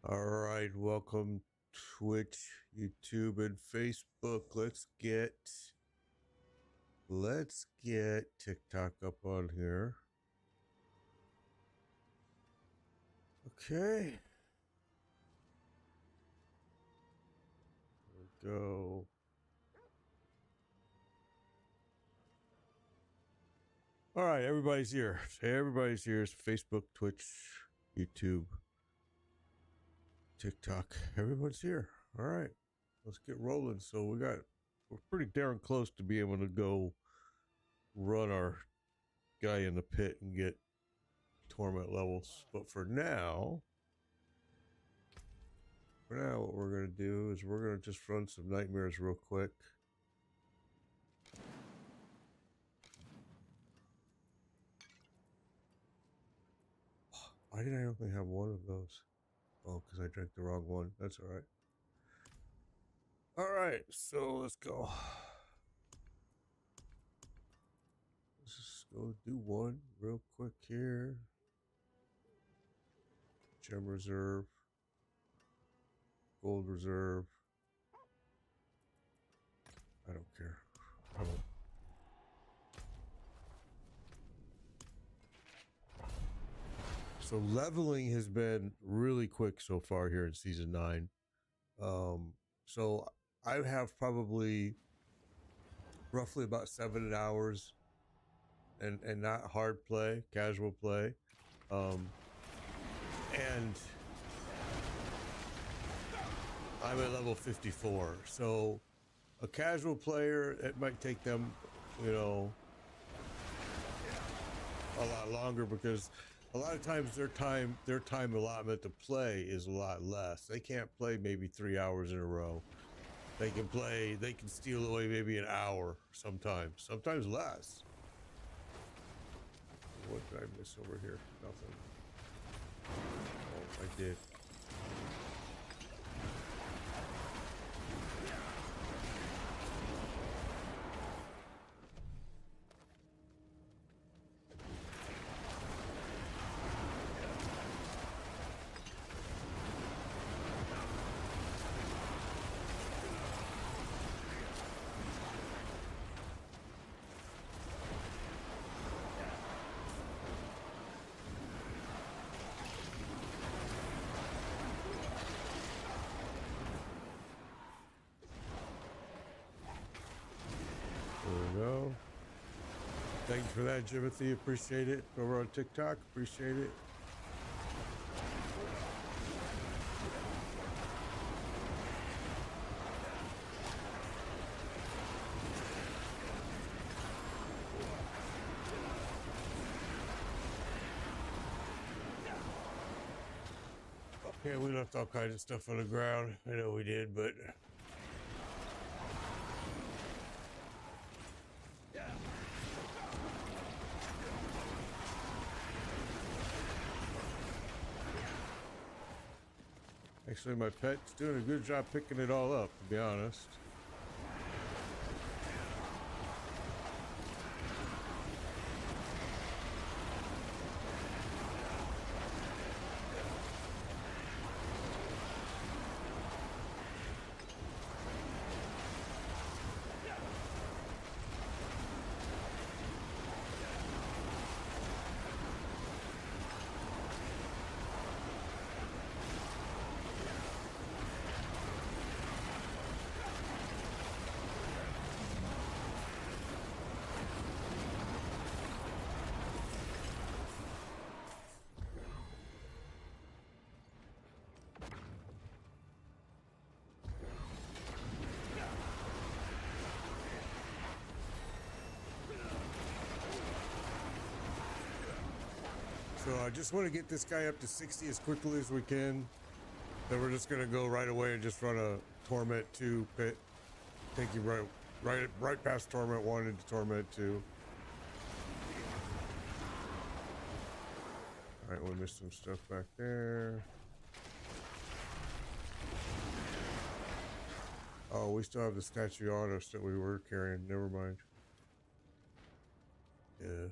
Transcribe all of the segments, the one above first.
All right, welcome Twitch, YouTube, and Facebook. Let's get TikTok up on here. Okay. Here we go. All right, everybody's here. Everybody's here. It's Facebook, Twitch, YouTube, TikTok. Everyone's here. All right, let's get rolling. So we're pretty darn close to be able to go run our guy in the pit and get torment levels. But for now, what we're going to do is we're going to just run some nightmares real quick. Why did I only have one of those? Oh, because I drank the wrong one. That's all right. All right, so let's go. Let's just go do one real quick here. Gem reserve. Gold reserve. I don't care. I don't. So leveling has been really quick so far here in season 9. So I have probably roughly about 7 hours and not hard play, casual play. And I'm at level 54. So a casual player, it might take them, a lot longer because a lot of times their time allotment to play is a lot less. They can't play maybe 3 hours in a row. They can steal away maybe an hour sometimes less. What did I miss over here? Nothing. Oh, I did. Go. Thank you for that, Jimothy. Appreciate it. Over on TikTok, appreciate it. Okay, we left all kinds of stuff on the ground. I know we did, but actually, my pet's doing a good job picking it all up, to be honest. So I just want to get this guy up to 60 as quickly as we can. Then we're just going to go right away and just run a Torment 2 pit. Take you right past Torment 1 into Torment 2. Alright, we missed some stuff back there. Oh, we still have the statue on us that we were carrying. Never mind. Yeah.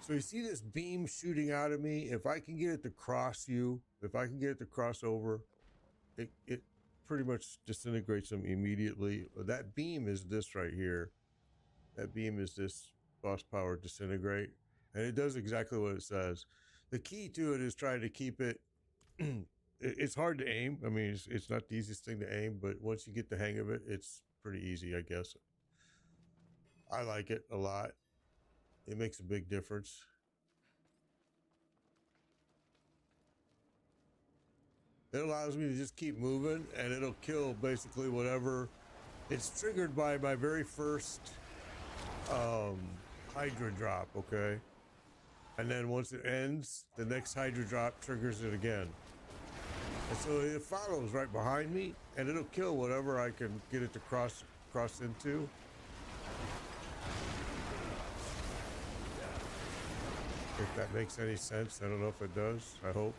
So you see this beam shooting out of me. If I can get it to cross you, if I can get it to cross over, it pretty much disintegrates them immediately. That beam is this right here. That beam is this boss power disintegrate, and it does exactly what it says. The key to it is trying to keep it. It's hard to aim. I mean, it's not the easiest thing to aim, but once you get the hang of it, it's pretty easy, I guess. I like it a lot. It makes a big difference. It allows me to just keep moving, and it'll kill basically whatever. It's triggered by my very first Hydra drop, okay? And then once it ends, the next Hydra drop triggers it again. And so it follows right behind me, and it'll kill whatever I can get it to cross into. If that makes any sense. I don't know if it does. I hope.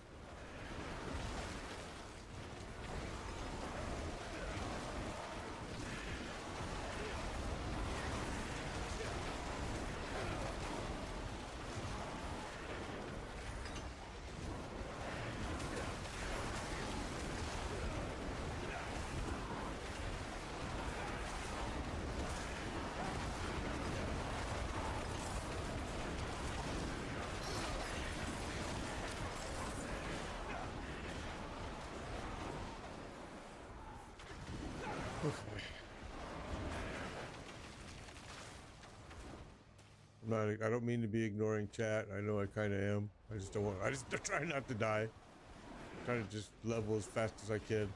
I don't mean to be ignoring chat. I know I kind of am. I just don't want. I just try not to die. I'm trying to just level as fast as I can.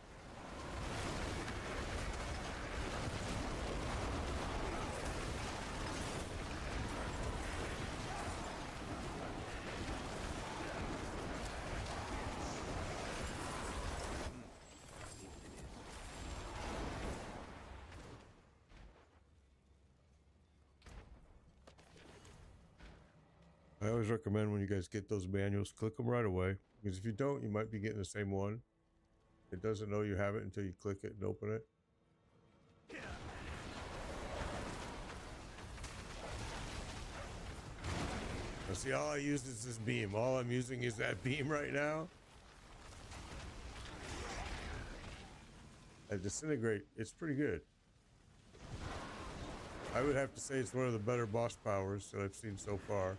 I always recommend when you guys get those manuals, click them right away. Because if you don't, you might be getting the same one. It doesn't know you have it until you click it and open it. Now see, all I use is this beam. All I'm using is that beam right now. At disintegrate, it's pretty good. I would have to say it's one of the better boss powers that I've seen so far.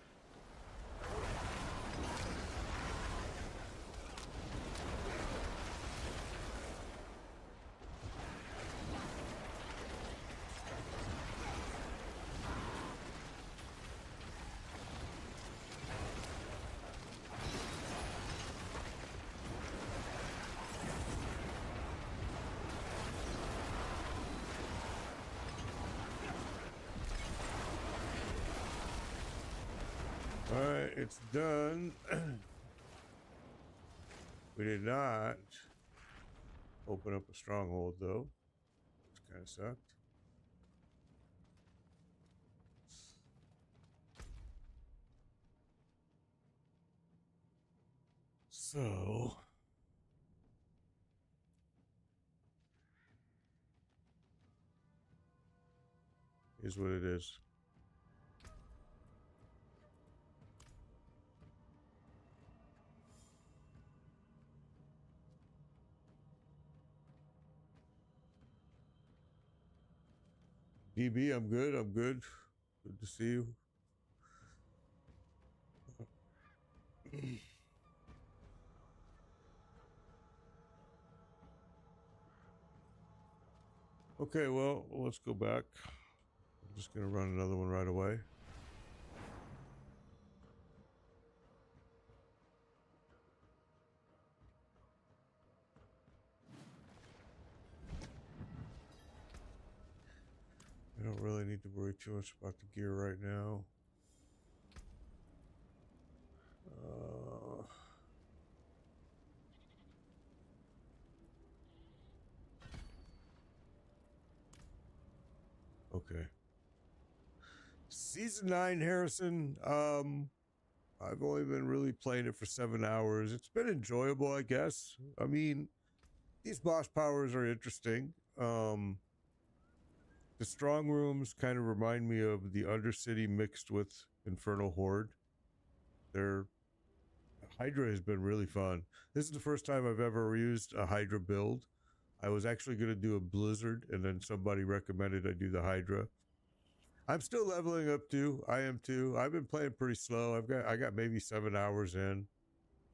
Alright, it's done. We did not open up a stronghold though, which kind of sucked. So is what it is. DB, I'm good. I'm good. Good to see you. Okay, well, let's go back. I'm just going to run another one right away. I don't really need to worry too much about the gear right now. Okay. Season 9, Harrison. I've only been really playing it for 7 hours. It's been enjoyable, I guess. I mean, these boss powers are interesting. The strong rooms kind of remind me of the Undercity mixed with Infernal Horde. They're Hydra has been really fun. This is the first time I've ever used a Hydra build. I was actually going to do a Blizzard, and then somebody recommended I do the Hydra. I'm still leveling up too. I am too. I've been playing pretty slow. I got maybe 7 hours in.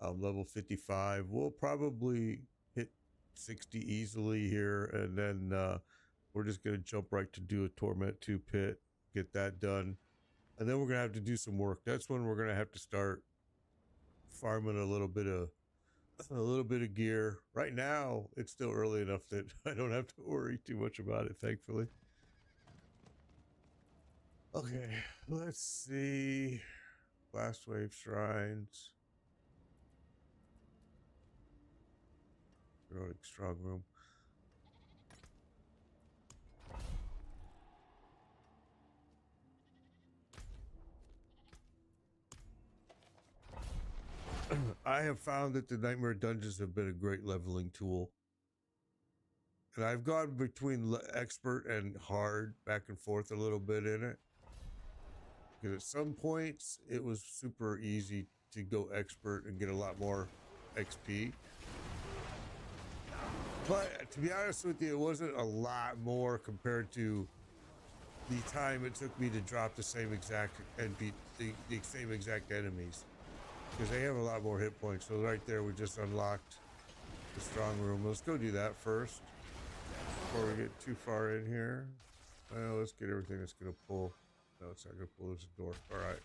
I'm level 55. We'll probably hit 60 easily here, and then we're just going to jump right to do a Torment 2 pit, get that done, and then we're going to have to do some work. That's when we're going to have to start farming a little bit of gear. Right now, it's still early enough that I don't have to worry too much about it, thankfully. Okay, let's see. Blast Wave Shrines. Heroic Strong Room. I have found that the Nightmare Dungeons have been a great leveling tool. And I've gone between expert and hard back and forth a little bit in it. Because at some points, it was super easy to go expert and get a lot more XP. But to be honest with you, it wasn't a lot more compared to the time it took me to drop the same exact and beat the same exact enemies. Because they have a lot more hit points. So right there, we just unlocked the strong room. Let's go do that first before we get too far in here. Well, let's get everything that's going to pull. No, it's not going to pull. There's a door. All right.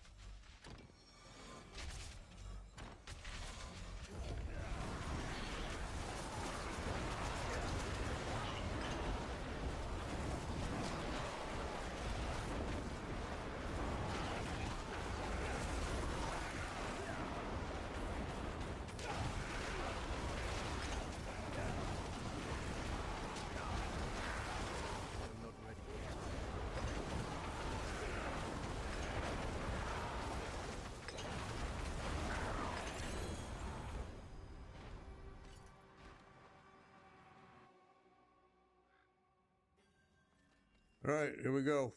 All right, here we go.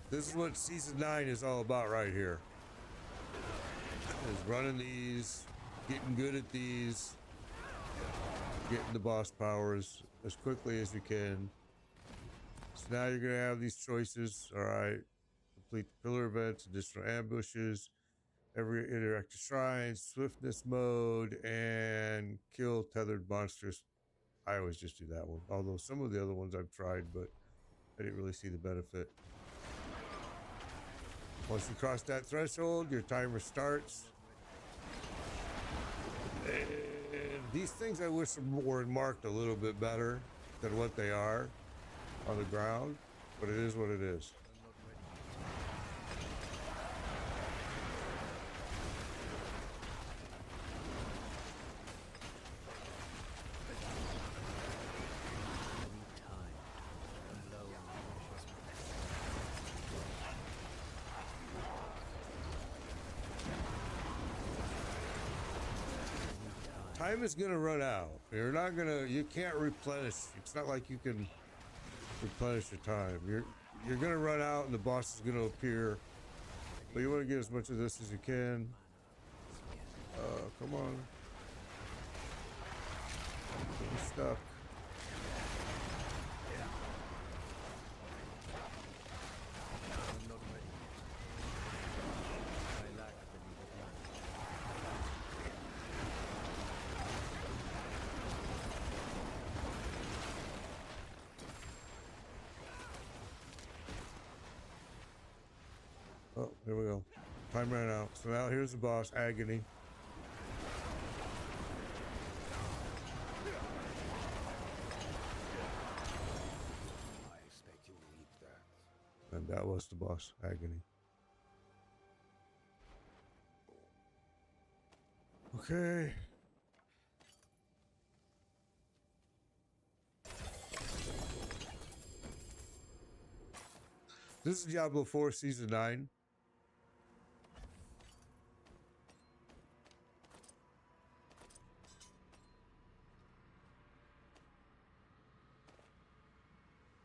This is what Season 9 is all about right here. Is running these, getting good at these, getting the boss powers as quickly as you can. So now you're going to have these choices. All right, complete the pillar events, additional ambushes, every interactive shrine, swiftness mode, and kill tethered monsters. I always just do that one. Although some of the other ones I've tried, but I didn't really see the benefit. Once you cross that threshold, your timer starts. And these things I wish were marked a little bit better than what they are on the ground, but it is what it is. Time is gonna run out. You can't replenish. It's not like you can replenish your time. You're gonna run out and the boss is gonna appear. But you wanna get as much of this as you can. Come on. I'm stuck. Oh, there we go. Time ran out. So now here's the boss, Agony. I expect you will eat that. And that was the boss, Agony. Okay. This is Diablo IV Season 9.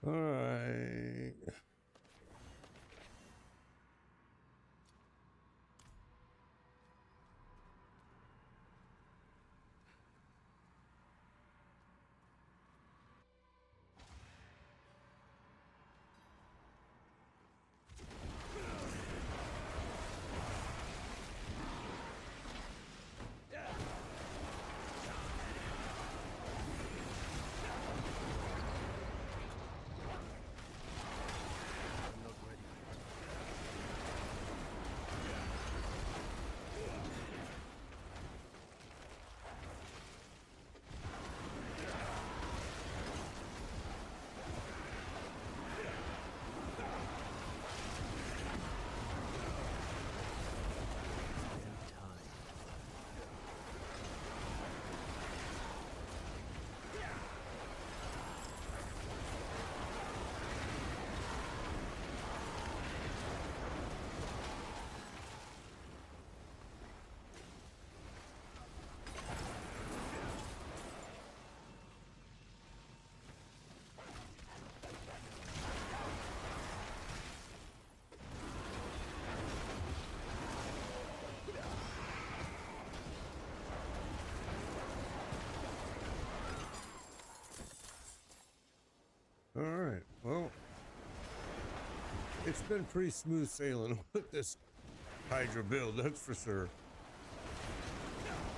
All right. it's been pretty smooth sailing with this Hydra build, that's for sure.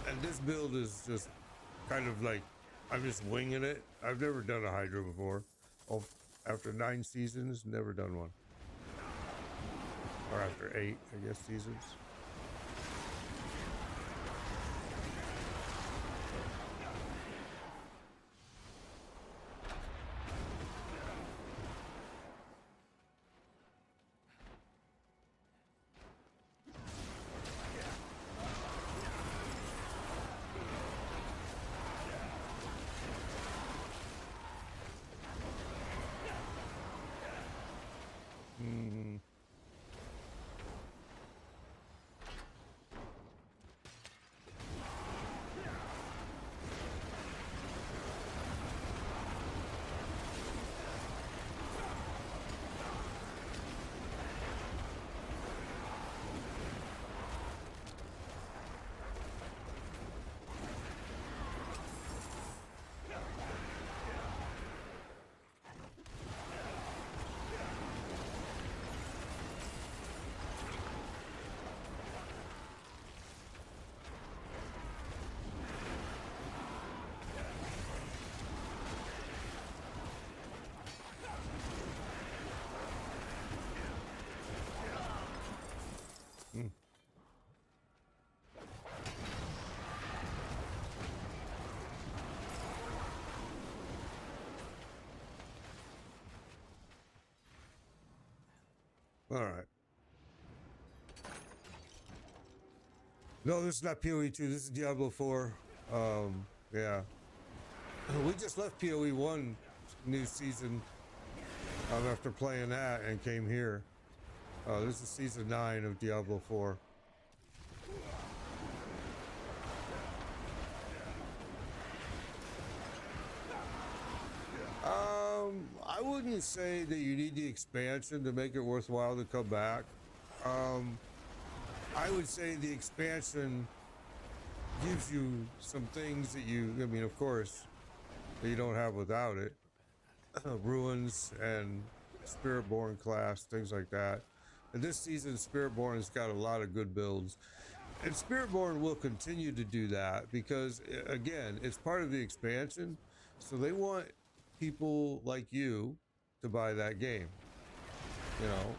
And this build is just kind of like, I'm just winging it. I've never done a Hydra before. Oh, after 9 seasons, never done one. Or after 8, I guess, seasons. All right. No, this is not PoE 2. This is Diablo 4. Yeah. We just left PoE 1 new season after playing that and came here. This is season 9 of Diablo 4. I wouldn't say that you need the expansion to make it worthwhile to come back. I would say the expansion gives you some things that I mean, of course, that you don't have without it. Ruins and Spiritborn class, things like that. And this season, Spiritborn's got a lot of good builds. And Spiritborn will continue to do that because, again, it's part of the expansion. So they want people like you to buy that game. You know,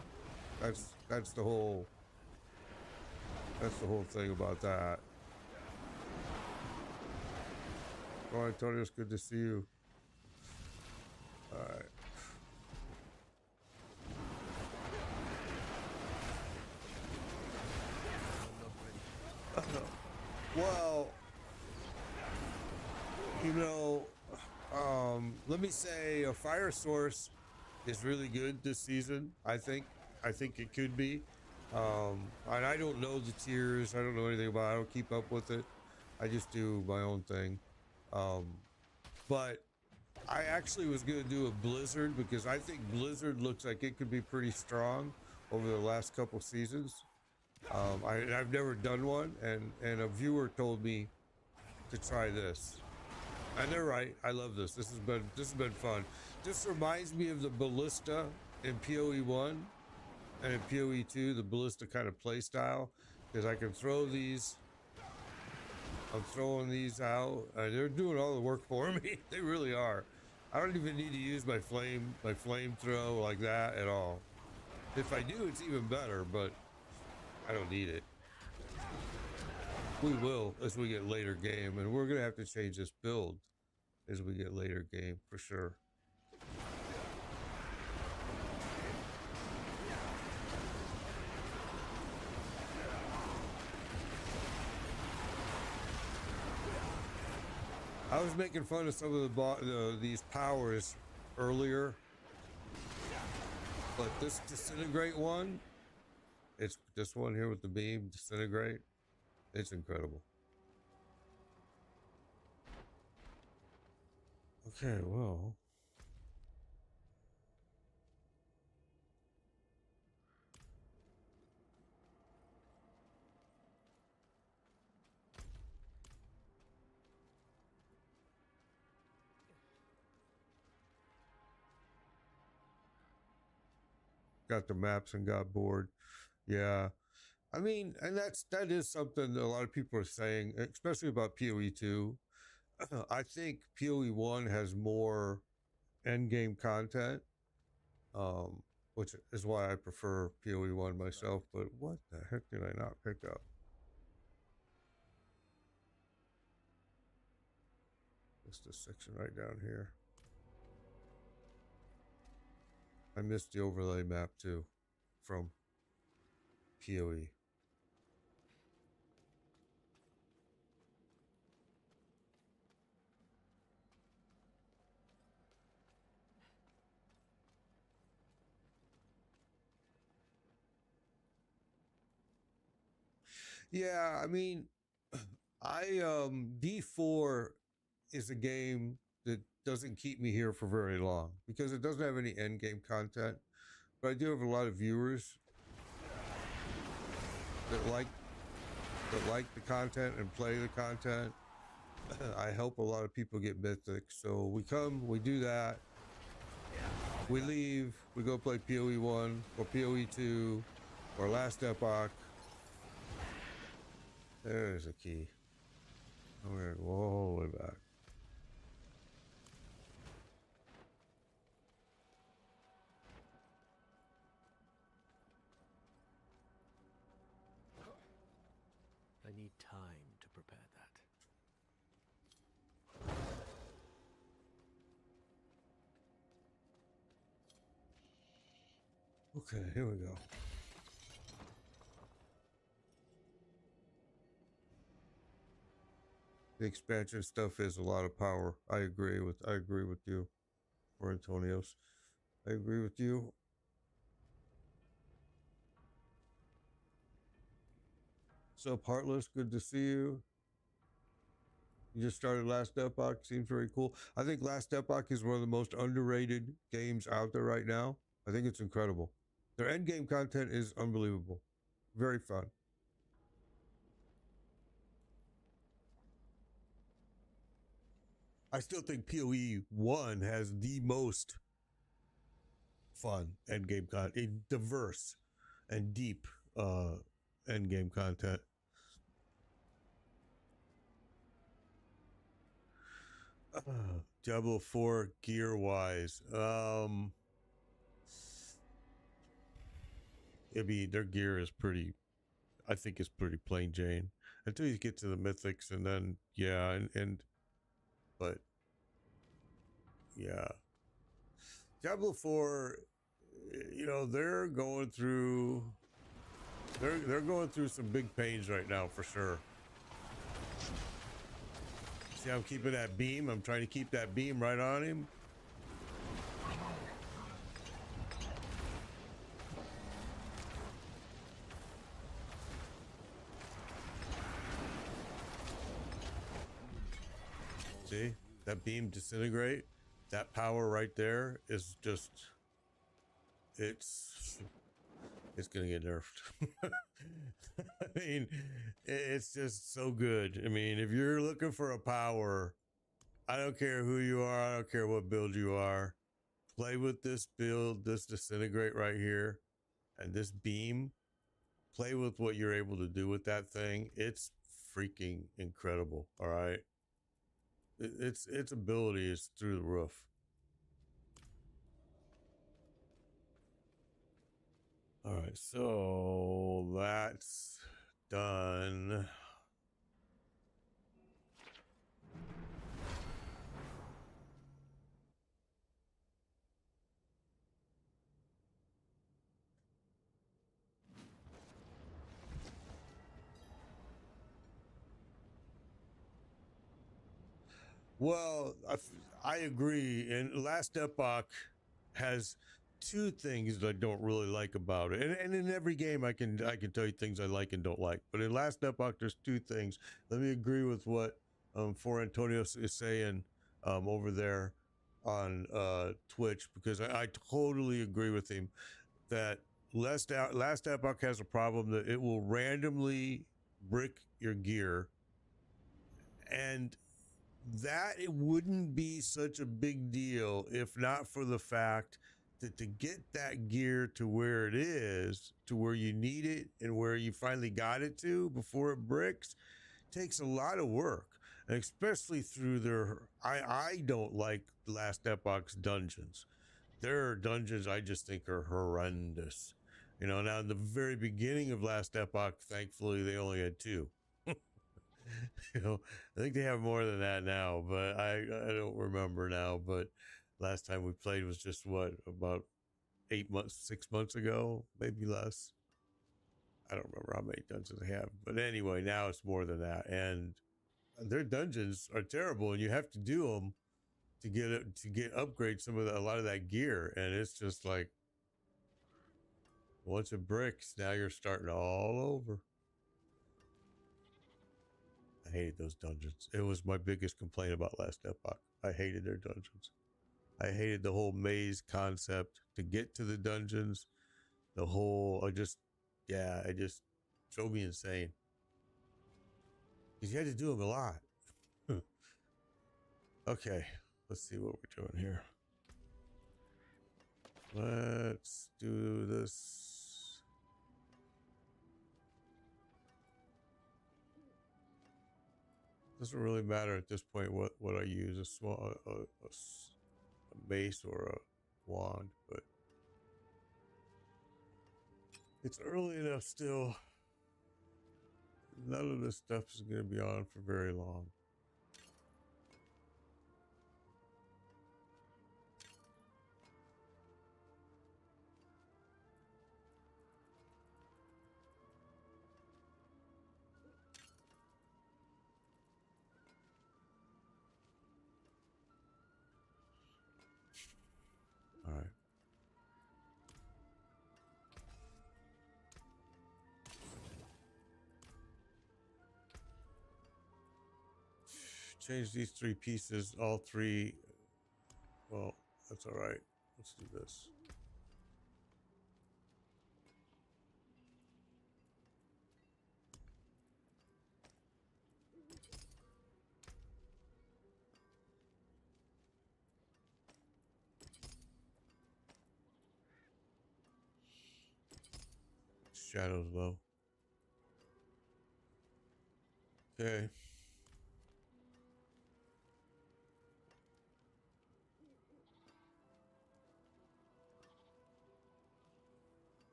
that's the whole thing about that. Oh, Antonio, it's good to see you. All right. Well, you know, let me say a fire source is really good this season. I think it could be. And I don't know the tiers. I don't know anything about it. I don't keep up with it. I just do my own thing. But I actually was going to do a Blizzard because I think Blizzard looks like it could be pretty strong over the last couple seasons. I've never done one, and a viewer told me to try this. And they're right. I love this. This has been fun. This reminds me of the Ballista in PoE 1 and in PoE 2, the Ballista kind of play style, because I can throw these. I'm throwing these out. They're doing all the work for me. They really are. I don't even need to use my flame throw like that at all. If I do, it's even better, but I don't need it. We will as we get later game, and we're gonna have to change this build as we get later game for sure. I was making fun of some of these powers earlier, but this disintegrate one, it's this one here with the beam disintegrate. It's incredible. Okay, well. got the maps and got bored. Yeah. I mean, and that is something that a lot of people are saying, especially about PoE 2. I think PoE 1 has more end game content, which is why I prefer PoE 1 myself. But what the heck did I not pick up? Just this section right down here. I missed the overlay map too from PoE. Yeah, I mean, D4 is a game that doesn't keep me here for very long because it doesn't have any end game content. But I do have a lot of viewers that like the content and play the content. I help a lot of people get mythic. So we come, we do that. We leave, we go play PoE 1 or PoE 2 or Last Epoch. There's a key. I'm gonna go all the way back. I need time to prepare that. Okay, here we go. The expansion stuff is a lot of power. I agree with you, or Antonios. I agree with you. Sup, Heartless, good to see you. You just started Last Epoch, seems very cool. I think Last Epoch is one of the most underrated games out there right now. I think it's incredible. Their end game content is unbelievable. Very fun. I still think PoE 1 has the most fun end game content, diverse and deep end game content. Diablo 4 gear wise, their gear is pretty, I think it's pretty plain Jane until you get to the mythics, and then but yeah, Diablo 4, they're going through some big pains right now for sure. See, I'm keeping that beam. I'm trying to keep that beam right on him. See, that beam disintegrate. That power right there is just, it's gonna get nerfed. I mean, it's just so good. I mean, if you're looking for a power, I don't care who you are, I don't care what build you are, play with this build, this disintegrate right here, and this beam. Play with what you're able to do with that thing. It's freaking incredible. All right, its ability is through the roof. All right, so that's done. Well, I agree. And Last Epoch has two things that I don't really like about it. And in every game, I can tell you things I like and don't like. But in Last Epoch, there's two things. Let me agree with what For Antonio is saying over there on Twitch, because I totally agree with him that Last Epoch has a problem that it will randomly brick your gear, and that it wouldn't be such a big deal if not for the fact to get that gear to where it is, to where you need it and where you finally got it to before it bricks, takes a lot of work. And especially through their, I don't like Last Epoch's dungeons. Their dungeons I just think are horrendous. You know, now in the very beginning of Last Epoch, thankfully they only had 2. You know, I think they have more than that now, but I don't remember now. But last time we played was just what, about 8 months, 6 months ago, maybe less. I don't remember how many dungeons they have, but anyway, now it's more than that, and their dungeons are terrible, and you have to do them to get it, to get upgrade some of a lot of that gear, and it's just like once it bricks, now you're starting all over. I hated those dungeons. It was my biggest complaint about Last Epoch. I hated their dungeons. I hated the whole maze concept to get to the dungeons. The whole, it just drove me insane. Because you had to do them a lot. Okay, let's see what we're doing here. Let's do this. Doesn't really matter at this point what I use, a small a base or a wand, but it's early enough still. None of this stuff is going to be on for very long. All right. Change these 3 pieces, all 3. Well, that's all right. Let's do this. Shadows low. Okay.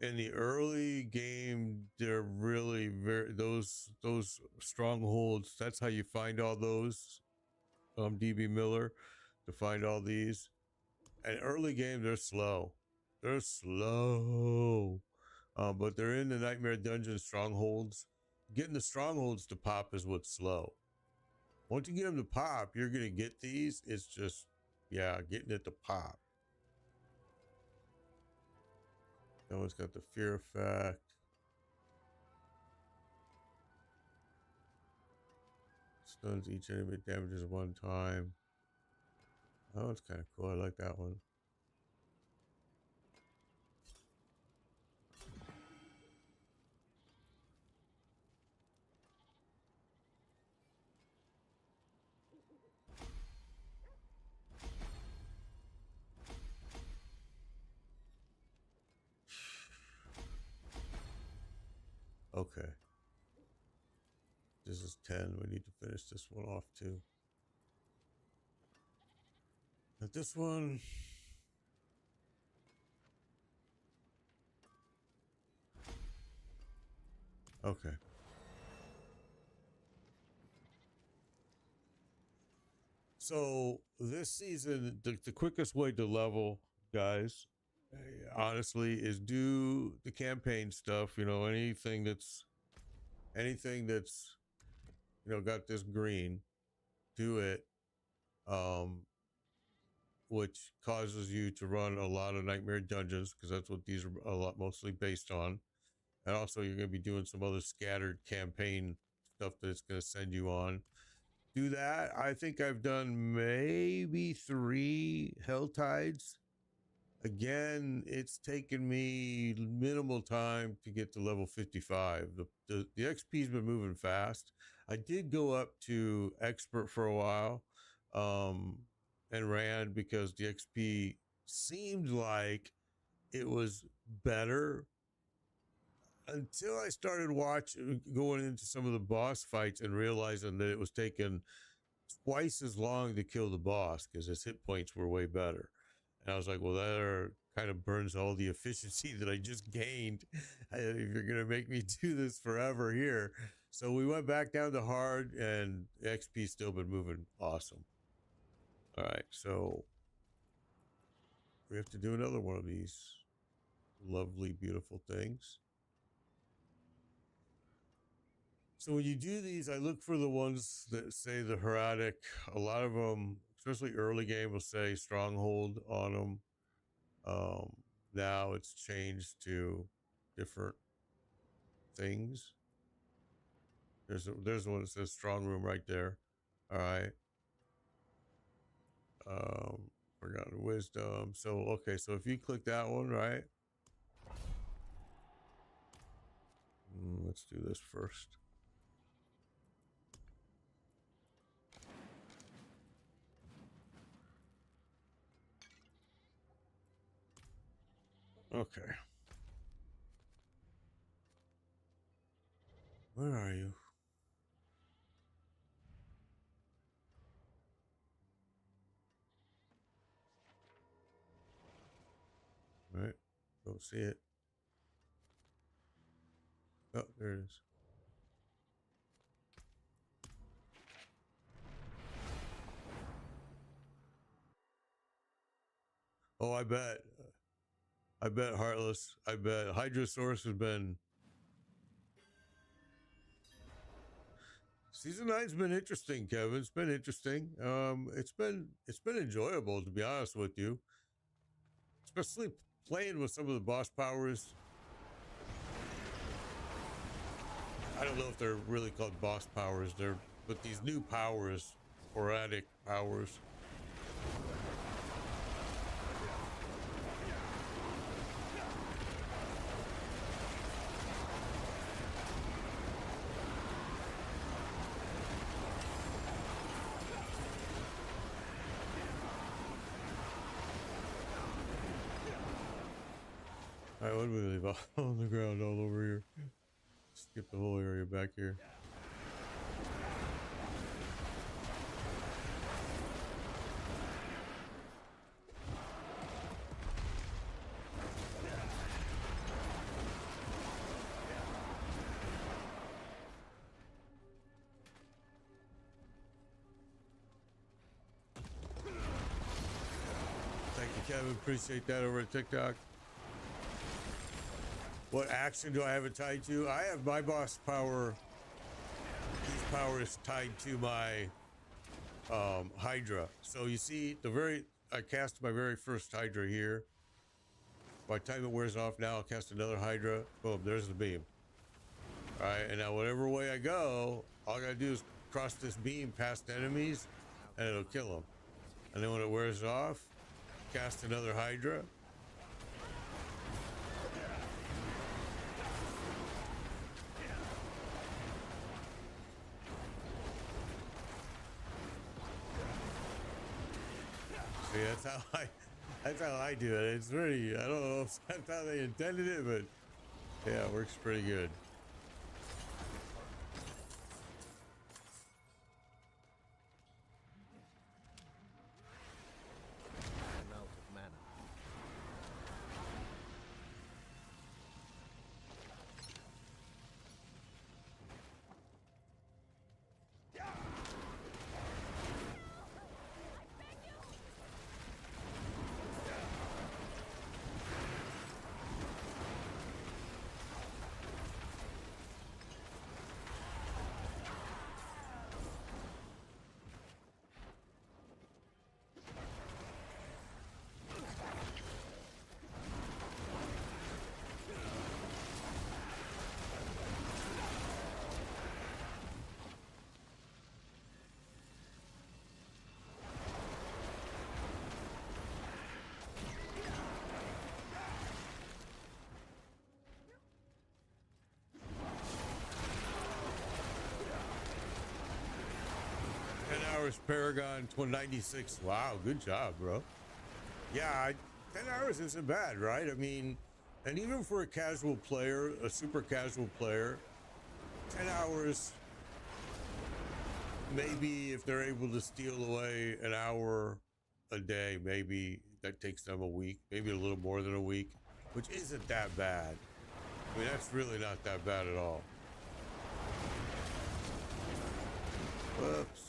In the early game, they're really very those strongholds. That's how you find all those. DB Miller, to find all these. And early game, they're slow. They're slow. But they're in the Nightmare Dungeon strongholds. Getting the strongholds to pop is what's slow. Once you get them to pop, you're gonna get these. It's just, yeah, getting it to pop. That one's got the fear effect. Stuns each enemy, damages 1 time. Oh, it's kind of cool. I like that one. Okay. This is 10. We need to finish this one off too. But this one, okay. So this season, the quickest way to level, guys, honestly, is do the campaign stuff. You know, anything that's got this green, do it. Which causes you to run a lot of Nightmare Dungeons, because that's what these are a lot mostly based on. And also you're going to be doing some other scattered campaign stuff that it's going to send you on. Do that. I think I've done maybe 3 Hell Tides. Again, it's taken me minimal time to get to level 55. The XP's been moving fast. I did go up to expert for a while, and ran, because the XP seemed like it was better until I started going into some of the boss fights and realizing that it was taking twice as long to kill the boss because his hit points were way better. And I was like, well, that kind of burns all the efficiency that I just gained. If you're going to make me do this forever here. So we went back down to hard, and XP still been moving awesome. All right, so we have to do another one of these lovely, beautiful things. So when you do these, I look for the ones that say the heraldic. A lot of them, especially early game, will say stronghold on them. Now it's changed to different things. There's one that says strong room right there. All right. Forgotten wisdom. So okay, so if you click that one, right? Let's do this first. Okay. Where are you? Right. Don't see it. Oh, there it is. Oh, I bet. Heartless. I bet Hydra Sorcerer has been. Season 9's been interesting, Kevin. It's been interesting. It's been enjoyable, to be honest with you. Especially playing with some of the boss powers. I don't know if they're really called boss powers. But these new powers, sporadic powers. All right, what do we leave off on the ground all over here? Skip the whole area back here. Thank you, Kevin. Appreciate that over at TikTok. What action do I have it tied to? I have my boss power. His power is tied to my Hydra. So you see, I cast my very first Hydra here. By the time it wears off now, I'll cast another Hydra. Boom, there's the beam. All right, and now whatever way I go, all I gotta do is cross this beam past enemies, and it'll kill them. And then when it wears off, cast another Hydra. See, that's how I do it. It's really, I don't know if that's how they intended it, but yeah, it works pretty good. I'm out of mana. Paragon 96. Wow, good job, bro. Yeah, 10 hours isn't bad, right? I mean, and even for a casual player, a super casual player, 10 hours, maybe if they're able to steal away an hour a day, maybe that takes them a week, maybe a little more than a week, which isn't that bad. I mean, that's really not that bad at all. Whoops.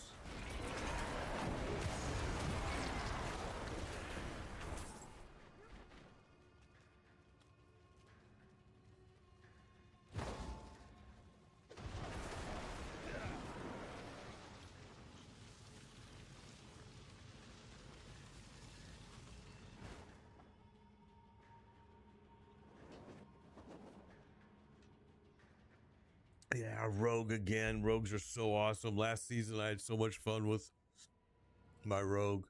Yeah, Rogue again. Rogues are so awesome. Last season, I had so much fun with my Rogue.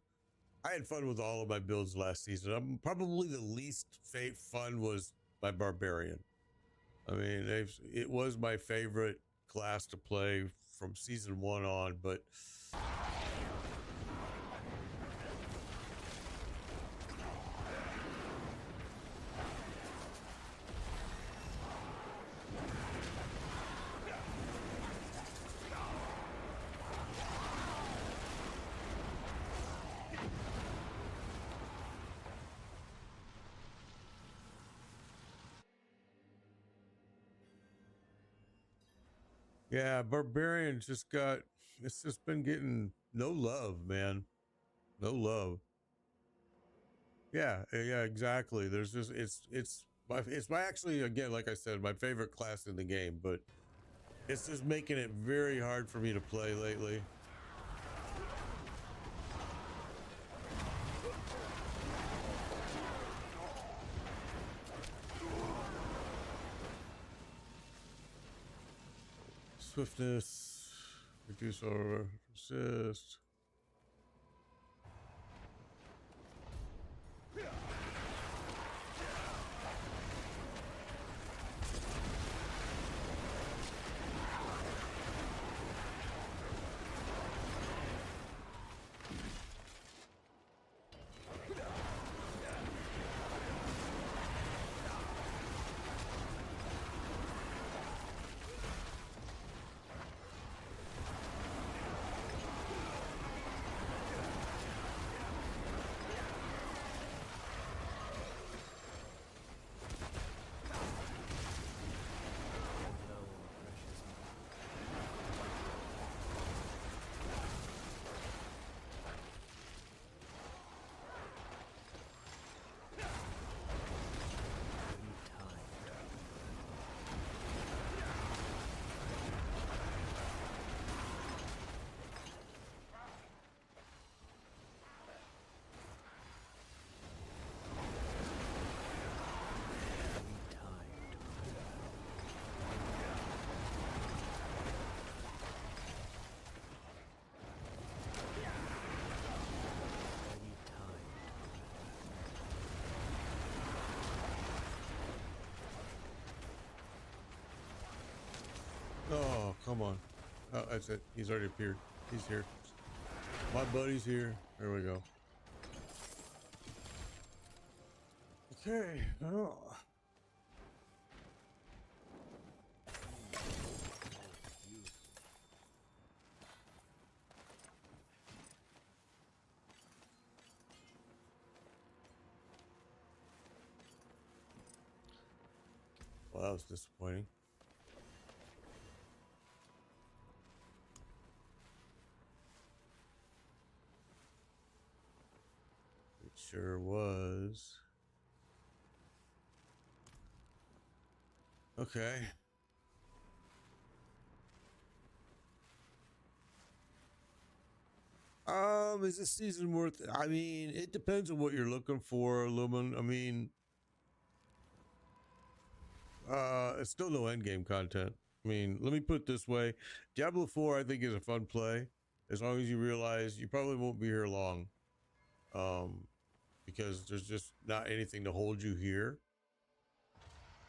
I had fun with all of my builds last season. I'm probably the least fun was my Barbarian. I mean, it was my favorite class to play from season 1 on, but yeah, Barbarian it's just been getting no love, man. No love. Yeah, yeah, exactly. There's just it's my actually, again, like I said, my favorite class in the game, but it's just making it very hard for me to play lately. Swiftness, reduce or resist. Oh, come on. Oh, that's it. He's already appeared. He's here. My buddy's here. There we go. Okay. Oh. Well, that was disappointing. It sure was. Okay. Is this season worth it? I mean, it depends on what you're looking for, Lumen. I mean, it's still no end game content. I mean, let me put it this way. Diablo 4, I think, is a fun play. As long as you realize you probably won't be here long. Because there's just not anything to hold you here.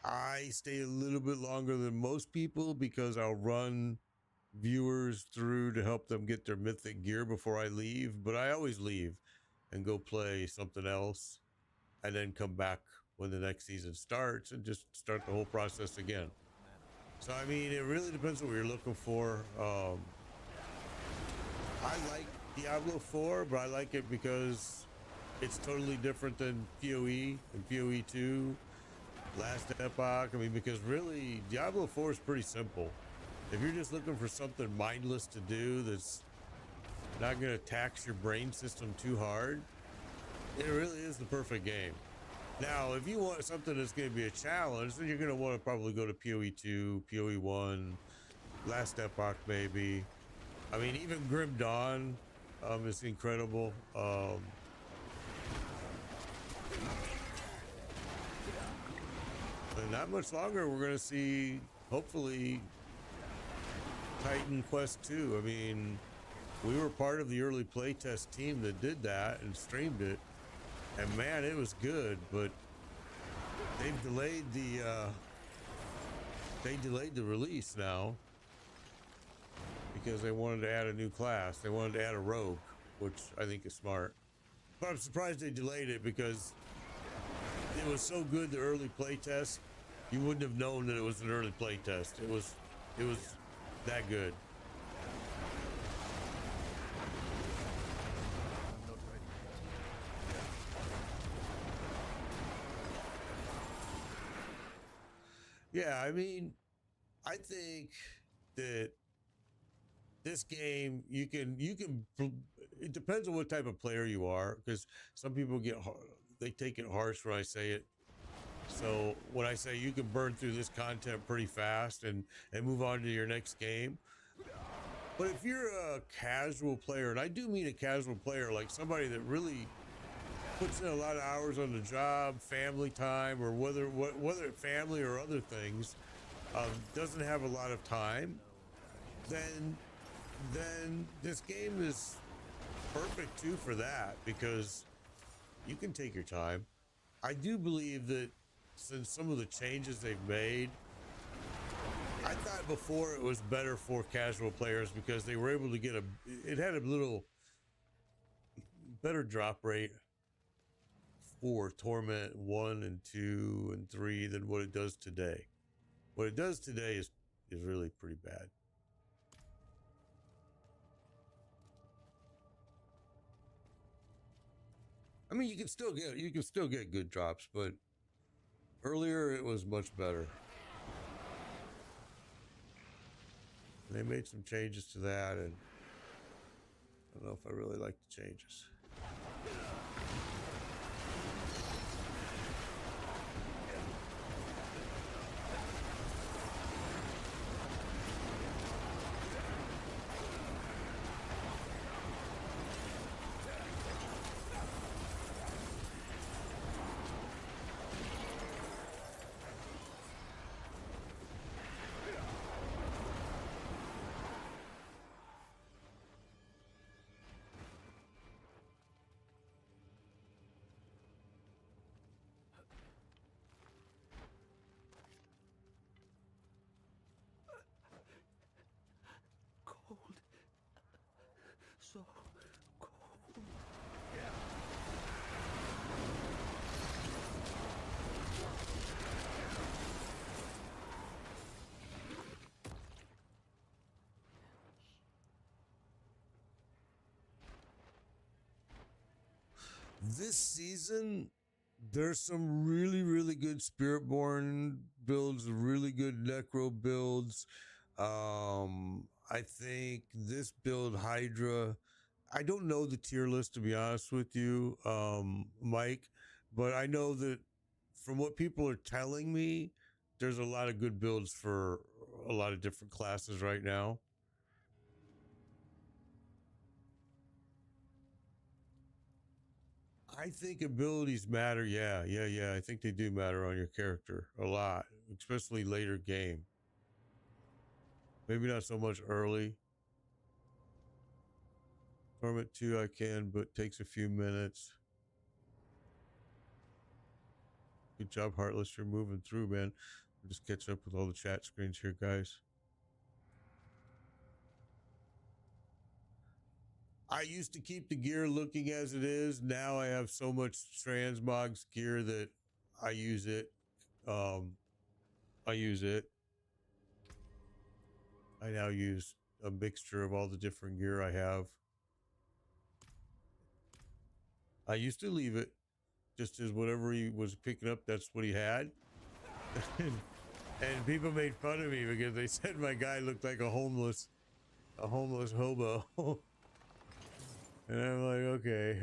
I stay a little bit longer than most people because I'll run viewers through to help them get their mythic gear before I leave, but I always leave and go play something else. and then come back when the next season starts and just start the whole process again. So I mean, it really depends on what you're looking for. I like Diablo 4, but I like it because it's totally different than PoE and PoE 2, Last Epoch. I mean, because really Diablo 4 is pretty simple. If you're just looking for something mindless to do that's not going to tax your brain system too hard, it really is the perfect game. Now, if you want something that's going to be a challenge, then you're going to want to probably go to PoE 2, PoE 1, Last Epoch maybe. I mean, even Grim Dawn is incredible. And not much longer, we're going to see, hopefully, Titan Quest 2. I mean, we were part of the early playtest team that did that and streamed it. And man, it was good, but they've delayed the release now because they wanted to add a new class. They wanted to add a rogue, which I think is smart. But I'm surprised they delayed it because it was so good, the early playtest. You wouldn't have known that it was an early playtest. It was that good. Yeah, I mean, I think that this game, you can, it depends on what type of player you are, because some people they take it harsh when I say it. So when I say you can burn through this content pretty fast and move on to your next game. But if you're a casual player, and I do mean a casual player, like somebody that really puts in a lot of hours on the job, family time, or whether family or other things, doesn't have a lot of time, then this game is perfect too for that, because you can take your time. I do believe that since some of the changes they've made, I thought before it was better for casual players because they were able to get it had a little better drop rate for Torment 1 and 2 and 3 than what it does today. What it does today is really pretty bad. I mean, you can still get good drops, but earlier it was much better. They made some changes to that, and I don't know if I really like the changes. Cold. So cold. This season, there's some really good Spiritborn builds, really good Necro builds. I think this build, Hydra, I don't know the tier list, to be honest with you, Mike, but I know that from what people are telling me, there's a lot of good builds for a lot of different classes right now. I think abilities matter. Yeah. I think they do matter on your character a lot, especially later game. Maybe not so much early. Torment 2 I can, but takes a few minutes. Good job, Heartless. You're moving through, man. I'm just catching up with all the chat screens here, guys. I used to keep the gear looking as it is. Now I have so much transmogs gear that I use it. I use it. I now use a mixture of all the different gear I have. I used to leave it just as whatever he was picking up, that's what he had. And people made fun of me because they said my guy looked like a homeless hobo. And I'm like, okay.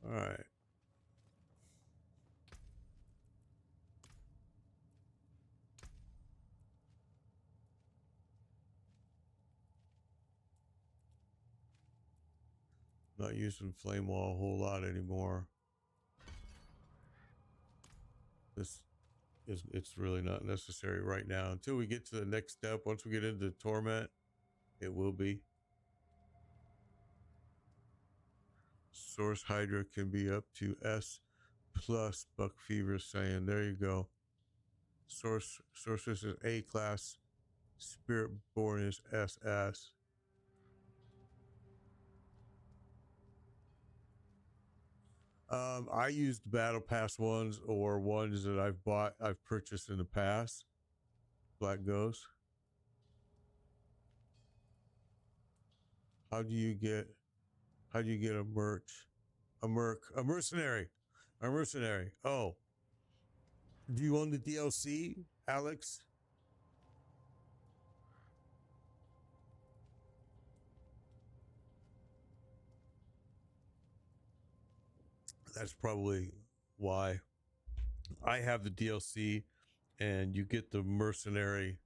All right. Not using flame wall a whole lot anymore. It's really not necessary right now until we get to the next step. Once we get into torment, it will be. Source Hydra can be up to S plus, Buck Fever saying. There you go. Source is A class. Spiritborn is SS. I used battle pass ones or ones that I've purchased in the past. Black Ghost. How do you get a mercenary? A mercenary. Oh. Do you own the DLC, Alex? That's probably why. I have the DLC, and you get the mercenary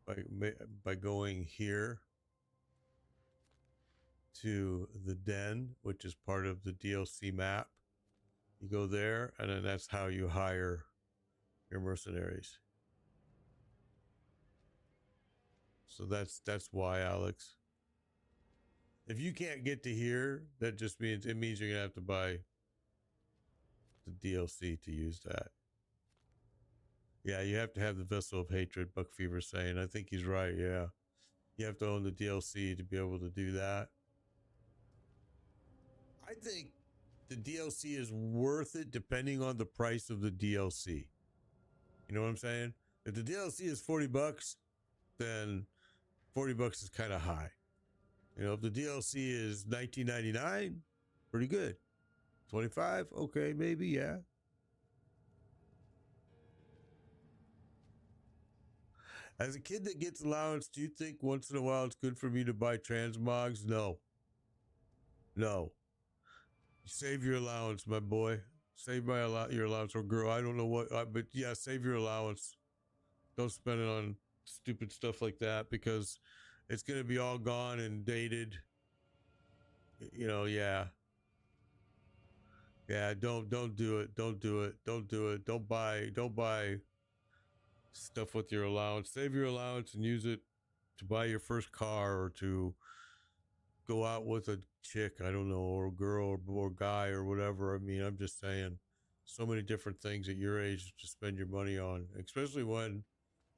by going here to the den, which is part of the DLC map. You go there, and then that's how you hire your mercenaries. So that's why, Alex. If you can't get to here, that just means you're gonna have to buy the DLC to use that. Yeah, you have to have the Vessel of Hatred, Buck Fever saying. I think he's right, yeah. You have to own the DLC to be able to do that. I think the DLC is worth it depending on the price of the DLC. You know what I'm saying? If the DLC is 40 bucks, then 40 bucks is kind of high. You know, if the DLC is $19.99, pretty good. 25, okay, maybe, yeah. As a kid that gets allowance, do you think once in a while it's good for me to buy transmogs? No. No. Save your allowance, my boy. Save your allowance, or girl. I don't know what, but yeah, save your allowance. Don't spend it on stupid stuff like that because it's going to be all gone and dated. You know, yeah. Yeah, don't do it. Don't do it. Don't do it. Don't buy stuff with your allowance. Save your allowance and use it to buy your first car or to go out with a chick, I don't know, or a girl or guy or whatever. I mean, I'm just saying so many different things at your age to spend your money on, especially when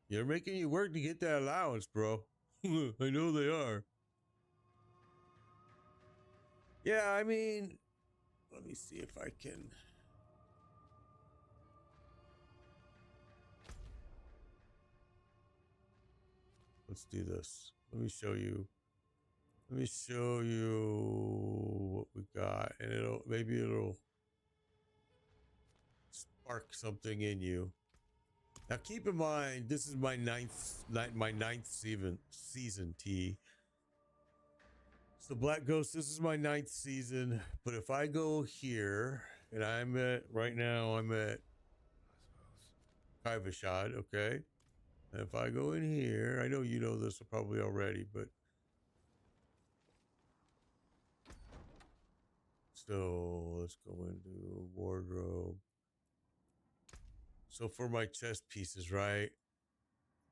they're making you work to get that allowance, bro. I know they are. Yeah, I mean, let me see if I can. Let's do this. Let me show you what we got, and maybe it'll spark something in you. Now keep in mind, this is my ninth season, T. So Black Ghost, this is my 9th season, but if I go here, and right now I'm at Kivashad, okay? And if I go in here, I know you know this probably already, but So let's go into wardrobe. So for my chest pieces, right?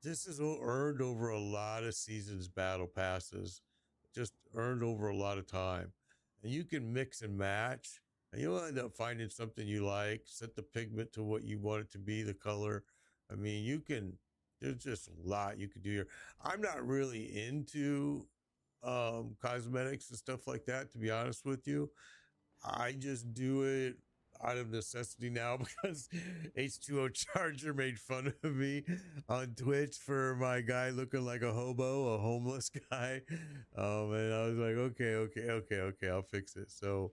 This is earned over a lot of seasons battle passes, just earned over a lot of time. And you can mix and match, and you'll end up finding something you like, set the pigment to what you want it to be, the color. I mean, you can, there's just a lot you can do here. I'm not really into cosmetics and stuff like that, to be honest with you. I just do it out of necessity now because H2O Charger made fun of me on Twitch for my guy looking like a hobo, a homeless guy. And I was like, okay, I'll fix it. So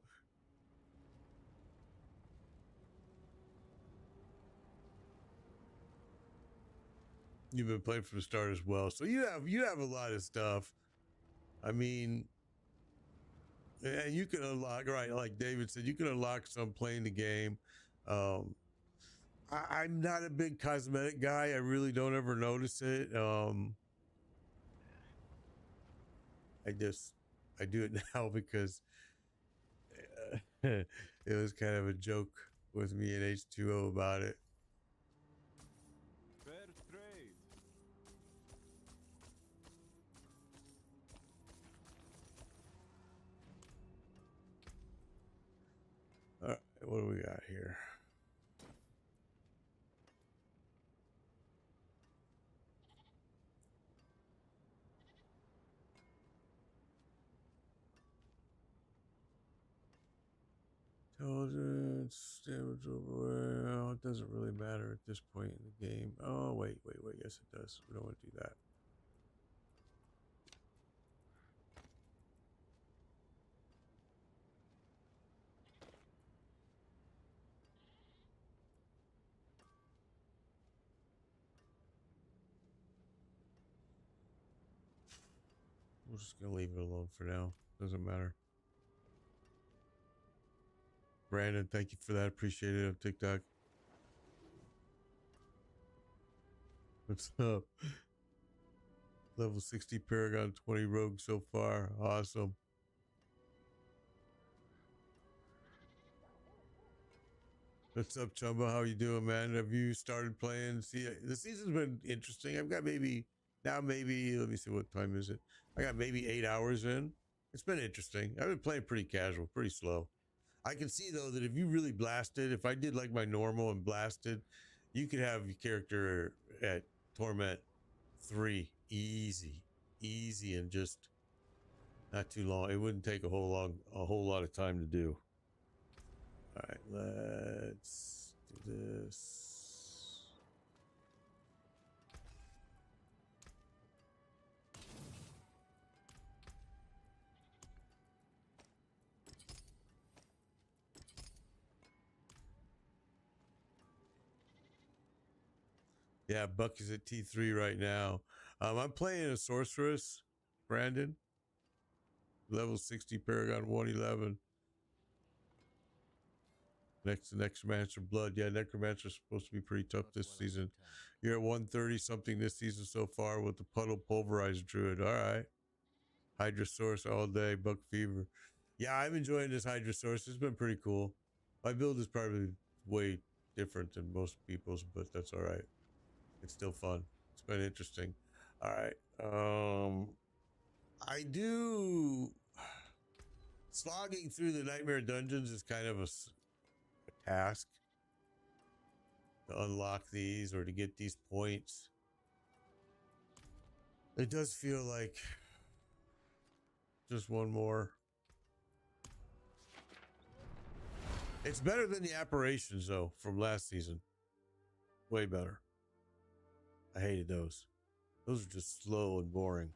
you've been playing from the start as well. So you have a lot of stuff. I mean, and you can unlock, right, like David said, you can unlock some playing the game. I'm not a big cosmetic guy. I really don't ever notice it. I do it now because it was kind of a joke with me and H2O about it. Fair trade. All right, what do we got here? Intelligence, damage over. Well, it doesn't really matter at this point in the game. Oh, wait. Yes, it does. We don't want to do that. We're just going to leave it alone for now. Doesn't matter. Brandon, thank you for that. Appreciate it on TikTok. What's up? Level 60 Paragon, 20 Rogue so far. Awesome. What's up, Chumba? How you doing, man? Have you started playing? See, the season's been interesting. I've got maybe let me see, what time is it? I got maybe 8 hours in. It's been interesting. I've been playing pretty casual, pretty slow. I can see though that if you really blasted, if I did like my normal and blasted, you could have your character at Torment 3 easy, and just not too long. It wouldn't take a whole lot of time to do. All right, let's do this. Yeah, Buck is at T3 right now. I'm playing a sorceress, Brandon. Level 60 Paragon 111. Next to Necromancer Blood. Yeah, Necromancer's supposed to be pretty tough this season. You're at 130 something this season so far with the Puddle Pulverized Druid. All right. Hydra Sorcerer all day. Buck Fever. Yeah, I'm enjoying this Hydra Sorcerer. It's been pretty cool. My build is probably way different than most people's, but that's all right. It's still fun. It's been interesting. All right. I do slogging through the nightmare dungeons is kind of a task to unlock these or to get these points. It does feel like just one more. It's better than the apparitions though from last season. Way better. I hated those. Those are just slow and boring.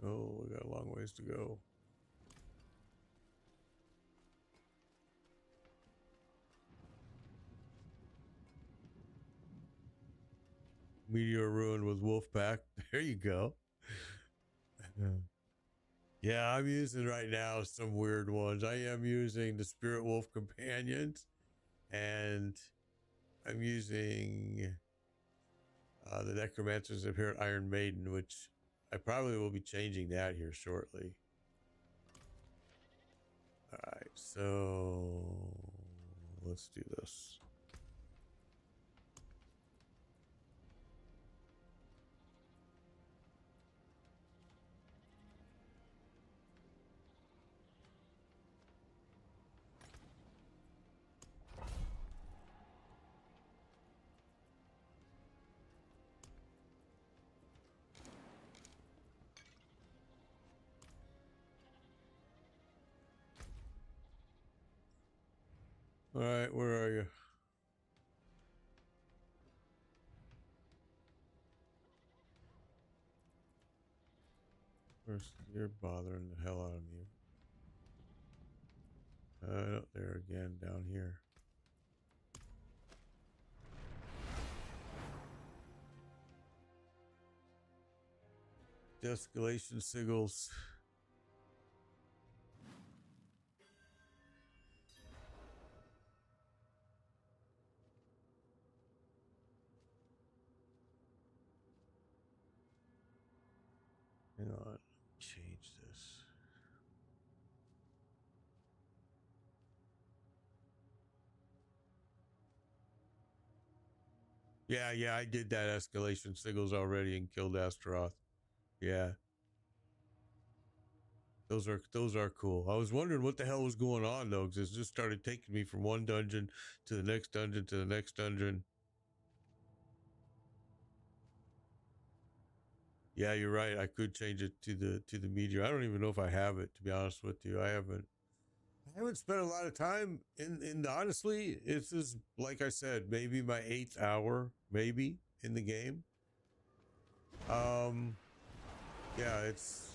Oh, we got a long ways to go. Meteor Ruin with Wolfpack. There you go. Yeah, I'm using right now some weird ones. I am using the Spirit Wolf Companions. and I'm using the Necromancer's Apparent Iron Maiden, which I probably will be changing that here shortly. All right, so let's do this. All right, where are you? First, you're bothering the hell out of me. Up there again, down here. De-escalation sigils. Hang on, change this. Yeah, I did that escalation sigils already and killed Astaroth. Yeah. Those are cool. I was wondering what the hell was going on though, because it just started taking me from one dungeon to the next dungeon to the next dungeon. Yeah, you're right. I could change it to the meteor. I don't even know if I have it, to be honest with you. I haven't spent a lot of time in honestly, this is like I said, maybe my 8th hour, maybe, in the game. Yeah, it's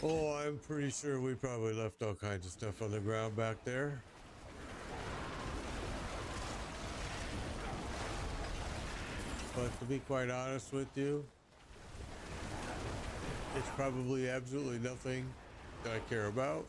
Oh, I'm pretty sure we probably left all kinds of stuff on the ground back there. But to be quite honest with you, it's probably absolutely nothing that I care about.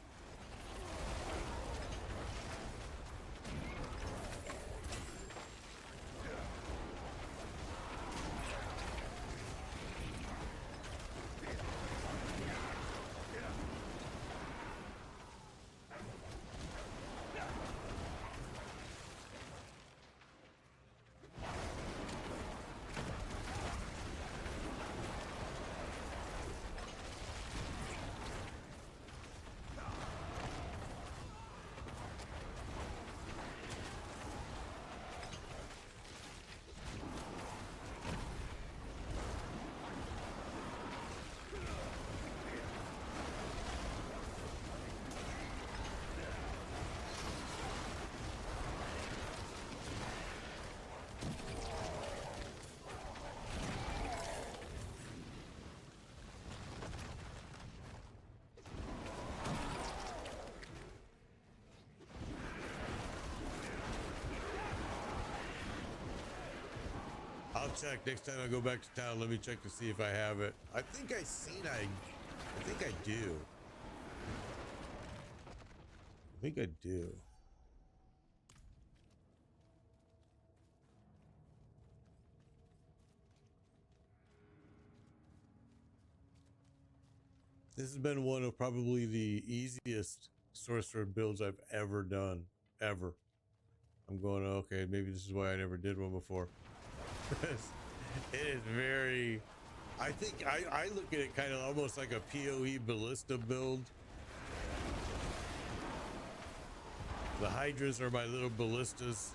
I'll check next time I go back to town. Let me check to see if I have it. I think I think I do. I think I do. This has been one of probably the easiest sorcerer builds I've ever done. Ever. I'm going, okay, maybe this is why I never did one before. It is very... I think I look at it kind of almost like a PoE ballista build. The Hydras are my little ballistas.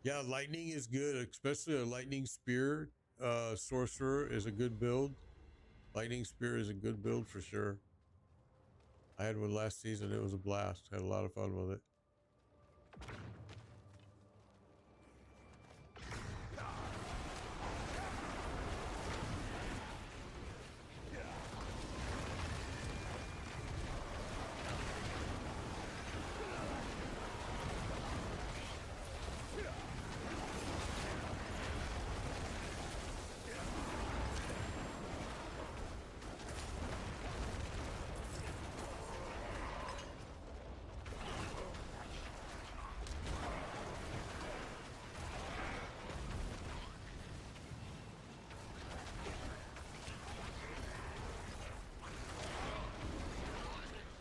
Yeah, lightning is good, especially a lightning spear. Sorcerer is a good build. Lightning spear is a good build for sure. I had one last season. It was a blast. Had a lot of fun with it.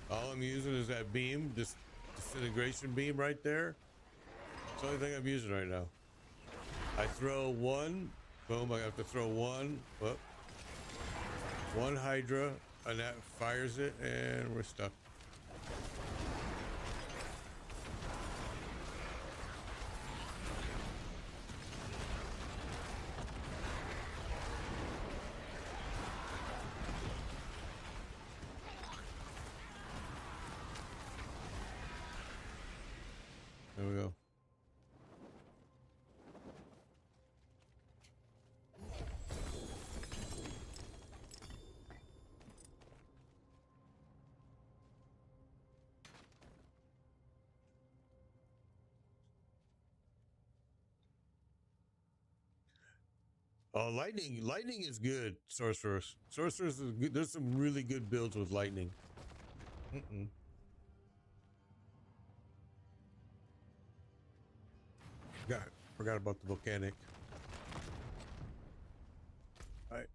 All I'm using is that beam, this disintegration beam right there. It's the only thing I'm using right now. I throw one, boom, I have to throw one, whoop, one Hydra, and that fires it, and we're stuck. There we go. Oh, lightning is good. Sorcerers is good. There's some really good builds with lightning. Forgot about the volcanic. All right.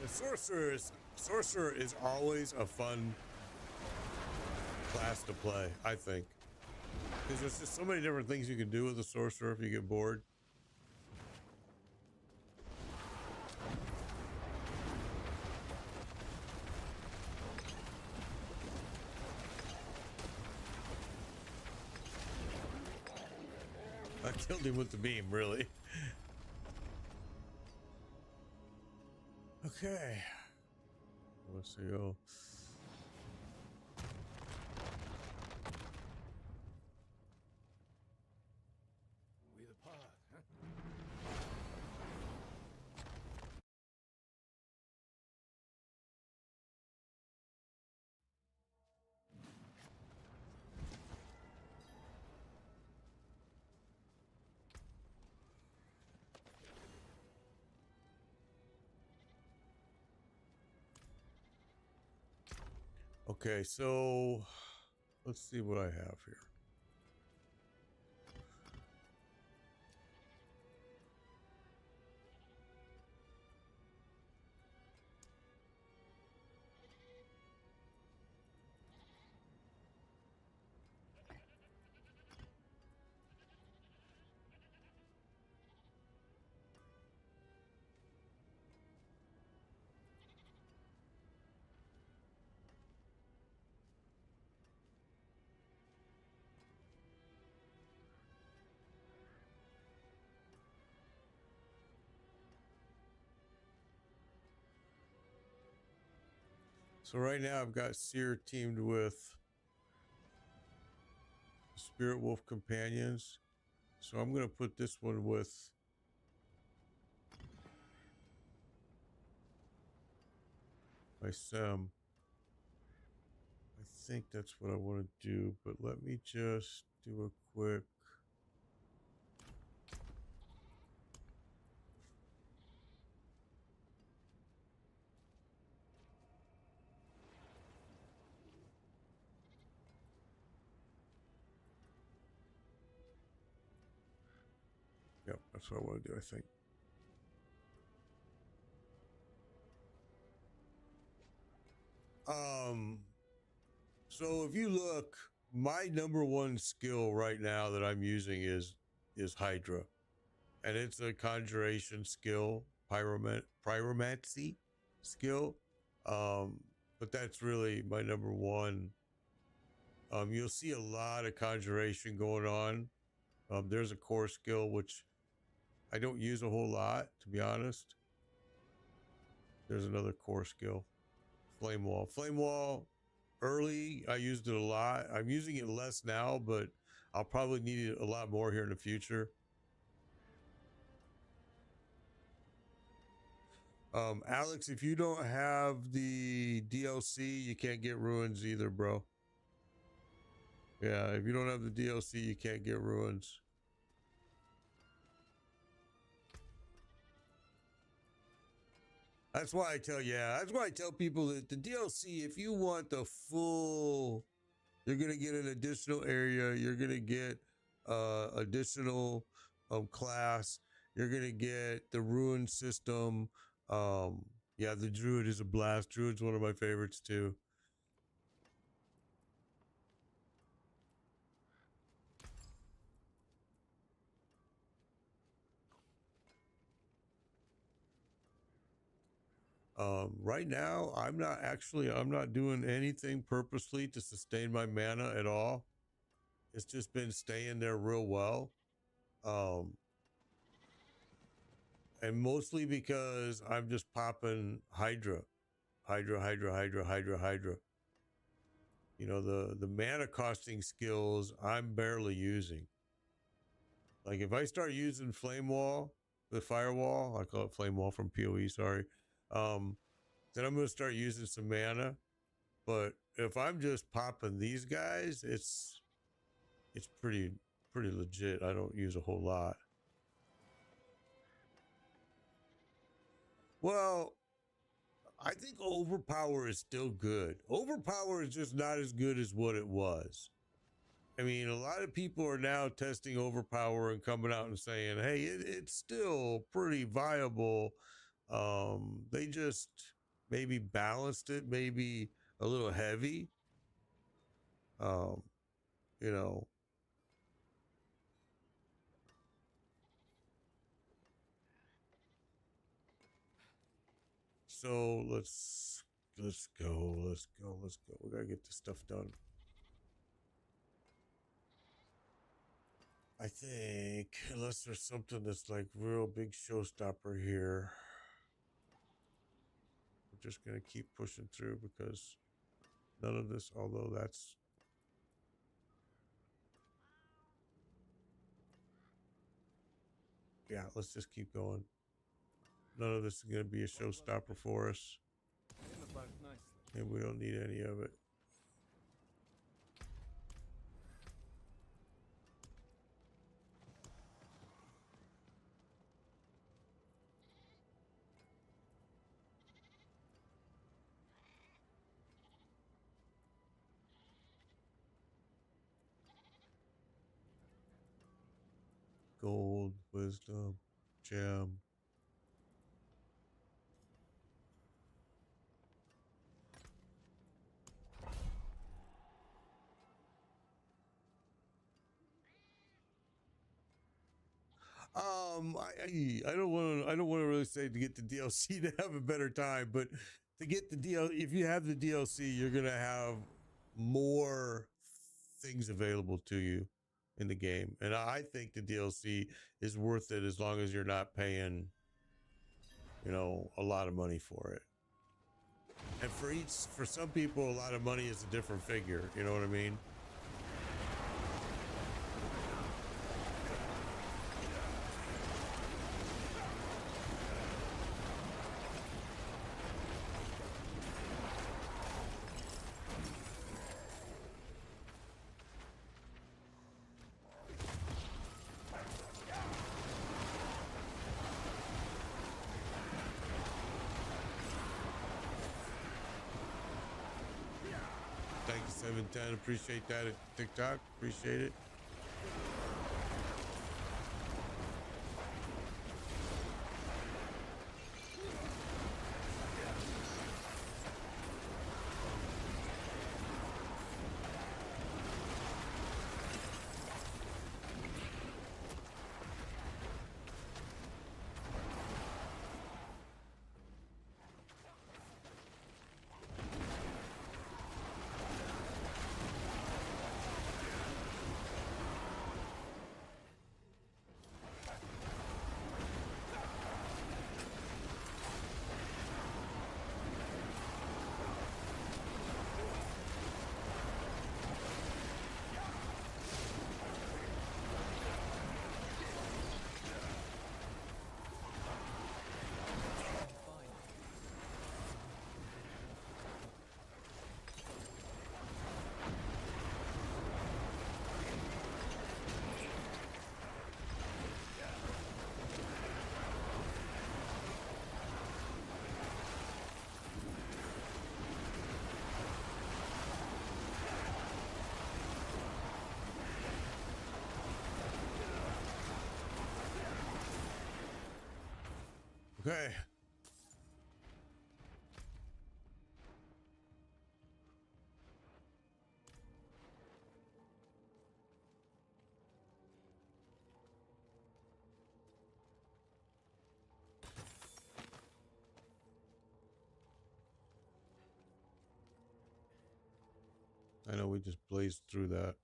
The sorcerer is always a fun class to play, I think, because there's just so many different things you can do with the sorcerer if you get bored. I killed him with the beam, really. Okay. Let's see. Oh. We depart, huh? Okay, so let's see what I have here. So right now I've got Seer teamed with Spirit Wolf Companions. So I'm going to put this one with my Sem. I think that's what I want to do, but let me just do a quick. Yep, that's what I want to do, I think. So if you look, my number one skill right now that I'm using is Hydra. And it's a conjuration skill, pyromancy skill. But that's really my number one. You'll see a lot of conjuration going on. There's a core skill which I don't use a whole lot, to be honest. There's another core skill, flame wall. Flame wall, early I used it a lot. I'm using it less now, but I'll probably need it a lot more here in the future. Alex, if you don't have the DLC, you can't get ruins either, bro. Yeah, if you don't have the DLC, you can't get ruins. That's why I tell people that the DLC, if you want the full, you're gonna get an additional area, you're gonna get additional class, you're gonna get the ruin system. Yeah, the druid is a blast. Druid's one of my favorites too. Right now, I'm not doing anything purposely to sustain my mana at all. It's just been staying there real well. And mostly because I'm just popping Hydra. You know, the mana costing skills I'm barely using. Like if I start using Flame Wall, the Firewall, I call it Flame Wall from PoE, sorry. Then I'm gonna start using some mana. But if I'm just popping these guys, it's pretty legit. I don't use a whole lot. Well, I think Overpower is still good. Overpower is just not as good as what it was. I mean, a lot of people are now testing Overpower and coming out and saying, hey, it's still pretty viable. They just maybe balanced it, maybe a little heavy. You know. So let's go. We gotta get this stuff done. I think, unless there's something that's like real big showstopper here, we're just gonna keep pushing through because none of this, although that's yeah, let's just keep going. None of this is gonna be a showstopper for us, and we don't need any of it. Gold, wisdom, gem. I don't want to really say to get the DLC to have a better time, but to get the DLC, if you have the DLC, you're gonna have more things available to you in the game, and I think the DLC is worth it as long as you're not paying, you know, a lot of money for it. And for some people, a lot of money is a different figure. You know what I mean? Thank you, 710. Appreciate that at TikTok. Appreciate it. Okay. I know we just blazed through that.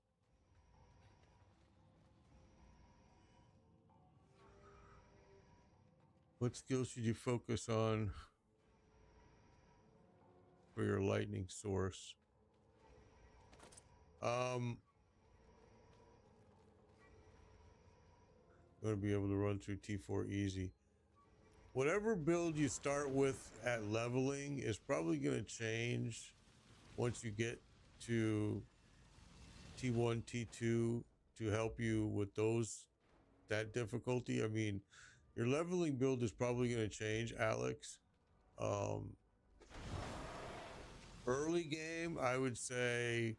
What skills should you focus on for your lightning source? I'm going to be able to run through T4 easy. Whatever build you start with at leveling is probably going to change once you get to T1, T2 to help you with that difficulty. I mean, your leveling build is probably going to change, Alex. Early game, I would say,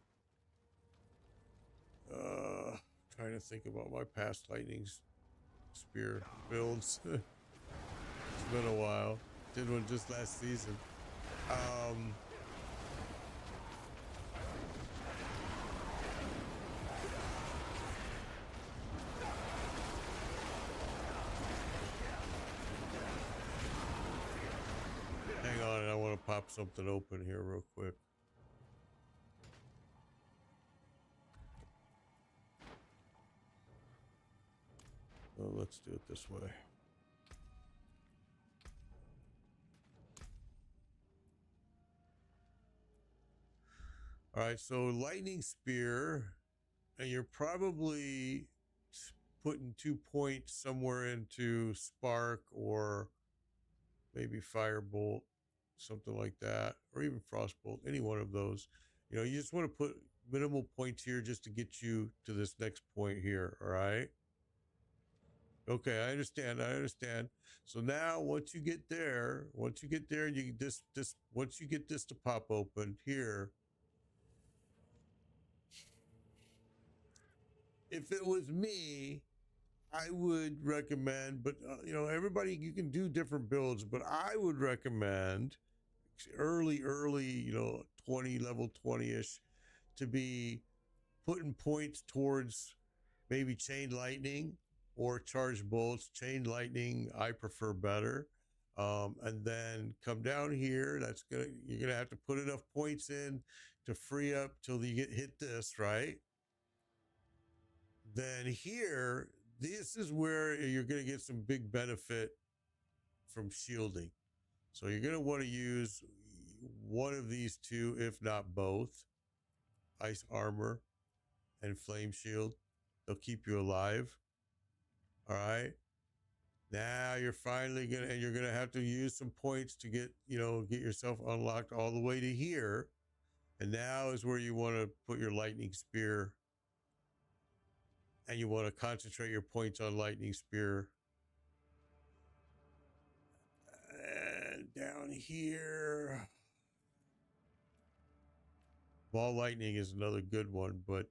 trying to think about my past lightning spear builds. It's been a while. Did one just last season. Hang on, I want to pop something open here real quick. Well, let's do it this way. All right, so lightning spear, and you're probably putting 2 points somewhere into spark or maybe firebolt, something like that, or even frostbolt, any one of those. You know, you just want to put minimal points here just to get you to this next point here. All right. Okay, I understand. So now once you get there, you once you get this to pop open here, if it was me, I would recommend, but you know, everybody, you can do different builds, but I would recommend early, you know, 20 level 20ish to be putting points towards maybe chain lightning or charged bolts. Chain lightning, I prefer better. And then come down here. You're gonna have to put enough points in to free up till you hit this, right? Then here, this is where you're gonna get some big benefit from shielding. So you're gonna want to use one of these two, if not both. Ice armor and flame shield. They'll keep you alive. All right. Now you're finally you're gonna have to use some points to get yourself unlocked all the way to here. And now is where you want to put your lightning spear. And you want to concentrate your points on lightning spear. And down here, ball lightning is another good one, but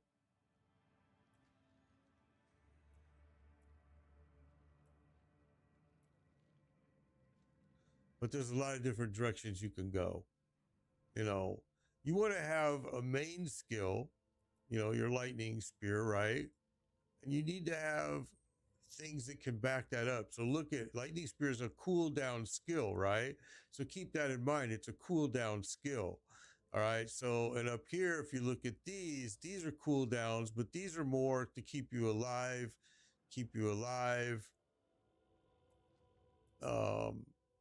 there's a lot of different directions you can go. You want to have a main skill, your lightning spear, right? And you need to have things that can back that up. So look at lightning spear is a cooldown skill, right? So keep that in mind. It's a cooldown skill. All right. So, and up here, if you look at these are cooldowns, but these are more to keep you alive.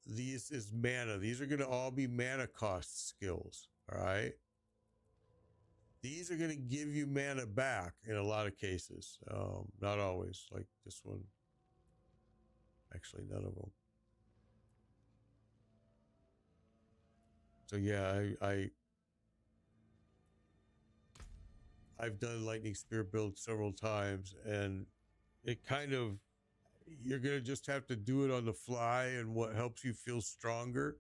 These is mana. These are going to all be mana cost skills. All right. These are going to give you mana back in a lot of cases. Not always, like this one. Actually, none of them. So yeah, I've done lightning spear build several times, and it kind of, you're going to just have to do it on the fly and what helps you feel stronger,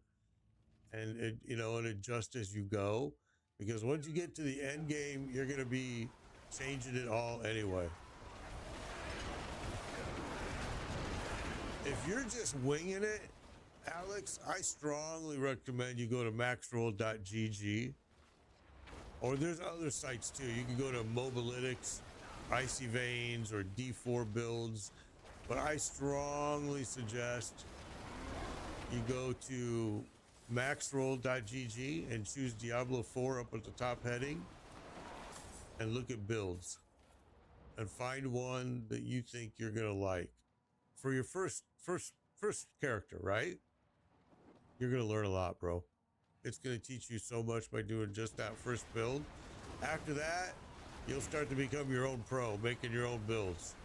and and adjust as you go. Because once you get to the end game, you're going to be changing it all anyway. If you're just winging it, Alex, I strongly recommend you go to maxroll.gg. Or there's other sites too. You can go to Mobilytics, Icy Veins, or D4 builds. But I strongly suggest you go to maxroll.gg and choose Diablo IV up at the top heading and look at builds and find one that you think you're gonna like for your first character, right? You're gonna learn a lot, bro. It's gonna teach you so much by doing just that first build. After that, you'll start to become your own pro, making your own builds.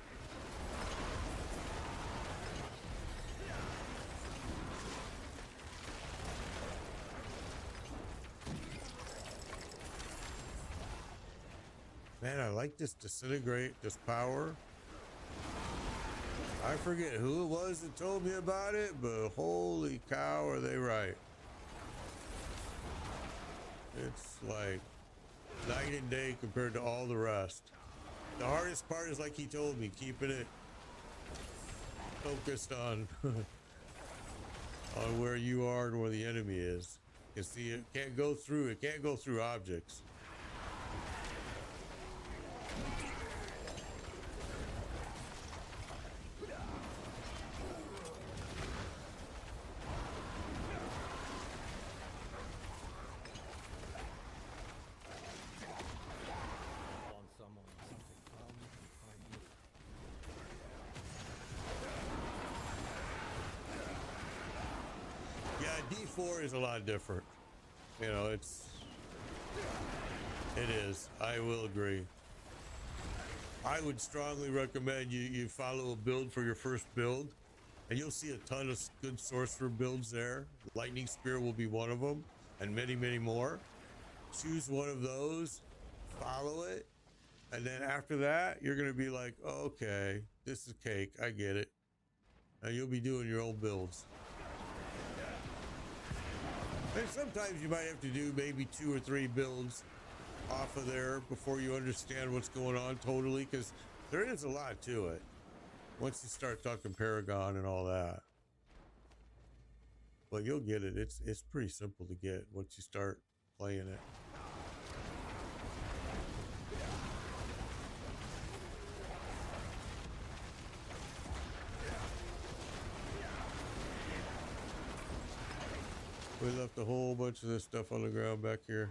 Man, I like this disintegrate, this power. I forget who it was that told me about it, but holy cow, are they right. It's like night and day compared to all the rest. The hardest part is, like he told me, keeping it focused on on where you are and where the enemy is. You see, it can't go through objects. D4 is a lot different. It is. I will agree. I would strongly recommend you follow a build for your first build, and you'll see a ton of good sorcerer builds there. Lightning Spear will be one of them, and many, many more. Choose one of those, follow it, and then after that, you're going to be like, oh, okay, this is cake. I get it. And you'll be doing your own builds. And sometimes you might have to do maybe 2 or 3 builds off of there before you understand what's going on totally, because there is a lot to it once you start talking Paragon and all that. But you'll get it. It's pretty simple to get once you start playing it. We left a whole bunch of this stuff on the ground back here.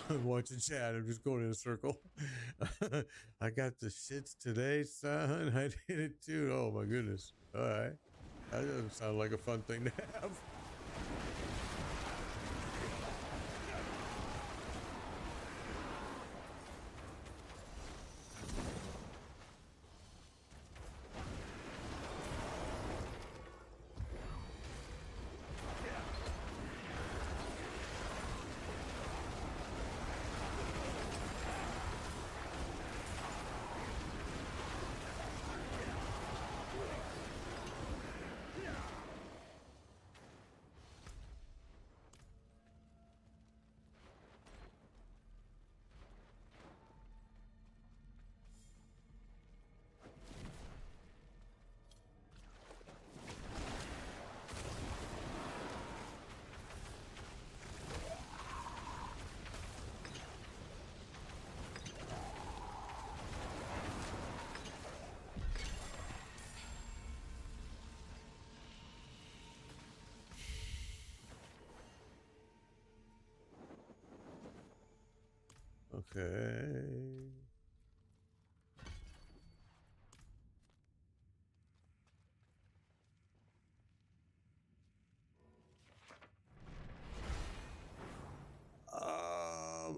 I'm watching chat. I'm just going in a circle. I got the shits today, son. I did it too. Oh my goodness. All right. That doesn't sound like a fun thing to have. Okay.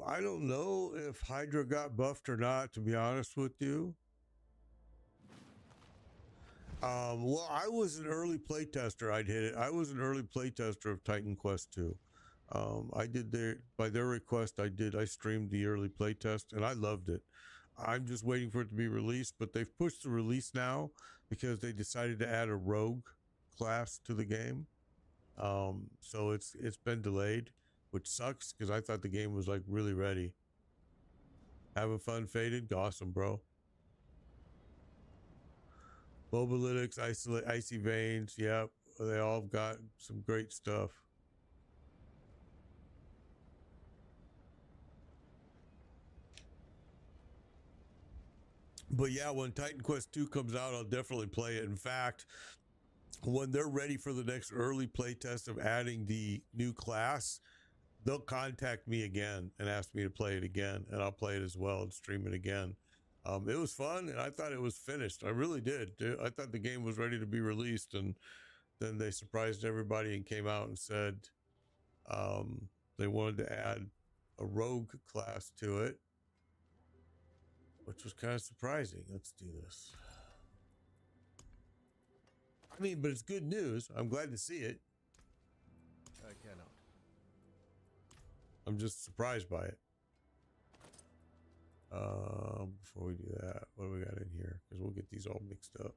I don't know if Hydra got buffed or not, to be honest with you. Well, I was an early playtester. I'd hit it. I was an early playtester of Titan Quest 2. I did by their request. I streamed the early playtest, and I loved it. I'm just waiting for it to be released, but they've pushed the release now because they decided to add a rogue class to the game. So it's been delayed, which sucks because I thought the game was like really ready. Having fun, Faded? Awesome, bro. Mobalytics, Icy Veins, yep. They all got some great stuff. But yeah, when Titan Quest 2 comes out, I'll definitely play it. In fact, when they're ready for the next early playtest of adding the new class, they'll contact me again and ask me to play it again, and I'll play it as well and stream it again. It was fun, and I thought it was finished. I really did. I thought the game was ready to be released, and then they surprised everybody and came out and said they wanted to add a rogue class to it, which was kind of surprising. Let's do this. I mean, but it's good news. I'm glad to see it. I cannot. I'm just surprised by it. Before we do that, what do we got in here? Because we'll get these all mixed up.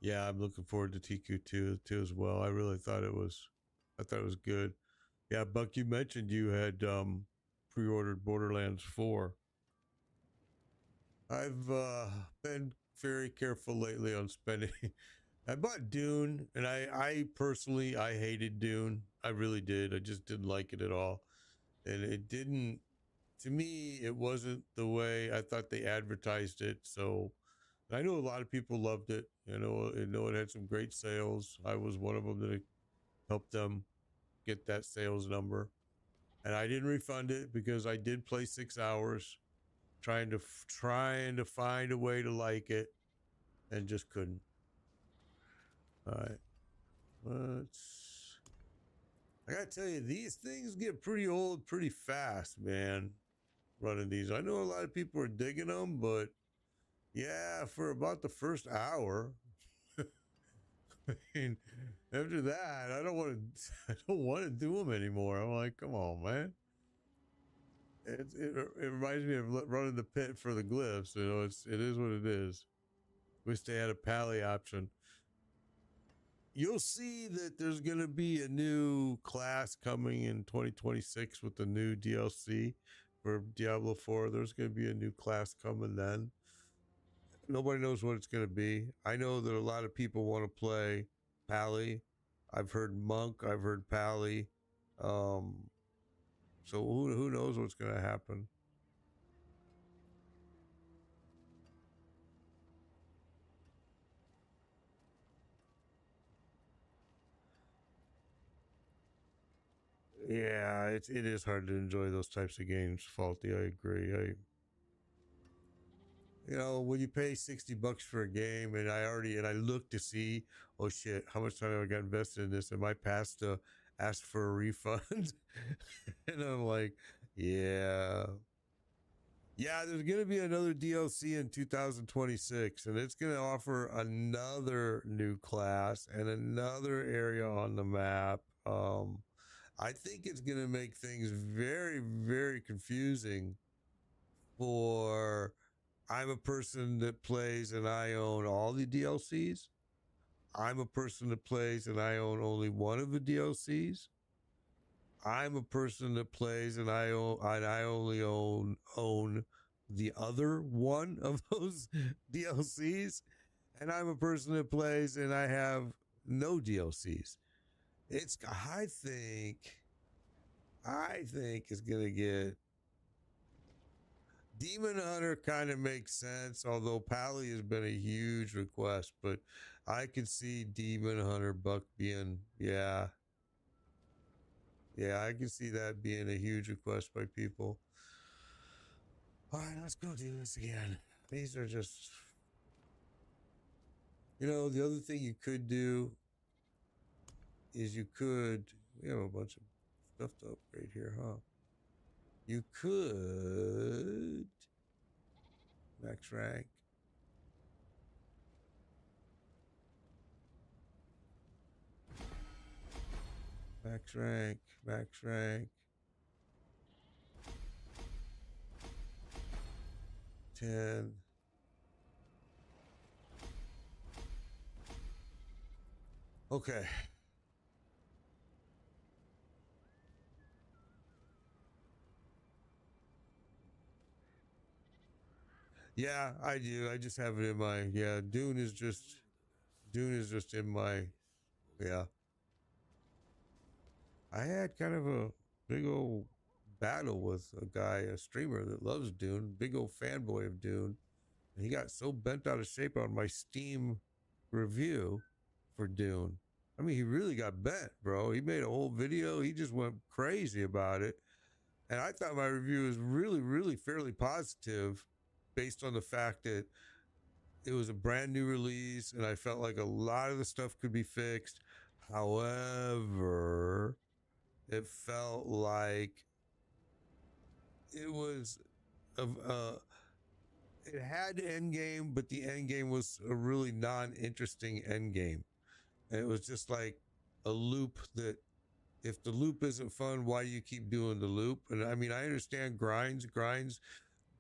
Yeah, I'm looking forward to TQ2 too as well. I really thought it was, good. Yeah, Buck, you mentioned you had pre-ordered Borderlands 4. I've been very careful lately on spending. I bought Dune, and I personally, I hated Dune. I really did. I just didn't like it at all, and it didn't. To me, it wasn't the way I thought they advertised it. So I know a lot of people loved it. I know it had some great sales. I was one of them that helped them get that sales number, and I didn't refund it because I did play 6 hours trying to find a way to like it, and just couldn't. All right, I gotta tell you, these things get pretty old pretty fast, man. Running these, I know a lot of people are digging them, but yeah, for about the first hour. I mean, after that, I don't want to. I don't want to do them anymore. I'm like, come on, man. It reminds me of running the pit for the glyphs. It is what it is. Wish they had a pally option. you'll see that there's going to be a new class coming in 2026 with the new DLC for Diablo 4. There's going to be a new class coming then. Nobody knows what it's going to be. I know that a lot of people want to play Pally. I've heard Monk. I've heard Pally. So who knows what's going to happen? Yeah, it is hard to enjoy those types of games. Faulty, I agree. You know, when you pay $60 for a game, and I look to see, oh shit, how much time have I got invested in this? Am I past to ask for a refund? And I'm like, yeah. Yeah, there's going to be another DLC in 2026, and it's going to offer another new class and another area on the map. I think it's going to make things very, very confusing for. I'm a person that plays and I own all the DLCs. I'm a person that plays and I own only one of the DLCs. I'm a person that plays and I only own the other one of those DLCs. And I'm a person that plays and I have no DLCs. I think it's gonna get. Demon Hunter kind of makes sense, although Pally has been a huge request, but I could see Demon Hunter Buck being, yeah, I can see that being a huge request by people. All right, let's go do this again. These are just, the other thing you could do is we have a bunch of stuff to upgrade here, huh? You could max rank. Max rank. 10. Okay. Yeah, I do. I just have it in my, Dune is just in my, yeah. I had kind of a big old battle with a streamer that loves Dune, big old fanboy of Dune. And he got so bent out of shape on my Steam review for Dune. I mean, he really got bent, bro. He made a whole video. He just went crazy about it. And I thought my review was really, really fairly positive based on the fact that it was a brand new release and I felt like a lot of the stuff could be fixed. However, it felt like it was it had end game, but the end game was a really non-interesting end game. And it was just like a loop that, if the loop isn't fun, why do you keep doing the loop? And I mean, I understand grinds.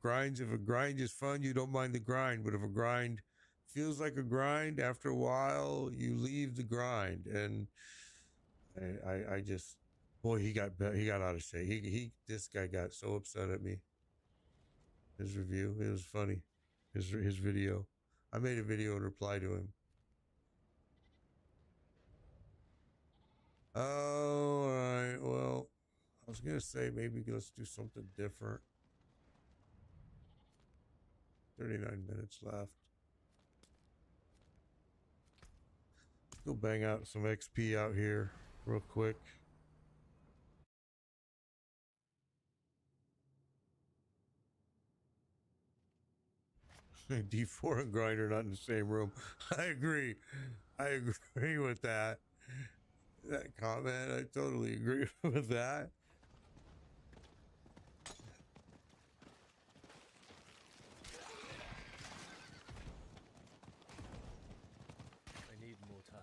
If a grind is fun, you don't mind the grind. But if a grind feels like a grind, after a while, you leave the grind. And I just, boy, he got out of shape. This guy got so upset at me. His review, it was funny. His video. I made a video in reply to him. All right. Well, I was gonna say maybe let's do something different. 39 minutes left. Let's go bang out some XP out here real quick. D4 and grinder not in the same room. I agree with that comment. I totally agree with that. I need more time.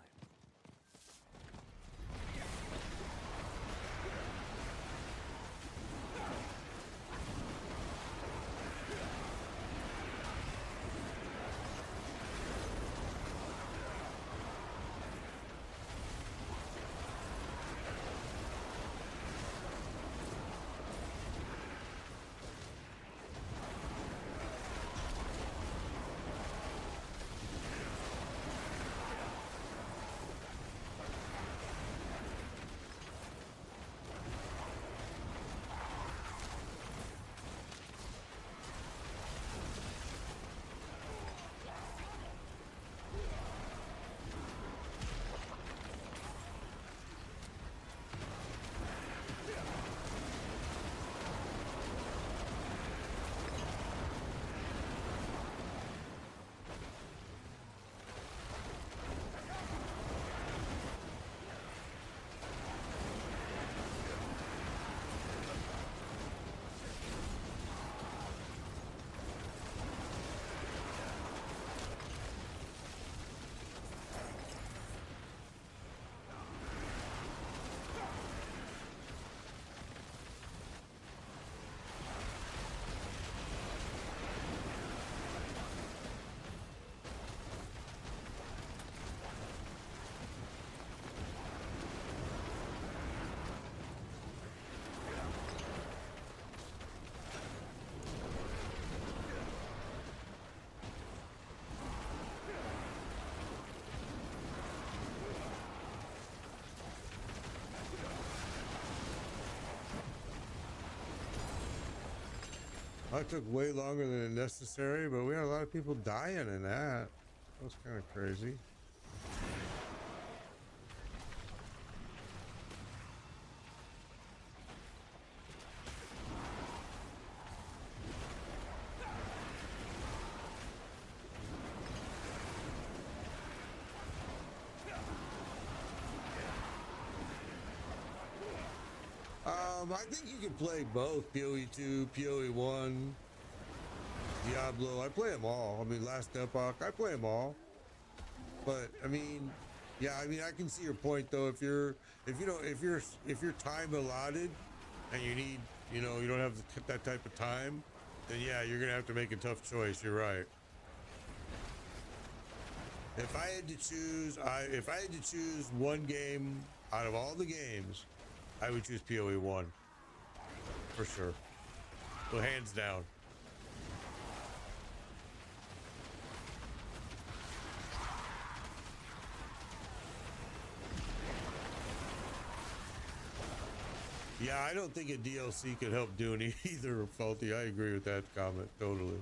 That took way longer than necessary, but we had a lot of people dying in that. That was kind of crazy. I think you can play both PoE 2, PoE 1, Diablo. I play them all. I mean, Last Epoch, I play them all. But I mean, yeah, I mean, I can see your point though. If you're time allotted and you need, you know, you don't have that type of time, then yeah, you're gonna have to make a tough choice. You're right. If I had to choose one game out of all the games, I would choose PoE 1 for sure. Well, hands down. Yeah, I don't think a DLC could help Dune either, Faulty. I agree with that comment totally.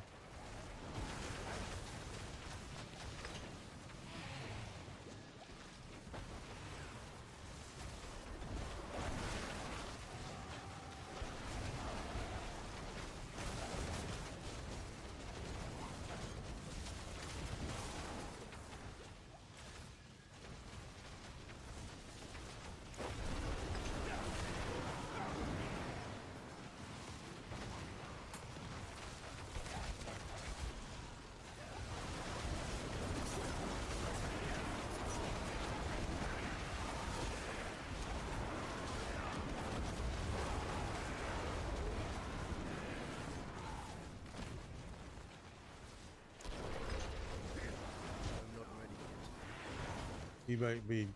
He might be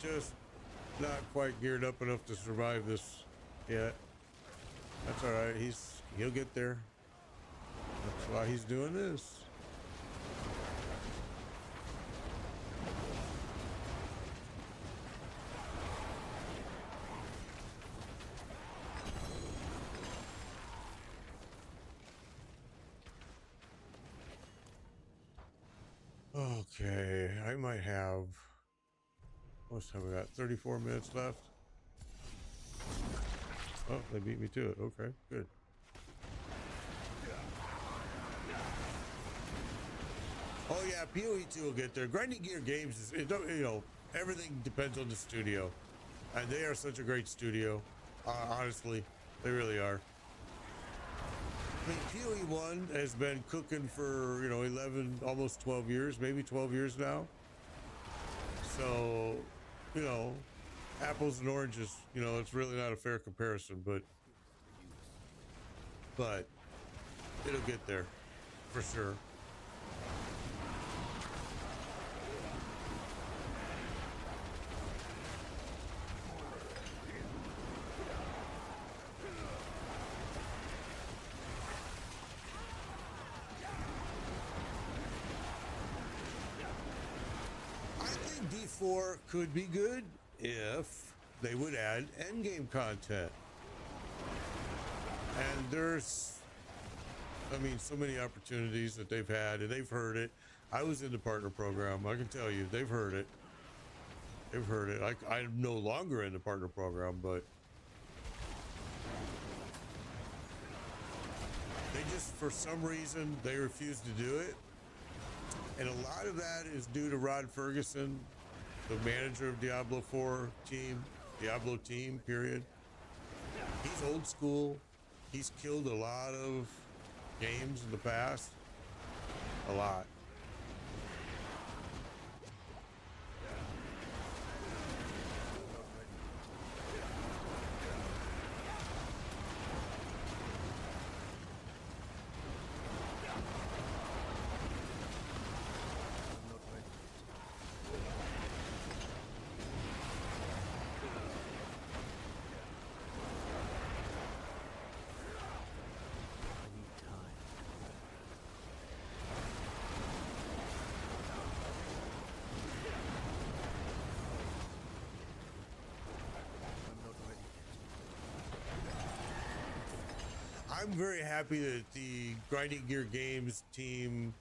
just not quite geared up enough to survive this yet. That's all right. He'll get there. That's why he's doing this. Okay, I might have. What's time we got? 34 minutes left. Oh, they beat me to it. Okay, good. Oh yeah, PoE 2 will get there. Grinding Gear Games is, you know, everything depends on the studio, and they are such a great studio. Honestly, they really are. I mean, PoE 1 has been cooking for, you know, 11, almost 12 years, maybe 12 years now. So, you know, apples and oranges, you know, it's really not a fair comparison, but it'll get there for sure. D4 could be good if they would add endgame content. And there's, I mean, so many opportunities that they've had, and they've heard it. I was in the partner program. I can tell you, they've heard it. They've heard it. I'm no longer in the partner program, but they just, for some reason, they refuse to do it. And a lot of that is due to Rod Ferguson, the manager of Diablo 4 team, Diablo team, period. He's old school. He's killed a lot of games in the past. A lot. I'm very happy that the Grinding Gear Games team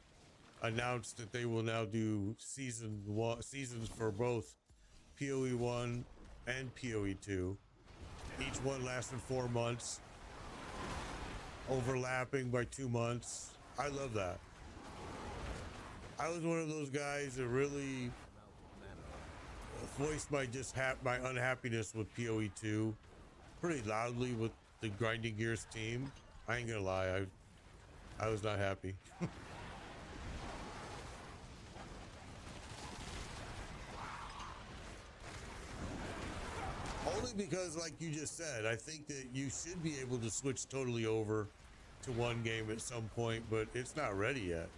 announced that they will now do seasons for both PoE 1 and PoE 2. Each one lasting 4 months, overlapping by 2 months. I love that. I was one of those guys that really voiced my my unhappiness with PoE 2 pretty loudly with the Grinding Gears team. I ain't gonna lie, I was not happy. Only because, like you just said, I think that you should be able to switch totally over to one game at some point, but it's not ready yet.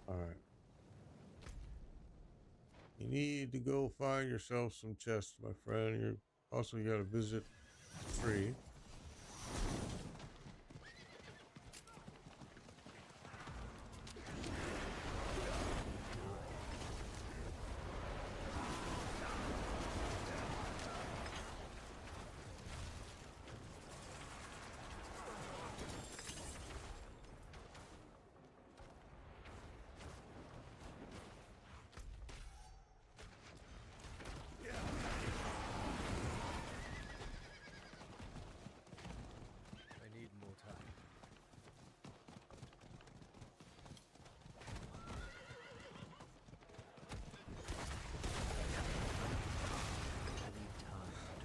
All right. You need to go find yourself some chests, my friend. You got to visit the tree.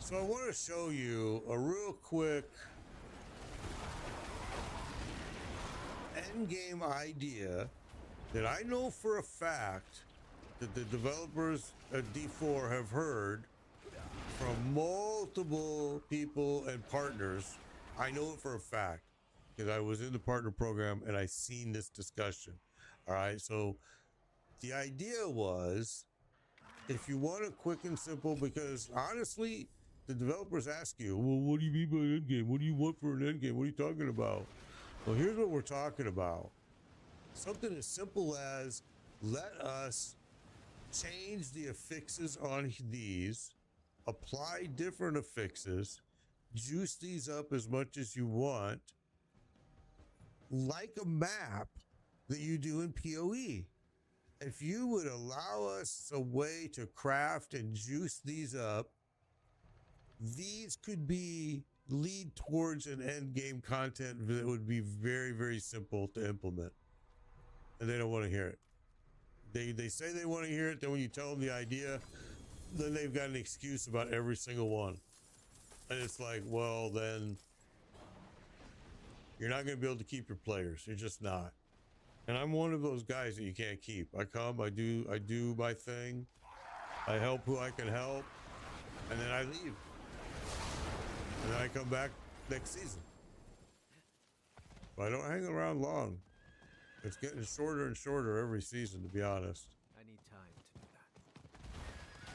So I want to show you a real quick end game idea that I know for a fact that the developers at D4 have heard from multiple people and partners. I know it for a fact because I was in the partner program and I seen this discussion. All right, so the idea was, if you want it quick and simple, because honestly, the developers ask you, well, what do you mean by end game? What do you want for an end game? What are you talking about? Well, here's what we're talking about. Something as simple as, let us change the affixes on these, apply different affixes, juice these up as much as you want, like a map that you do in PoE. If you would allow us a way to craft and juice these up, these could be lead towards an end game content that would be very, very simple to implement. And they don't want to hear it. They say they want to hear it, then when you tell them the idea, then they've got an excuse about every single one. And it's like, well, then you're not going to be able to keep your players. You're just not. And I'm one of those guys that you can't keep. I come, I do my thing. I help who I can help, and then I leave. And then I come back next season. But I don't hang around long. It's getting shorter and shorter every season, to be honest. I need time to do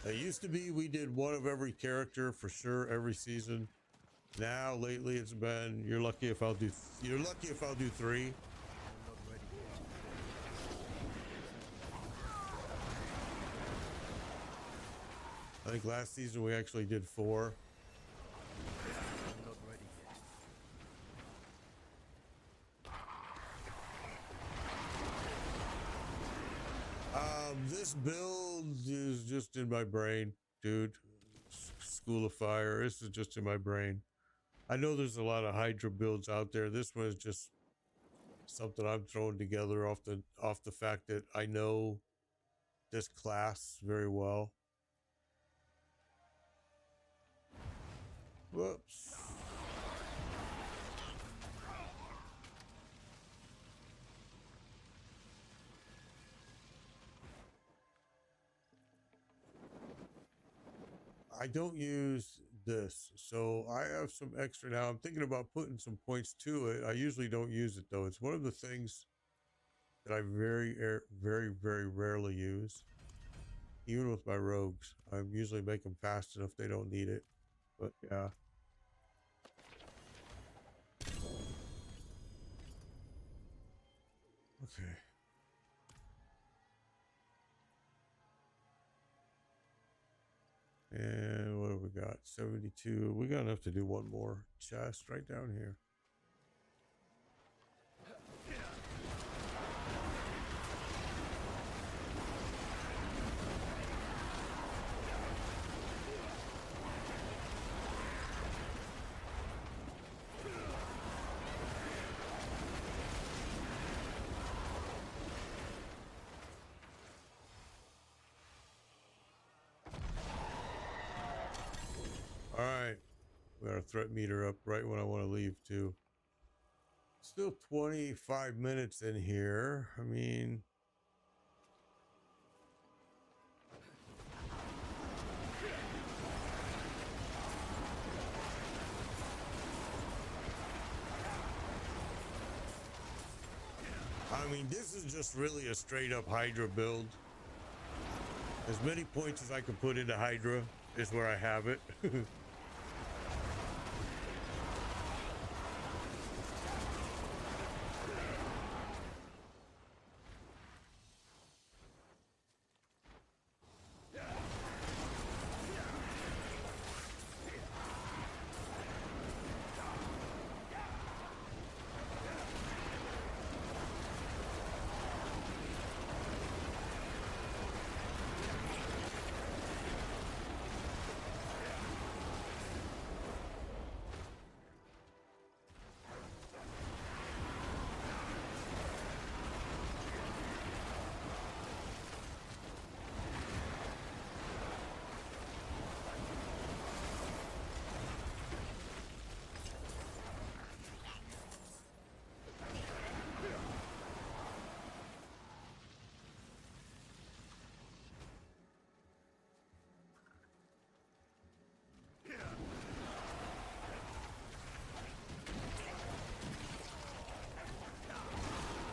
that. It used to be we did one of every character for sure every season. Now lately it's been you're lucky if I'll do 3. I'm not ready yet. I think last season we actually did 4. I'm not ready yet. This build is just in my brain, dude. School of Fire. This is just in my brain. I know there's a lot of Hydra builds out there. This one is just something I'm throwing together off the fact that I know this class very well. Whoops. I don't use this, so I have some extra now. I'm thinking about putting some points to it. I usually don't use it though. It's one of the things that I very rarely use. Even with my rogues, I usually make them fast enough they don't need it. But yeah. Okay. And what have we got? 72. We got enough to do one more chest right down here. All right, we got a threat meter up right when I want to leave too. Still 25 minutes in here. I mean, this is just really a straight up Hydra build. As many points as I can put into Hydra is where I have it.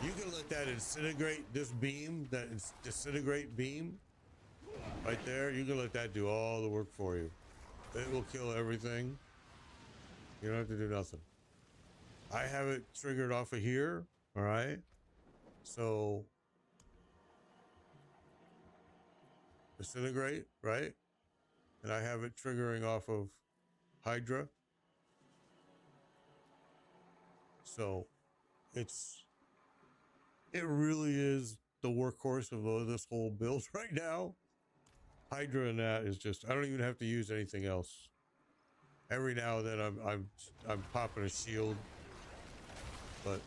You can let that disintegrate, this beam, that disintegrate beam right there, you can let that do all the work for you. It will kill everything. You don't have to do nothing. I have it triggered off of here, all right? So, disintegrate, right? And I have it triggering off of Hydra. So, it really is the workhorse of this whole build right now. Hydra and that is just, I don't even have to use anything else. Every now and then I'm popping a shield, but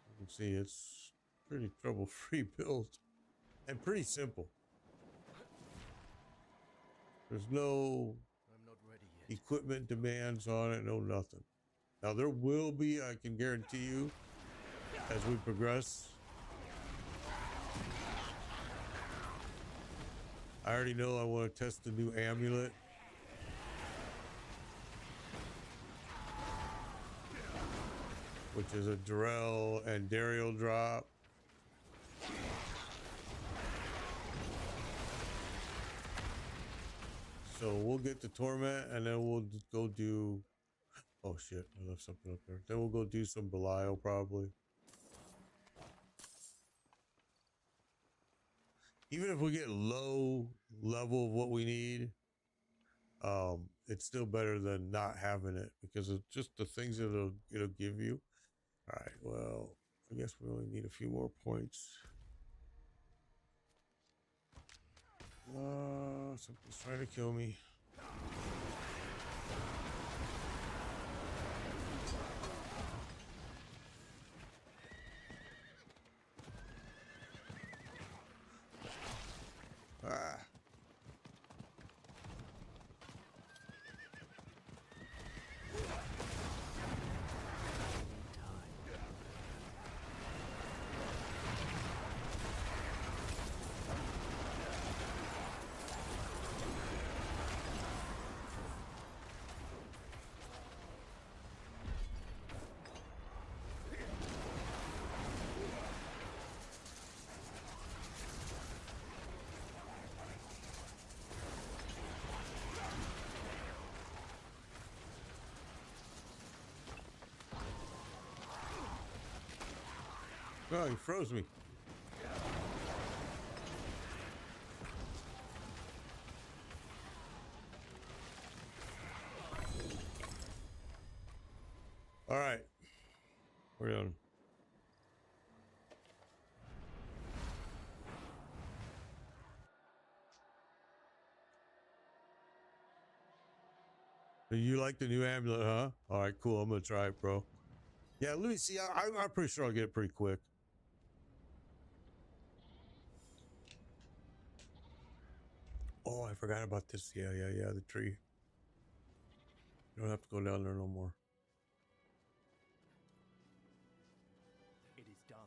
you can see it's pretty trouble-free build and pretty simple. There's no I'm not ready yet. equipment demands on it, no nothing. Now there will be, I can guarantee you, as we progress. I already know I want to test the new amulet. which is a Darrell and Daryl drop. So we'll get the Torment, and then we'll go do... Oh shit, I left something up there. Then we'll go do some Belial probably. Even if we get low level of what we need, it's still better than not having it, because it's just the things it'll give you. All right, well, I guess we only need a few more points. Something's trying to kill me. Ah. Oh, he froze me. All right, we're done. You like the new amulet, huh? All right, cool. I'm gonna try it, bro. Yeah, let me see. I'm pretty sure I'll get it pretty quick. Oh, I forgot about this. Yeah, the tree. You don't have to go down there no more. It is done.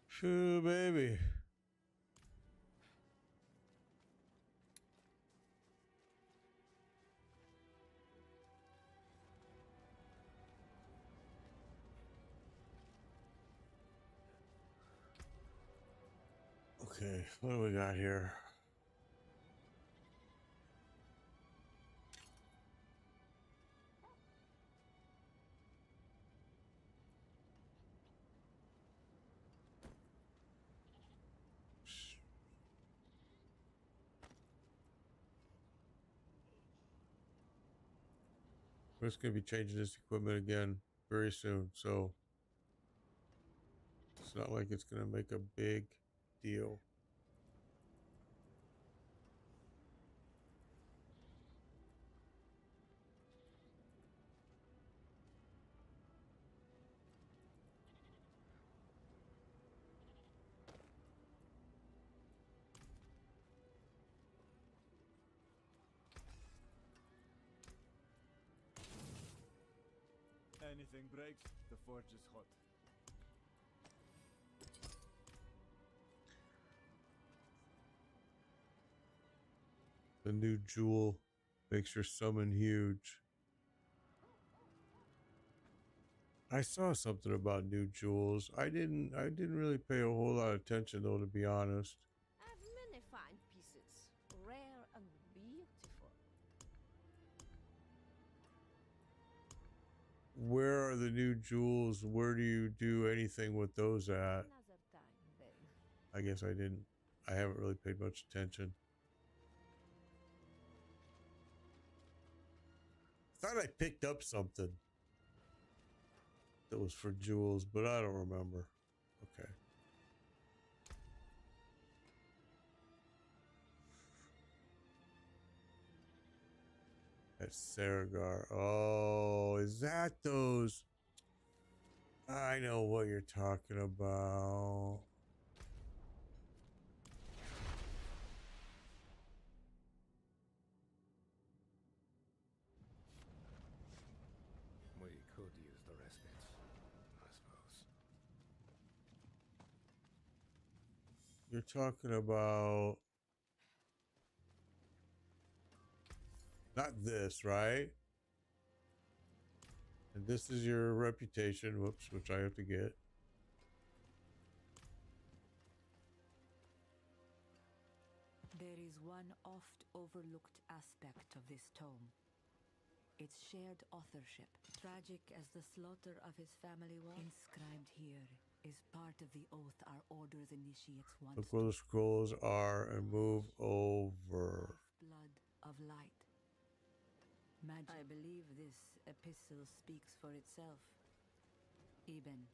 Phew, baby. Okay, what do we got here? We're just gonna be changing this equipment again very soon, so it's not like it's gonna make a big deal. Anything breaks, the forge is hot. The new jewel makes your summon huge. I saw something about new jewels. I didn't really pay a whole lot of attention though, to be honest. I have many fine pieces, rare and beautiful. Where are the new jewels? Where do you do anything with those at? Another time, then. I guess I haven't really paid much attention. Thought I picked up something that was for jewels, but I don't remember. Okay. That's Saragar. Oh, is that those? I know what you're talking about. you're talking about not this, right? And this is your reputation, whoops, which I have to get. There is one oft overlooked aspect of this tome. Its shared authorship. Tragic as the slaughter of his family was, inscribed here is part of the oath our order's initiates once Look where the scrolls are and move over. blood of light. Magic. I believe this epistle speaks for itself. Eben,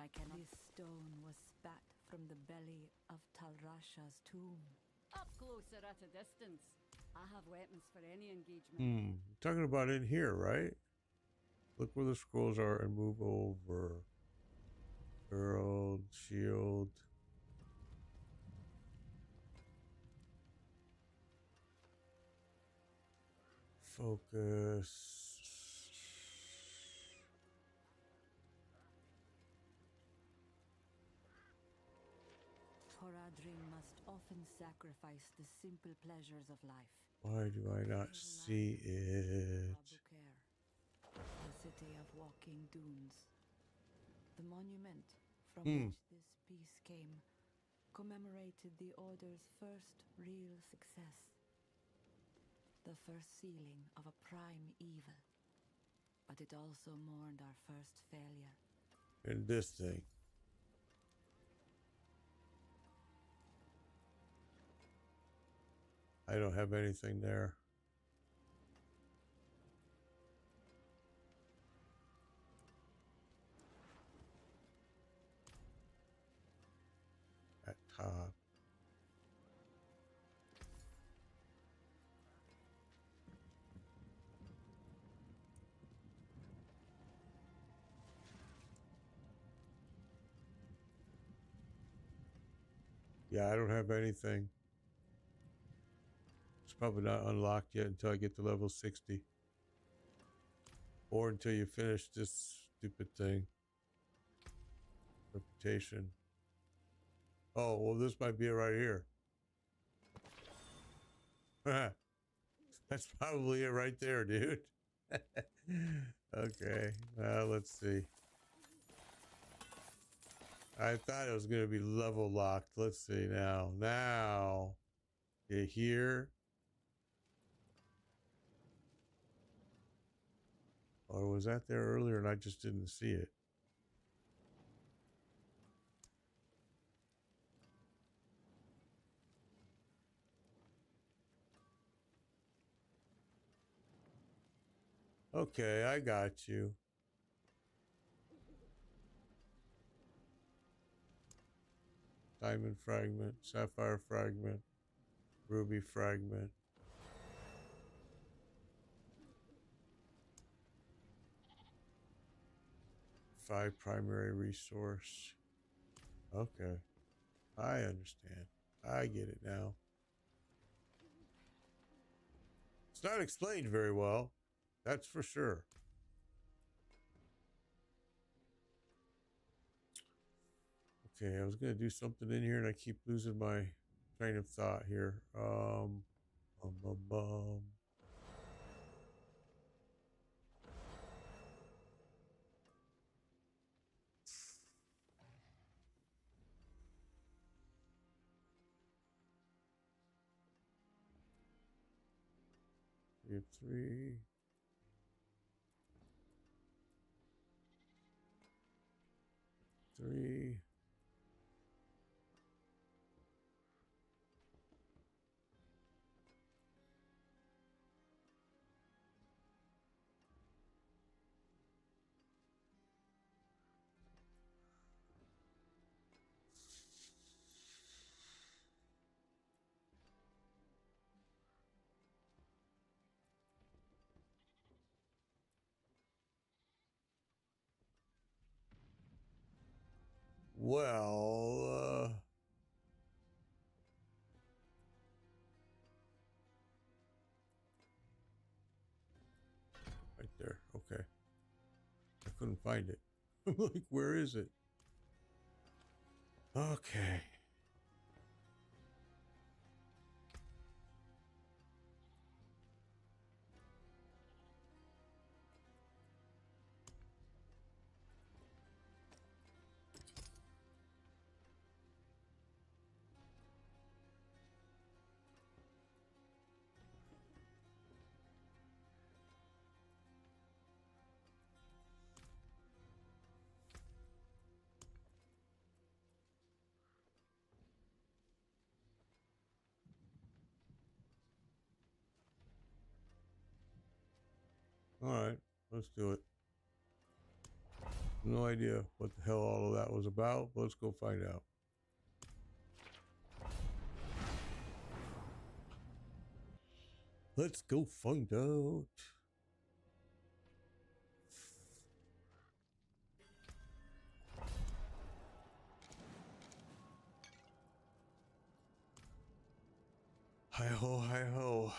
I cannot. This stone was spat from the belly of Talrasha's tomb. Up closer at a distance. I have weapons for any engagement. Talking about in here, right? Look where the scrolls are and move over. Herald, shield. Focus. Horadrim must often sacrifice the simple pleasures of life. Why do I not see it? The city of walking dunes. The monument from which this piece came commemorated the Order's first real success. The first sealing of a prime evil. But it also mourned our first failure. And this thing. I don't have anything there. At top. Yeah, I don't have anything. It's probably not unlocked yet until I get to level 60. Or until you finish this stupid thing. Reputation. Oh, well, this might be it right here. That's probably it right there, dude. Okay, let's see. I thought it was going to be level locked. Let's see now. Now, you here? Or was that there earlier and I just didn't see it? Okay, I got you. Diamond fragment, sapphire fragment, ruby fragment. Five primary resource. Okay. I understand. I get it now. It's not explained very well. That's for sure. Okay, I was gonna do something in here and I keep losing my train of thought here. We have three. Three. Well, right there. Okay. I couldn't find it. I'm like, where is it? Okay. All right, let's do it. No idea what the hell all of that was about. Let's go find out. Let's go find out. Hi ho, hi ho.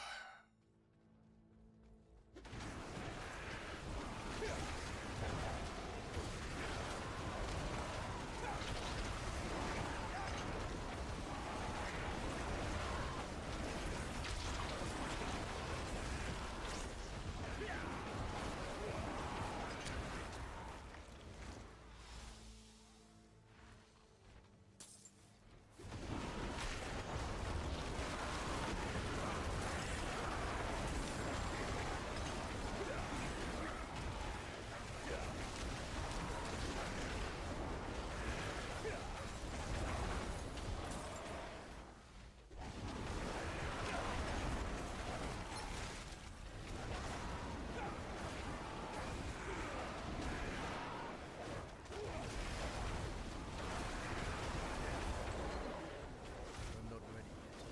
I'm not ready yet.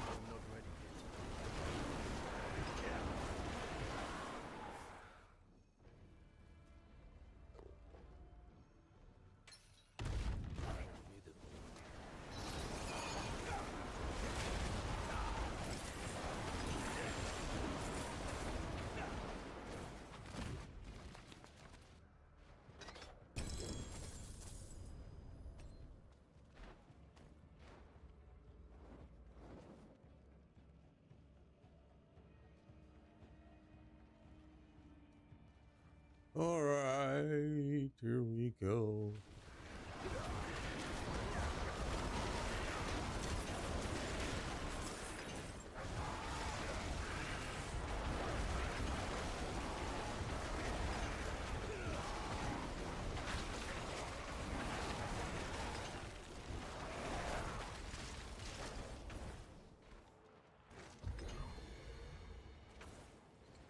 I'm not ready yet. All right, here we go.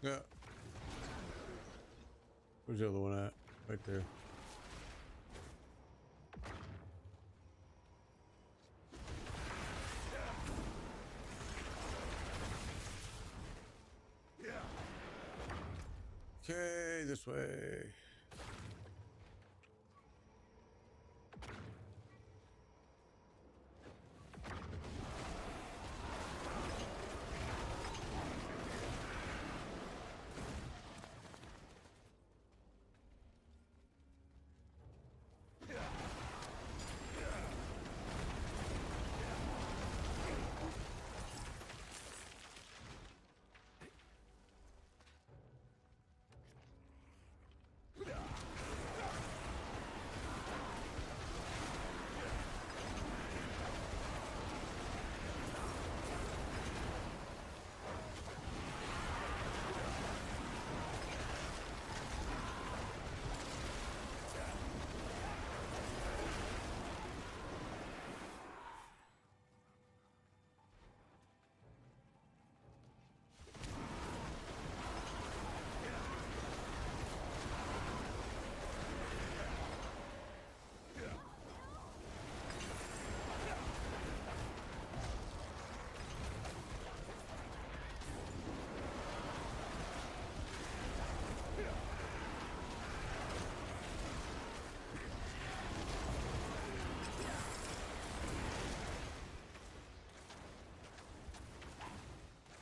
Yeah. Where's the other one at? Right there. Okay, this way.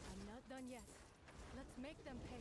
I'm not done yet. Let's make them pay.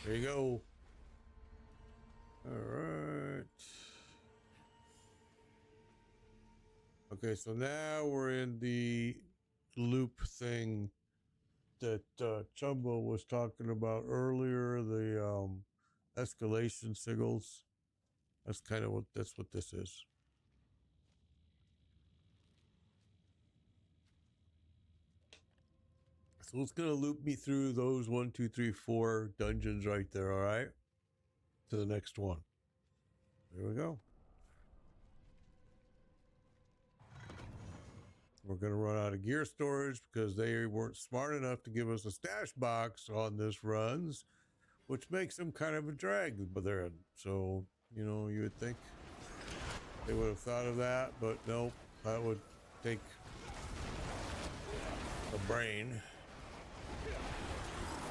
There you go. All right. Okay, so now we're in the loop thing that Chumbo was talking about earlier, the escalation signals. That's kind of what this is. So it's gonna loop me through those 1, 2, 3, 4 dungeons right there, all right? To the next one. There we go. We're going to run out of gear storage because they weren't smart enough to give us a stash box on this runs, which makes them kind of a drag. But they're so, you know, you would think they would have thought of that, but nope, that would take a brain,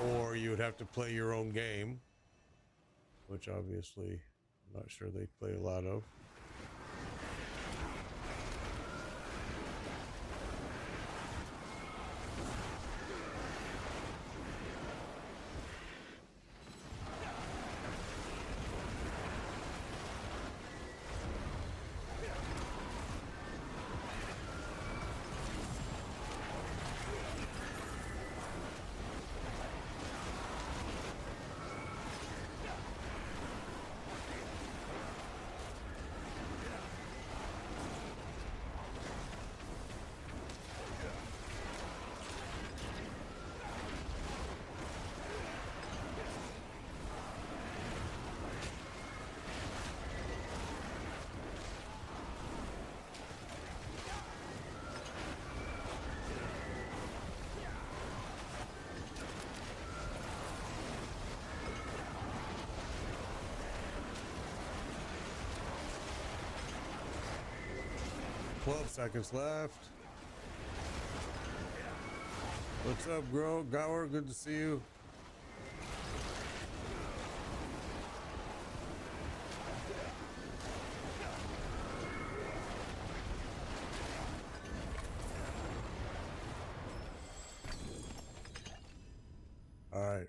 or you would have to play your own game, which obviously I'm not sure they'd play a lot of. Seconds left. What's up, Gower? Good to see you. All right.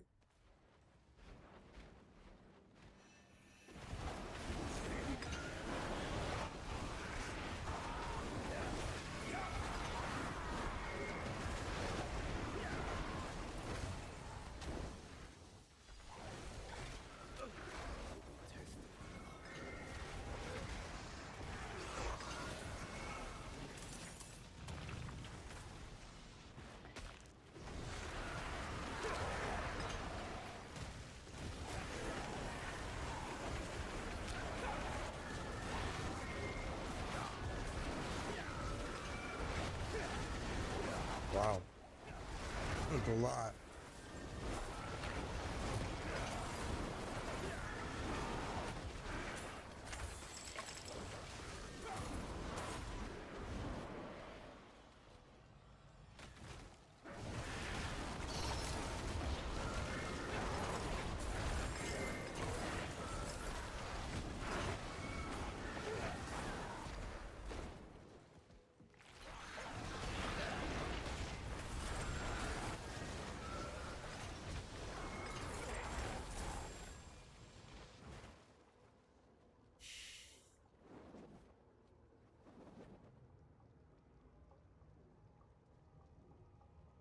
Wow. That's a lot.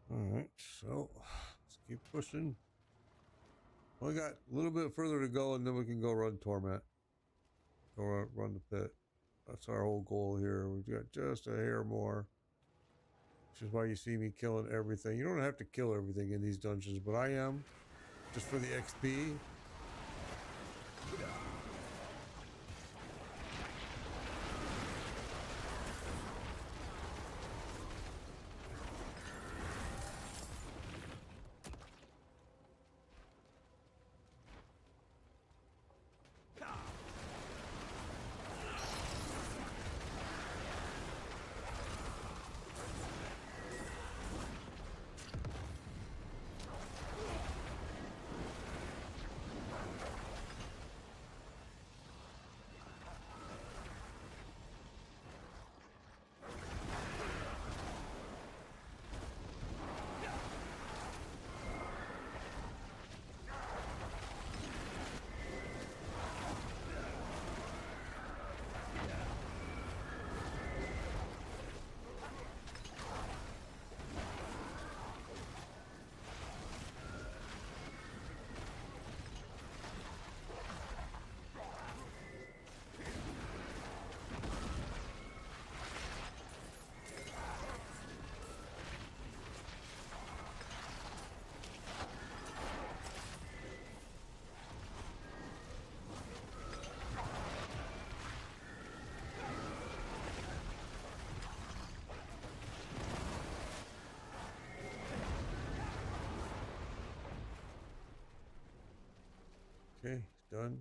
All right, so let's keep pushing. We got a little bit further to go, and then we can go run Torment. Go run the pit. That's our whole goal here. We've got just a hair more, which is why you see me killing everything. You don't have to kill everything in these dungeons, but I am, just for the XP. Okay, done.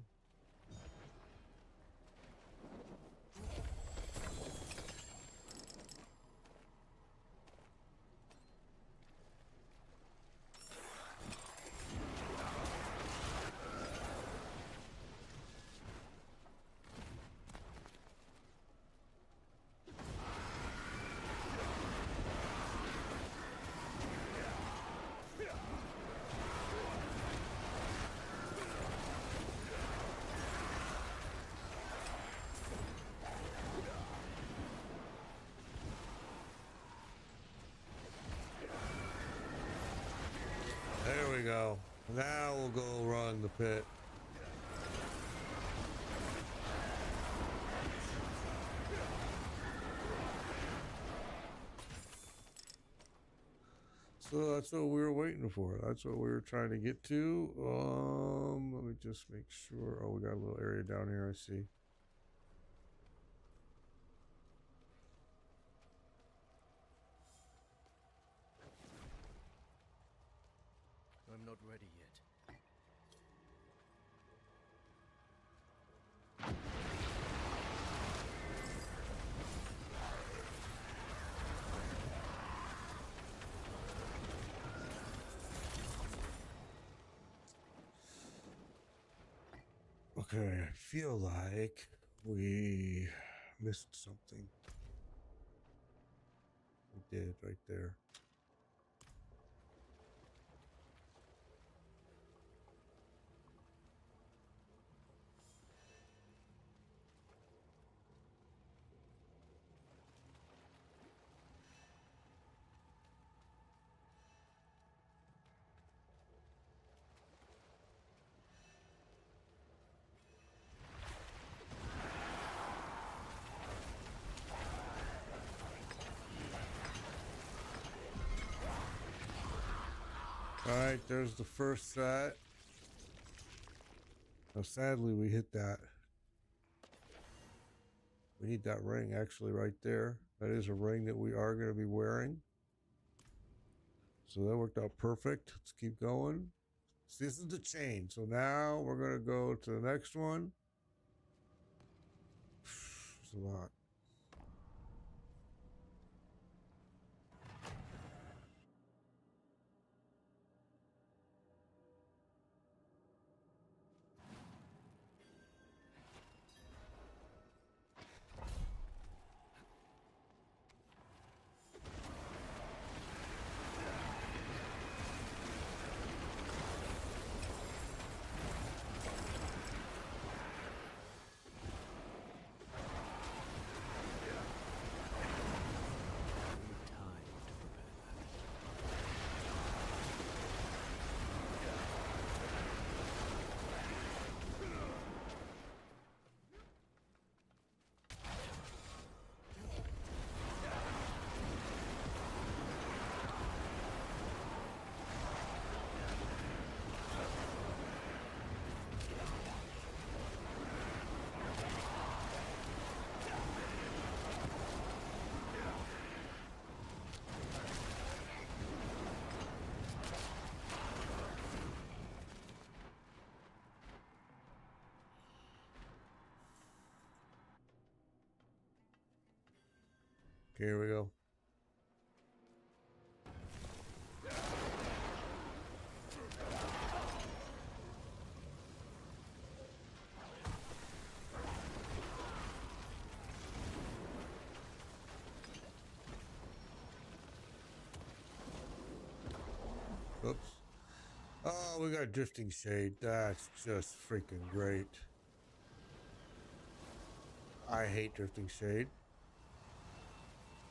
There we go. Now we'll go run the pit. So that's what we were waiting for. That's what we were trying to get to. Let me just make sure. Oh, we got a little area down here, I see. I'm not ready yet. Okay, I feel like we missed something. We did right there. All right, there's the first set. Now, sadly, we hit that. We need that ring actually right there. That is a ring that we are going to be wearing. So that worked out perfect. Let's keep going. So this is the chain. So now we're going to go to the next one. There's a lot. Okay, here we go. Oops. Oh, we got Drifting Shade. That's just freaking great. I hate Drifting Shade.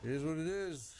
It is what it is.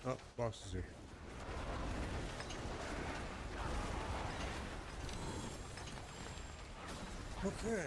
Oh, boss is here. Okay.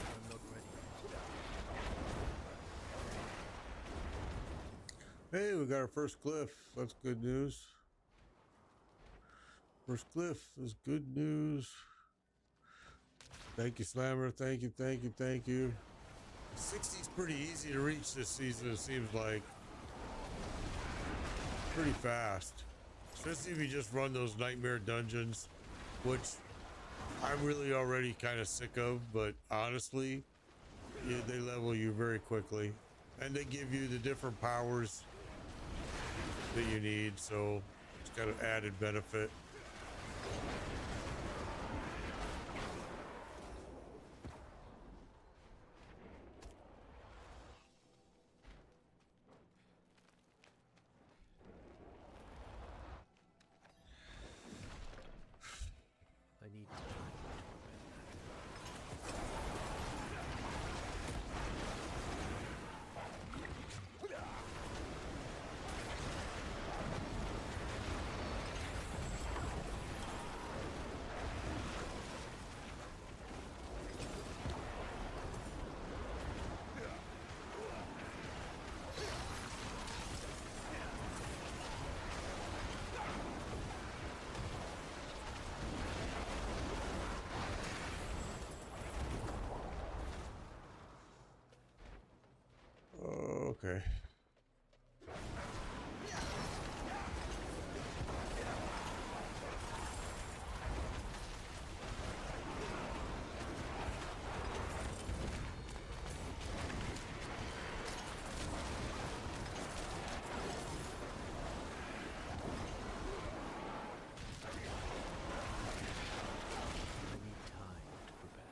I'm not ready yet. Hey, we got our first glyph. That's good news. First glyph is good news. Thank you, Slammer. Thank you, thank you, thank you. 60's pretty easy to reach this season, it seems like. Pretty fast. Especially if you just run those nightmare dungeons, which I'm really already kind of sick of, but honestly, yeah, they level you very quickly. And they give you the different powers that you need, so it's got an added benefit. I need time. Okay. I need time to prepare.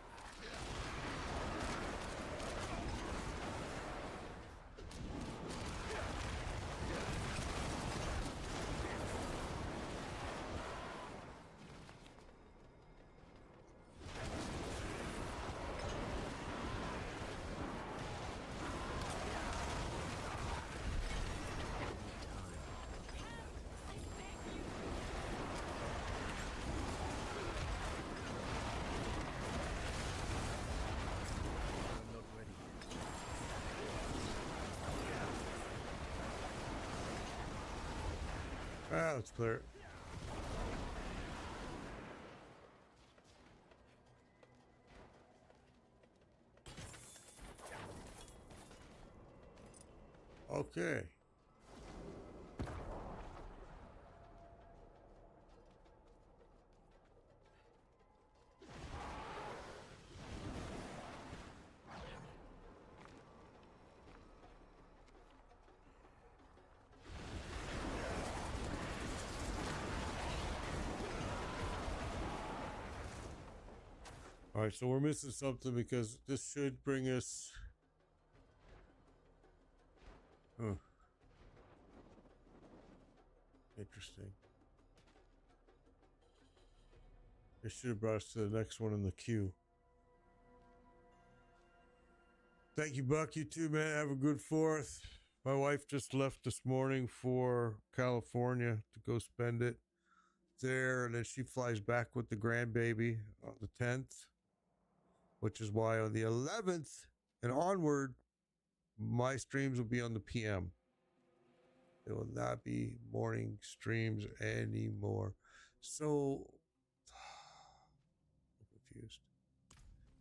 I'm not ready yet. Ah, let's clear it. Okay. All right, so we're missing something because this should bring us. Huh. Interesting. It should have brought us to the next one in the queue. Thank you, Buck. You too, man. Have a good 4th. My wife just left this morning for California to go spend it there, and then she flies back with the grandbaby on the 10th, which is why on the 11th and onward, my streams will be on the PM. It will not be morning streams anymore. So, I'm confused.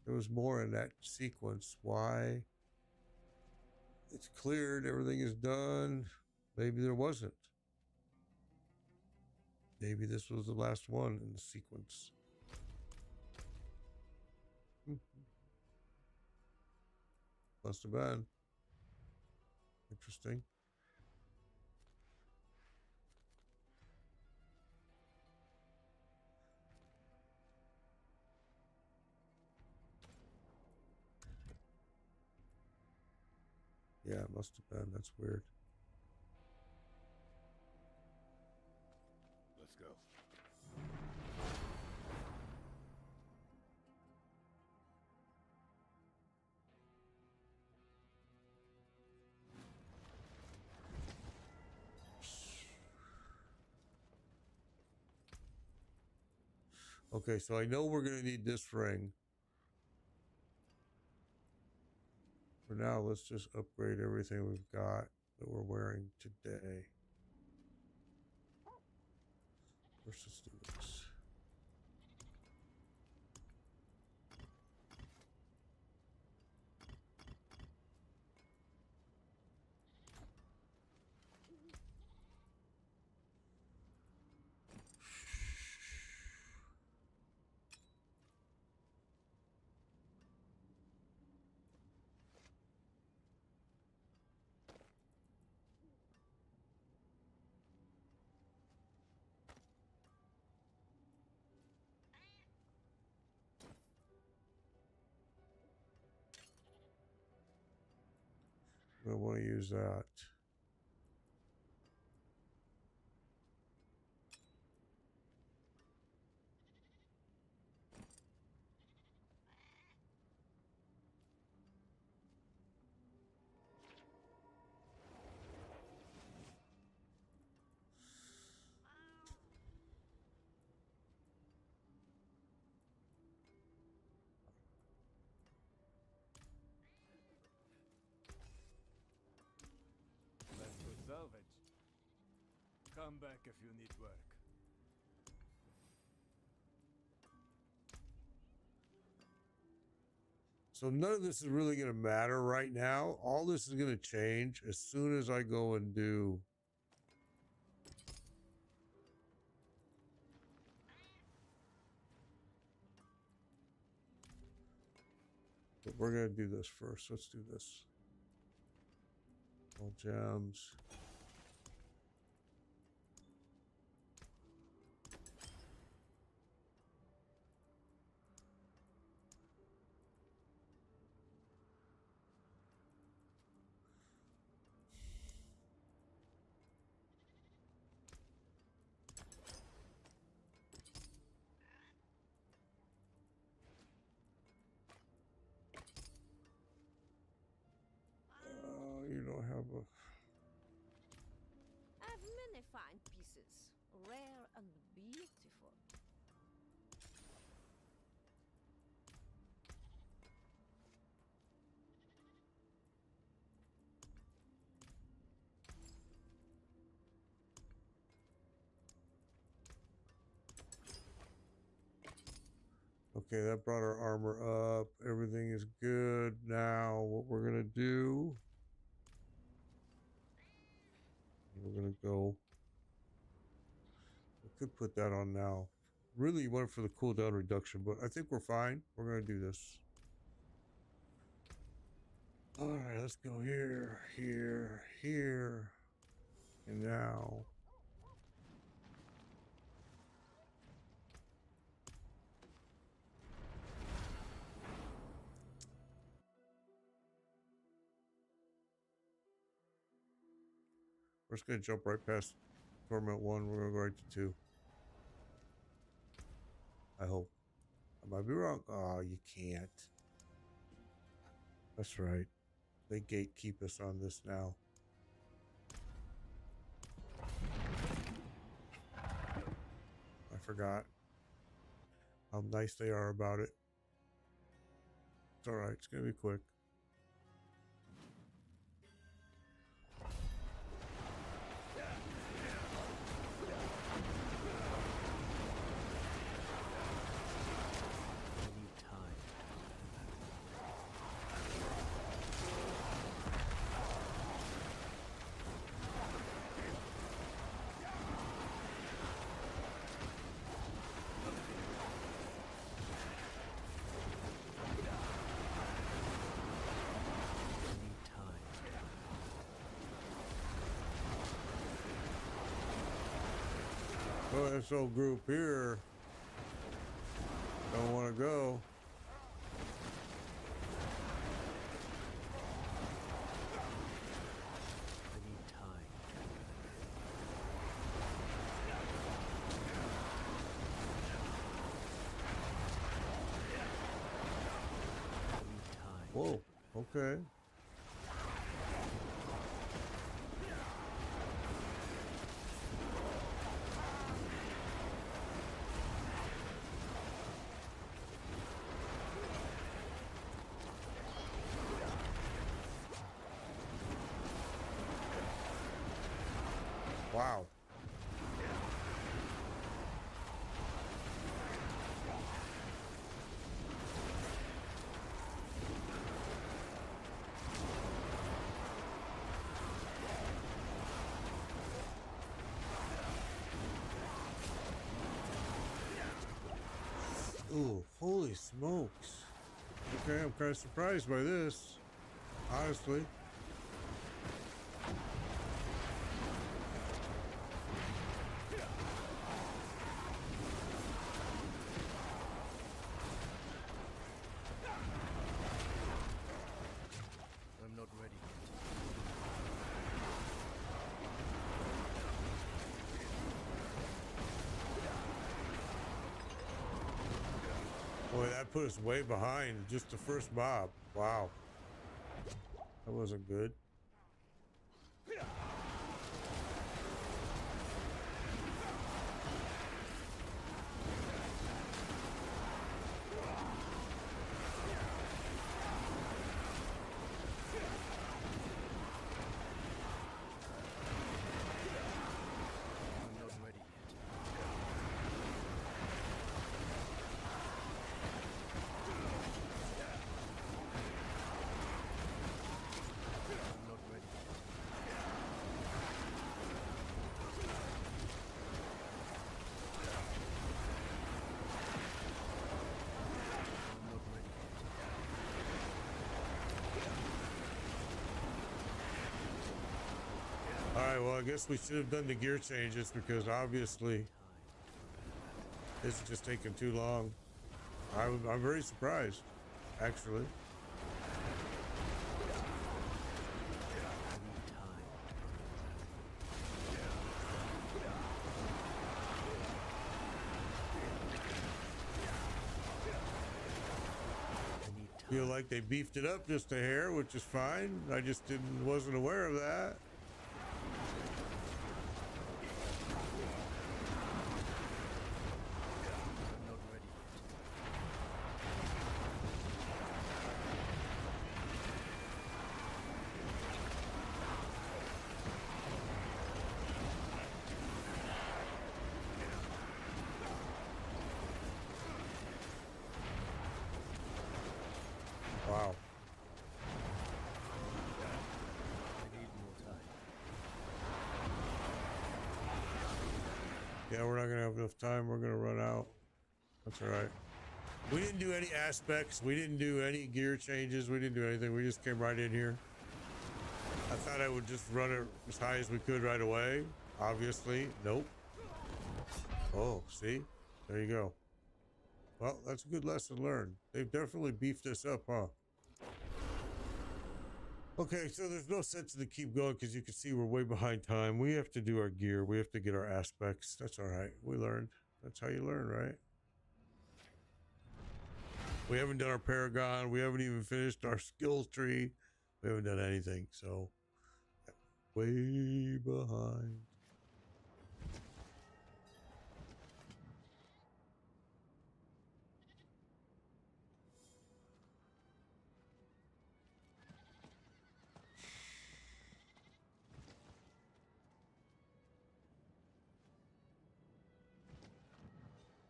There was more in that sequence. Why? It's cleared. Everything is done. Maybe there wasn't. Maybe this was the last one in the sequence. Must have been. Interesting. Yeah, it must have been. That's weird. Let's go. Okay, so I know we're going to need this ring. For now, let's just upgrade everything we've got that we're wearing today. Let's just do this. I want to use that. Let's go salvage. Come back if you need work. So none of this is really going to matter right now. All this is going to change as soon as I go and do but we're going to do this first. Let's do this. All gems. You don't have a... I have many fine pieces, rare and beautiful. Okay, that brought our armor up. Everything is good. Now, what we're going to do... We're going to go... We could put that on now. Really, you want it for the cooldown reduction, but I think we're fine. We're going to do this. All right, let's go here, here, here, and now. We're just going to jump right past Torment 1. We're going to go right to 2. I hope. I might be wrong. Oh, you can't. That's right. They gatekeep us on this now. I forgot how nice they are about it. It's all right. It's gonna be quick. I need time. I need time. Oh, this old group here don't want to go. I need time. I need time. Whoa. Okay. Wow. Ooh, holy smokes. Okay, I'm kind of surprised by this, honestly. I'm not ready yet. Boy, that put us way behind just the first mob. Wow. That wasn't good. I'm not ready yet. I'm not ready yet. I'm not ready yet. All right, well, I guess we should have done the gear changes because obviously this is just taking too long. I'm very surprised, actually. I need time. I need time. Feel like they beefed it up just a hair, which is fine. I just wasn't aware of that. I'm not ready yet. Wow. I need more time. Yeah, we're not gonna have enough time. We're gonna run out. That's all right. We didn't do any aspects. We didn't do any gear changes. We didn't do anything. We just came right in here. I thought I would just run it as high as we could right away. Obviously, nope. Oh, see? There you go. Well, that's a good lesson learned. They've definitely beefed this up, huh? Okay, so there's no sense to keep going because you can see we're way behind time. We have to do our gear. We have to get our aspects. That's all right. We learned. That's how you learn, right? We haven't done our Paragon. We haven't even finished our skills tree. We haven't done anything, so way behind.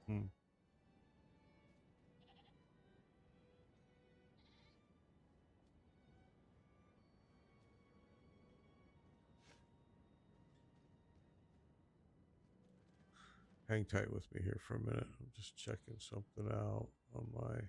Hmm. Hang tight with me here for a minute. I'm just checking something out on my...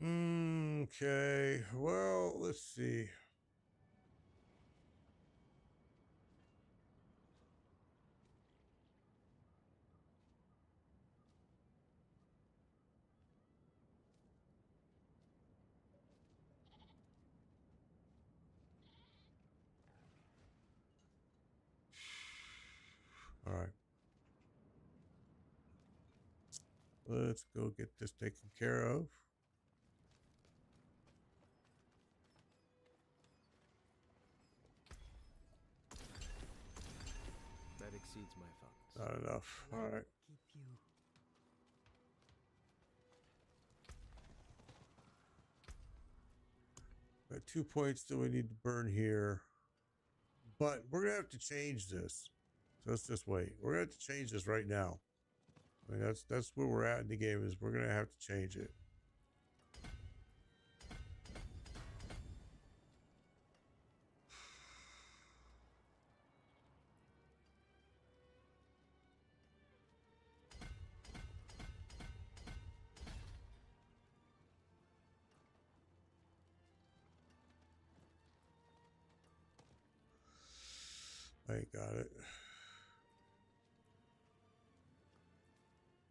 Okay, well, let's see. All right. Let's go get this taken care of. That exceeds my funds. Not enough. All right. Keep you. Got 2 points that we need to burn here. But we're gonna have to change this. So let's just wait. We're gonna have to change this right now. I mean, that's where we're at in the game, is we're gonna have to change it. I got it.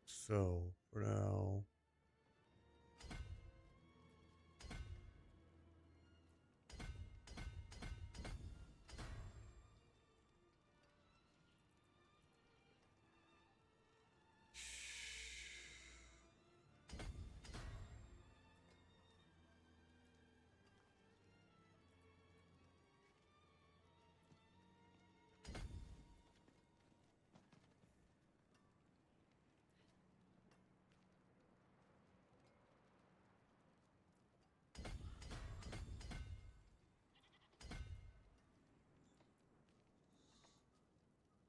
So for now,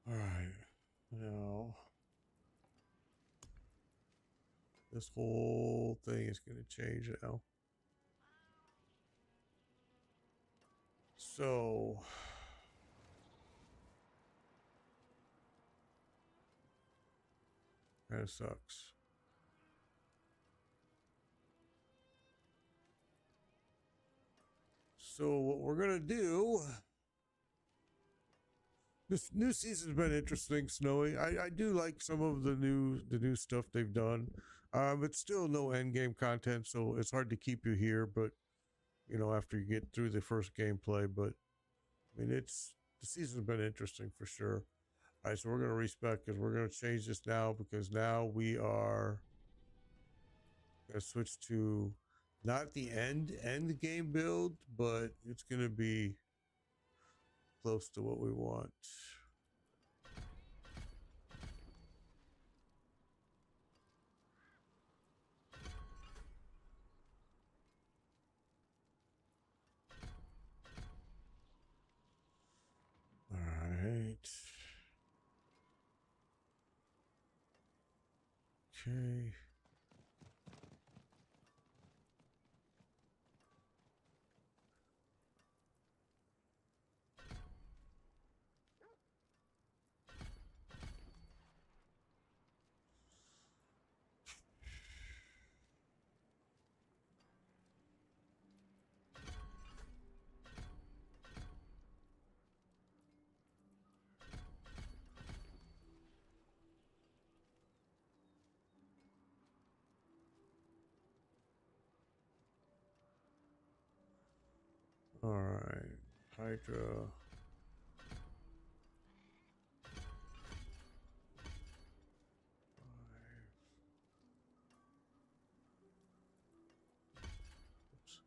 all right. Now this whole thing is going to change now. So kind of sucks. So what we're gonna do? This new season's been interesting, Snowy. I do like some of the new stuff they've done. It's still no end game content, so it's hard to keep you here. But you know, after you get through the first gameplay, but I mean, the season's been interesting for sure. All right, so we're gonna respec because we're gonna change this now, because now we are gonna switch to not the end game build, but it's gonna be close to what we want. All right. Okay. All right, Hydra. Oops.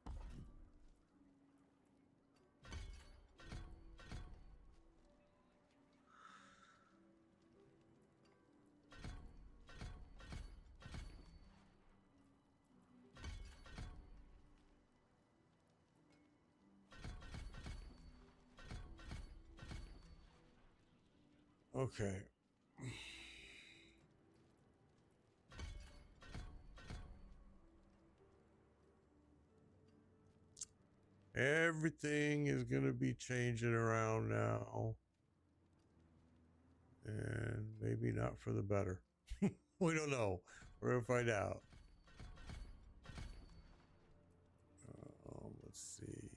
Okay. Everything is going to be changing around now. And maybe not for the better. We don't know. We're going to find out. Let's see.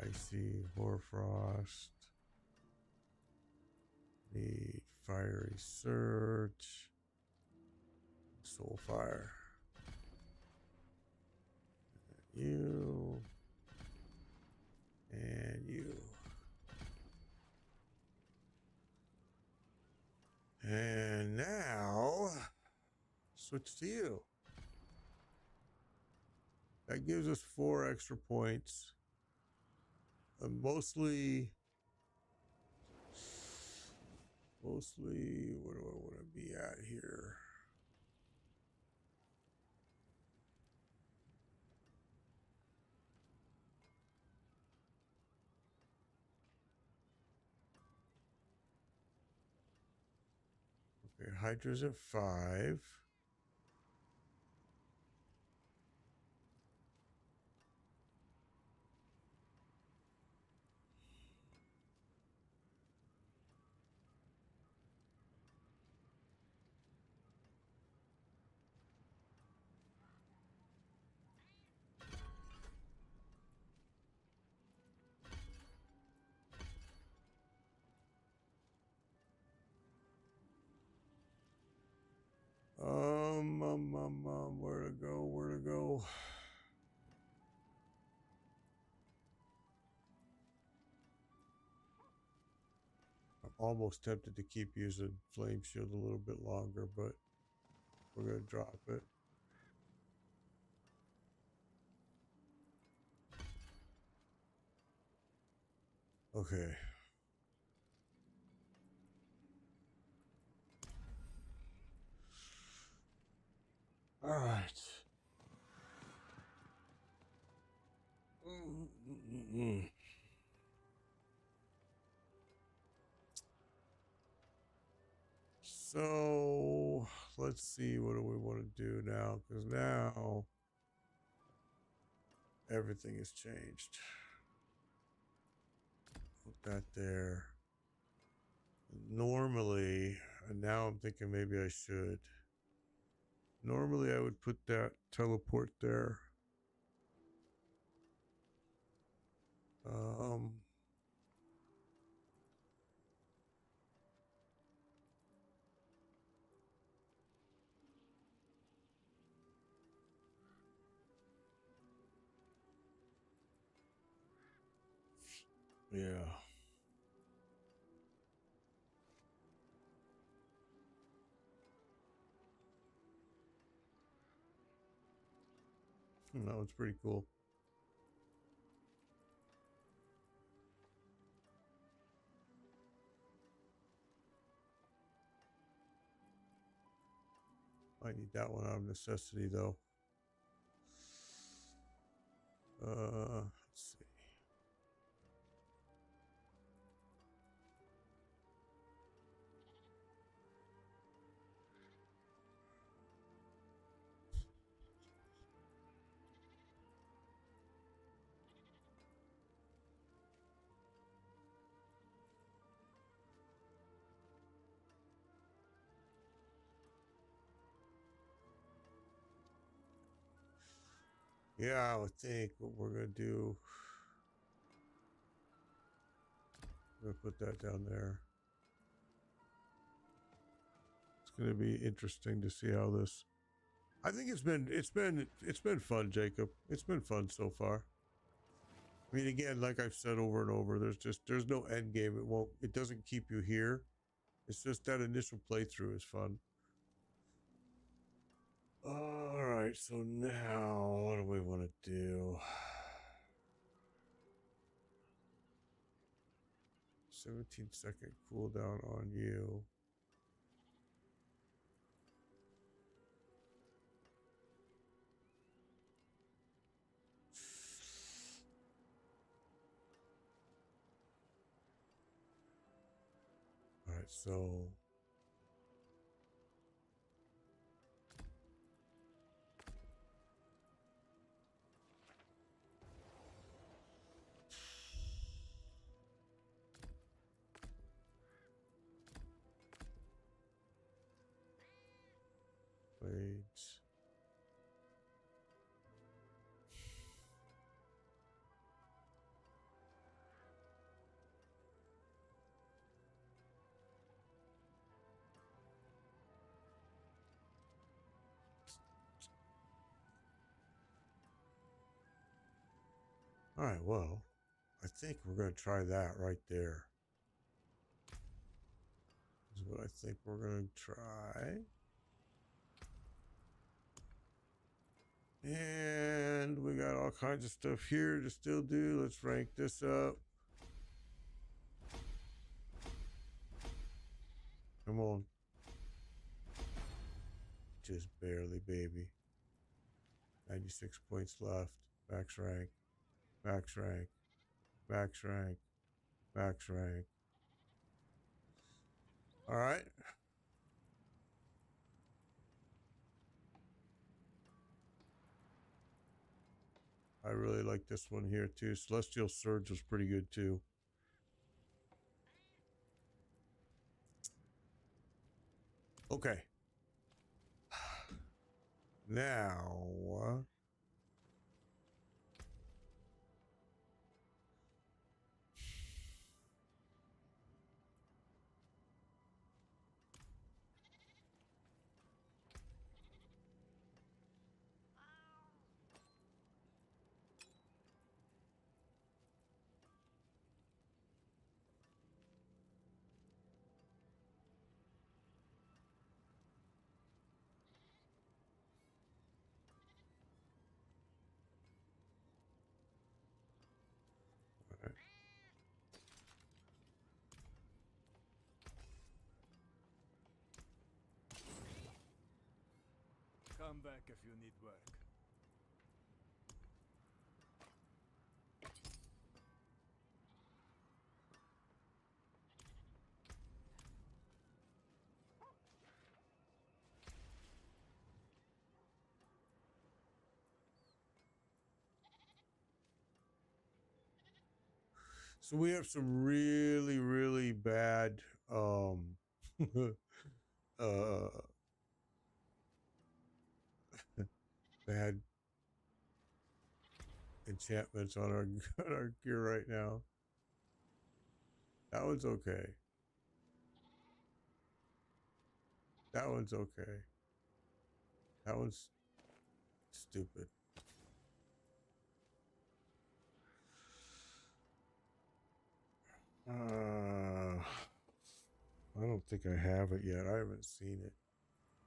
Icy, Hoarfrost. Need Fiery Surge. Soulfire. You. And you. And now, switch to you. That gives us 4 extra points. Mostly, where do I want to be at here? Okay, Hydra's at 5. Where to go? I'm almost tempted to keep using Flame Shield a little bit longer, but we're going to drop it. Okay. All right. So let's see, what do we want to do now? Because now everything has changed. Put that there. Normally, and now I'm thinking maybe I should. Normally I would put that teleport there. Yeah. That was pretty cool. I need that one out of necessity, though. Let's see. Yeah, I would think what we're going to do. I'm going to put that down there. gonna be interesting to see how this. I think it's been fun, Jacob. It's been fun so far. I mean, again, like I've said over and over, there's no end game. It doesn't keep you here. It's just that initial playthrough is fun. All right, so now what do we want to do? 17-second cooldown on you. All right, so wait. All right, well, I think we're going to try that right there. Is what I think we're going to try. And we got all kinds of stuff here to still do. Let's rank this up. Come on. Just barely, baby. 96 points left. Max rank. Max rank. Max rank. Max rank. All right. I really like this one here too. Celestial Surge was pretty good too. Okay. Now, Come back if you need work. so we have some really, really bad bad enchantments on our on our gear right now. That one's okay. That one's okay. That one's stupid. I don't think I have it yet. I haven't seen it.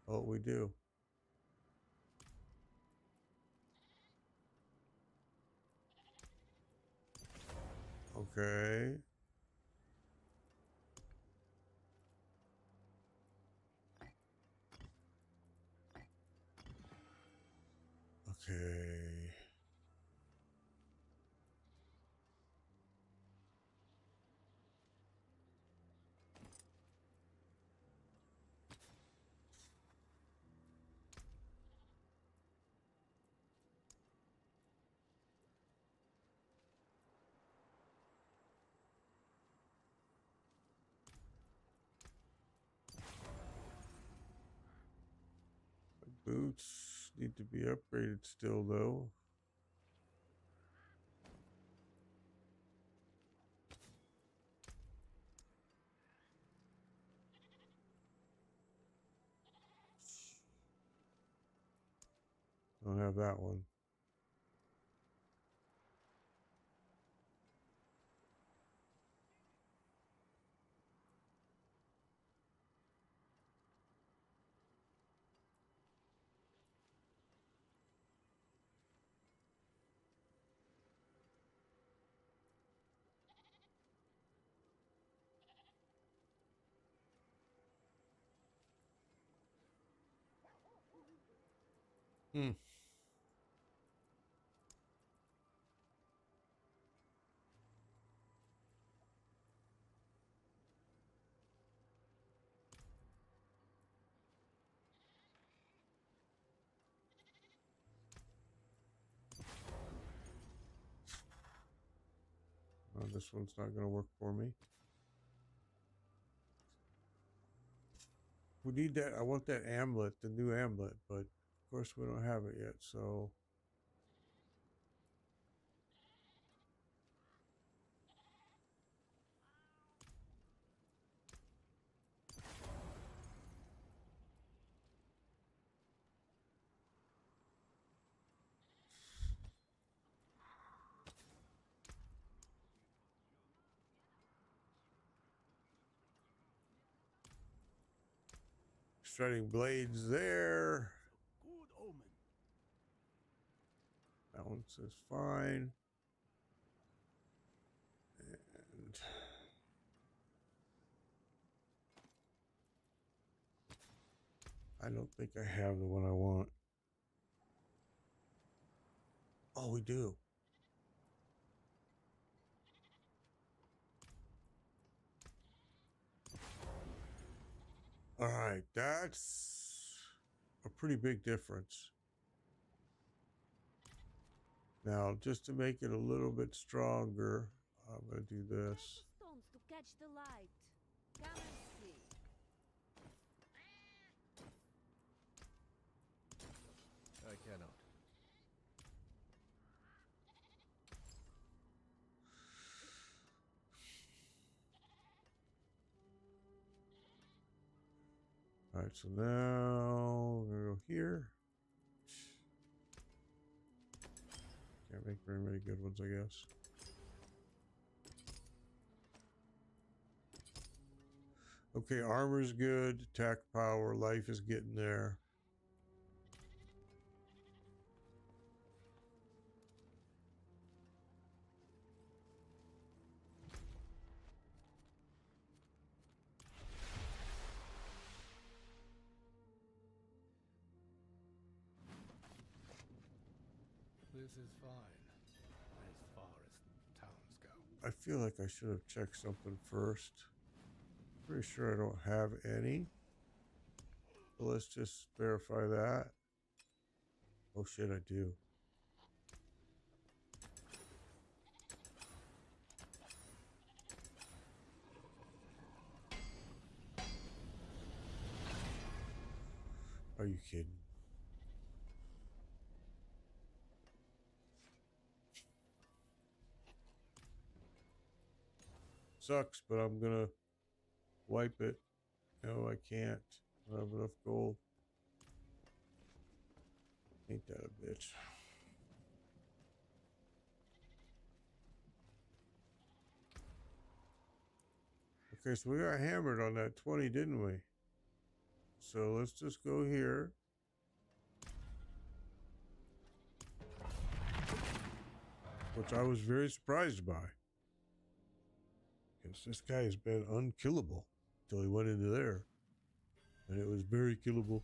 Oh, we do. Okay. Okay. Boots need to be upgraded still, though. Don't have that one. Hmm. Oh, this one's not going to work for me. We need that. I want that amulet, the new amulet, but of course we don't have it yet, so. Shredding blades there. Good omen. That one says fine. And I don't think I have the one I want. Oh, we do. All right, that's a pretty big difference. Now, just to make it a little bit stronger, I'm going to do this. Stones to catch the light. Come and see. I cannot. All right, so now we're going to go here. Can't make very many good ones, I guess. Okay, armor's good. Attack power, life is getting there. This is fine, as far as towns go. I feel like I should have checked something first. Pretty sure I don't have any. So let's just verify that. Oh shit, I do. Are you kidding? Sucks, but I'm gonna wipe it. No, I can't. I don't have enough gold. Ain't that a bitch? Okay, so we got hammered on that 20, didn't we? So let's just go here. Which I was very surprised by. Because this guy has been unkillable until he went into there. And it was very killable.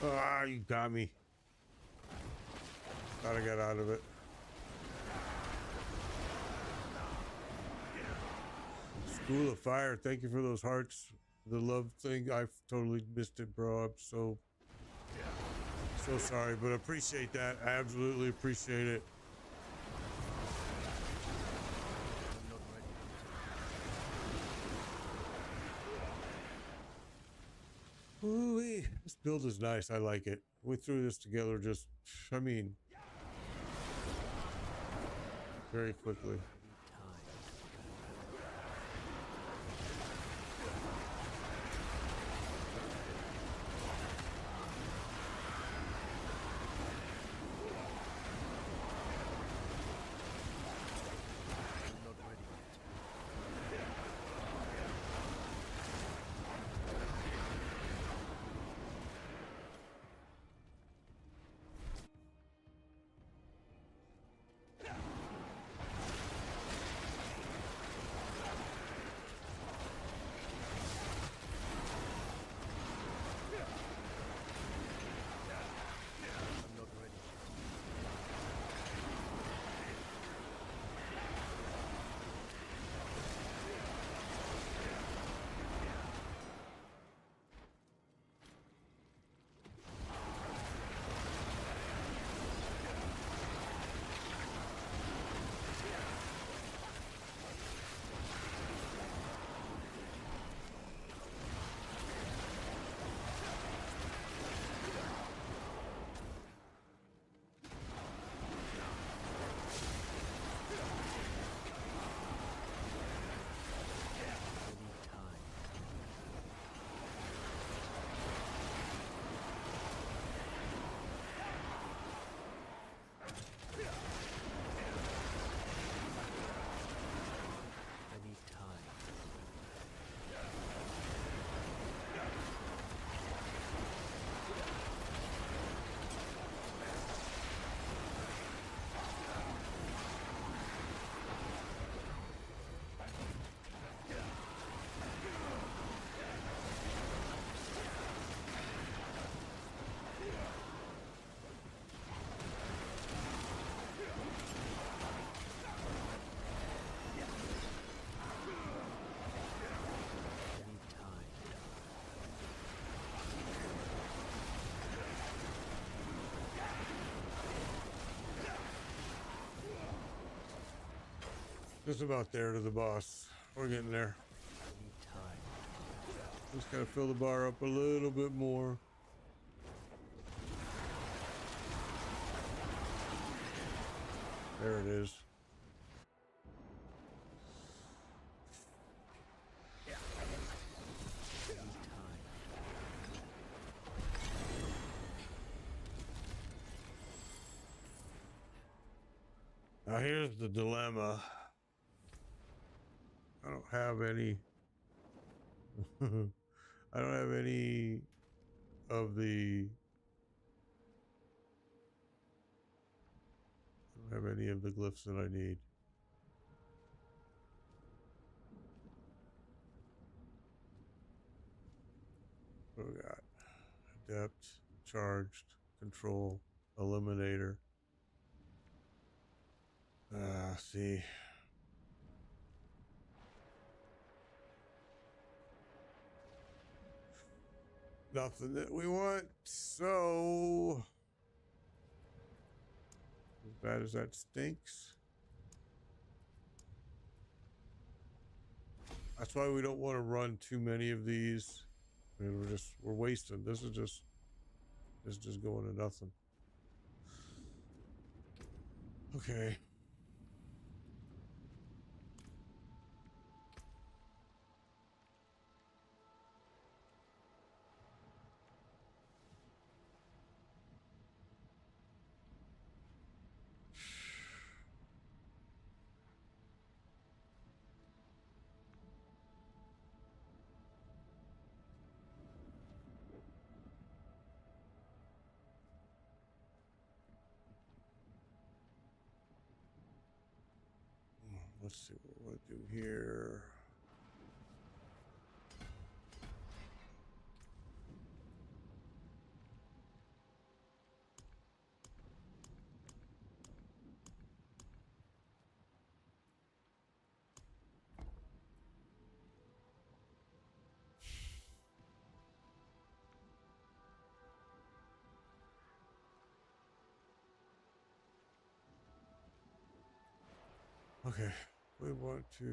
Ah, you got me. Thought I got out of it. School of Fire, thank you for those hearts. The love thing, I've totally missed it, bro. I'm so sorry, but I appreciate that. I absolutely appreciate it. I'm not ready. Ooh, this build is nice. I like it. We threw this together just, I mean, very quickly. Just about there to the boss. We're getting there. Just gotta fill the bar up a little bit more. There it is. Now here's the dilemma. I don't have any I don't have any of the glyphs that I need. What do we got? Adept, charged, control, eliminator. See. Nothing that we want, so as bad as that stinks. That's why we don't want to run too many of these. I mean, we're wasting. This is just going to nothing. Okay. Let's see what we'll do here. Okay, we want to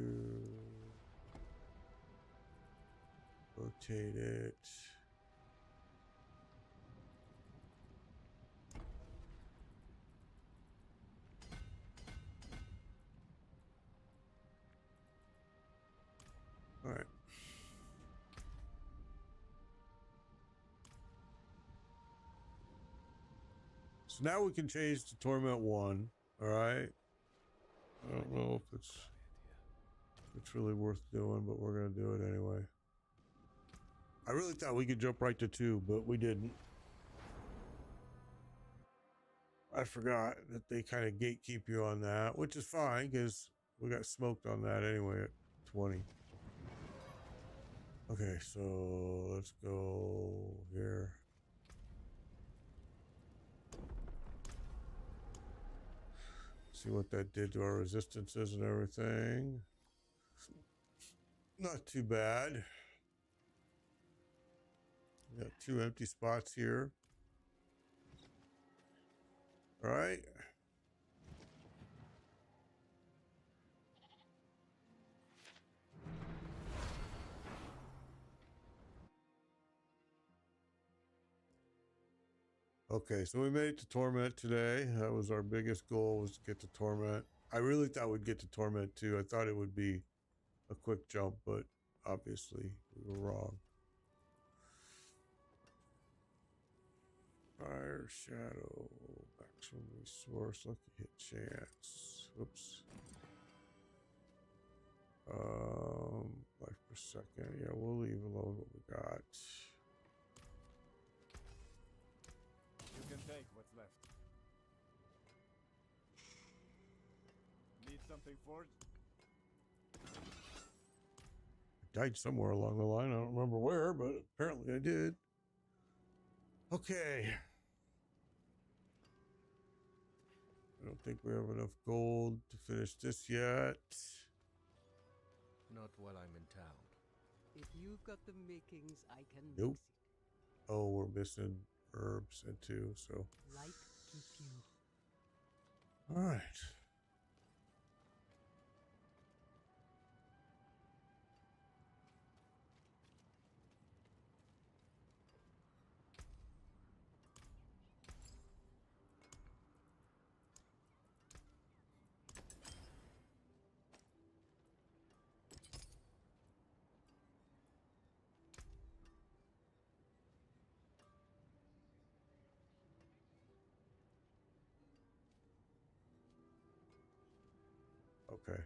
rotate it. All right. So now we can change to Torment 1. All right. I don't know if it's really worth doing, but we're going to do it anyway. I really thought we could jump right to 2, but we didn't. I forgot that they kind of gatekeep you on that, which is fine because we got smoked on that anyway at 20. Okay, so let's go here. See what that did to our resistances and everything. Not too bad. We got 2 empty spots here. All right. Okay, so we made it to Torment today. That was our biggest goal, was to get to Torment. I really thought we'd get to Torment too. I thought it would be a quick jump, but obviously we were wrong. Fire, shadow, maximum resource, lucky hit chance. Oops. Life per second. Yeah, we'll leave alone what we got. You can take what's left. Need something forged? I died somewhere along the line. I don't remember where, but apparently I did. Okay. I don't think we have enough gold to finish this yet. Not while I'm in town. If you've got the makings, I can Nope. mix it. Oh, we're missing herbs and 2, so. Like keep you. All right. Okay.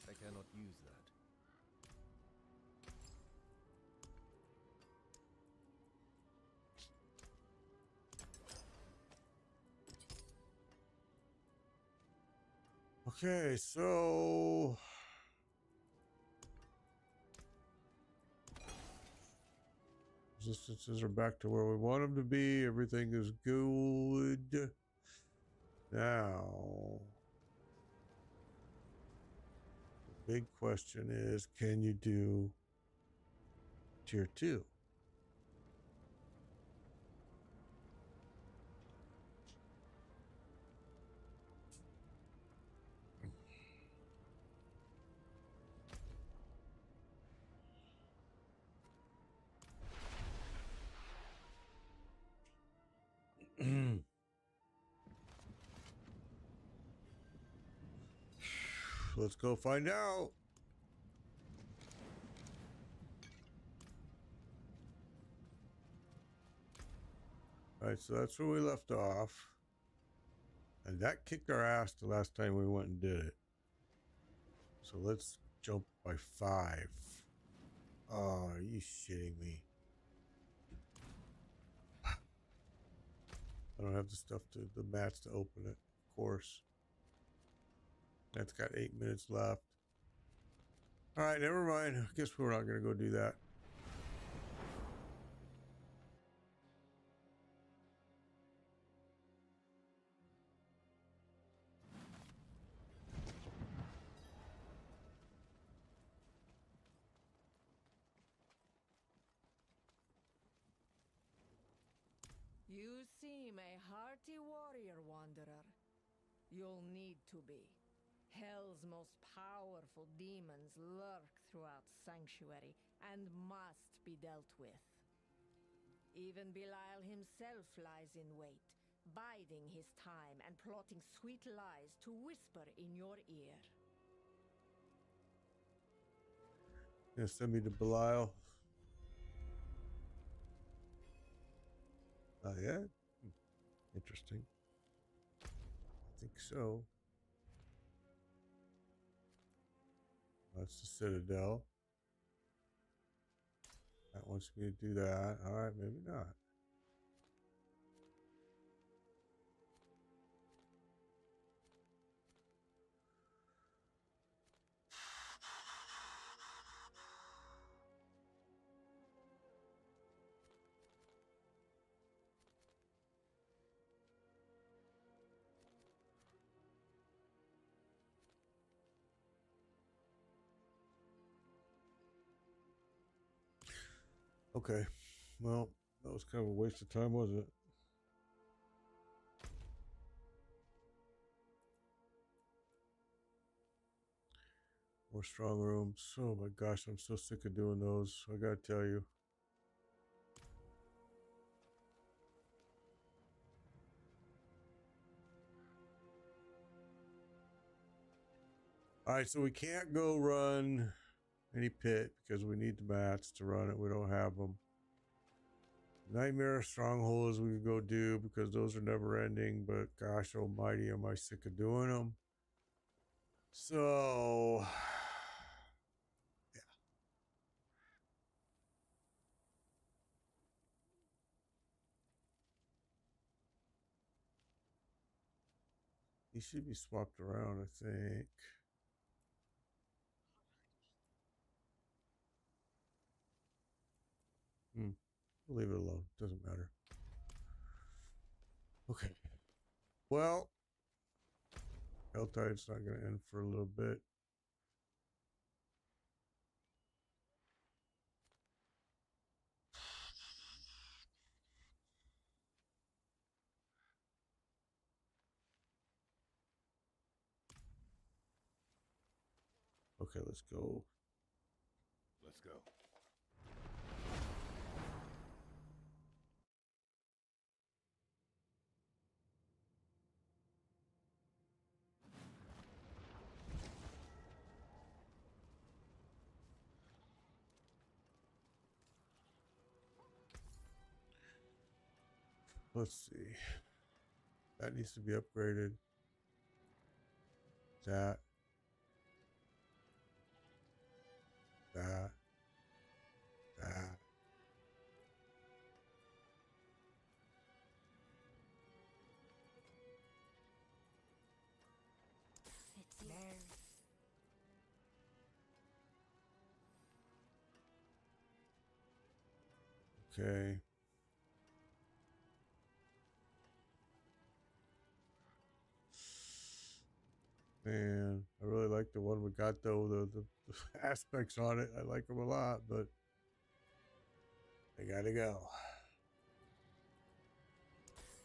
I cannot use that. Okay, so resistances are back to where we want them to be. Everything is good. Now, the big question is, can you do tier 2? Let's go find out. All right, so that's where we left off. And that kicked our ass the last time we went and did it. So let's jump by 5. Oh, are you shitting me? I don't have the stuff to, the mats to open it, of course. That's got 8 minutes left. All right, never mind. I guess we're not going to go do that. You seem a hearty warrior, Wanderer. You'll need to be. Hell's most powerful demons lurk throughout Sanctuary and must be dealt with. Even Belial himself lies in wait, biding his time and plotting sweet lies to whisper in your ear. Yeah, send me to Belial. Not yet? Interesting. I think so. That's the Citadel. That wants me to do that. All right, maybe not. Okay. Well, that was kind of a waste of time, wasn't it? More strong rooms. Oh my gosh, I'm so sick of doing those. I gotta tell you. All right, so we can't go run any pit because we need the mats to run it. We don't have them. Nightmare strongholds we could go do because those are never ending, but gosh almighty, am I sick of doing them. So, yeah. These should be swapped around, I think. We'll leave it alone. Doesn't matter. Okay. Well, Helltide's not going to end for a little bit. Okay, let's go. Let's go. Let's see. That needs to be upgraded. That. That. It's there. Okay. Man, I really like the one we got though. The aspects on it, I like them a lot, but they gotta go.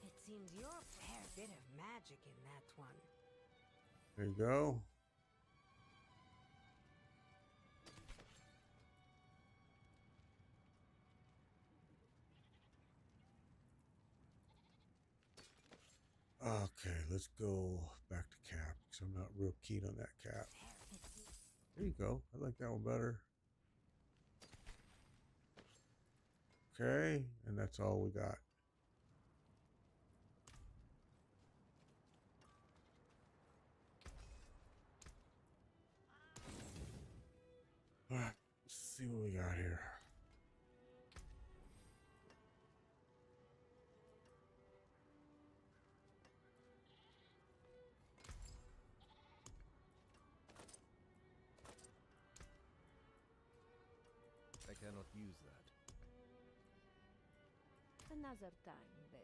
It seems you're a fair bit of magic in that one. There you go. Okay, let's go back to cap because I'm not real keen on that cap. There you go. I like that one better. Okay, and that's all we got. All right, let's see what we got here. I cannot use that. Another time, then.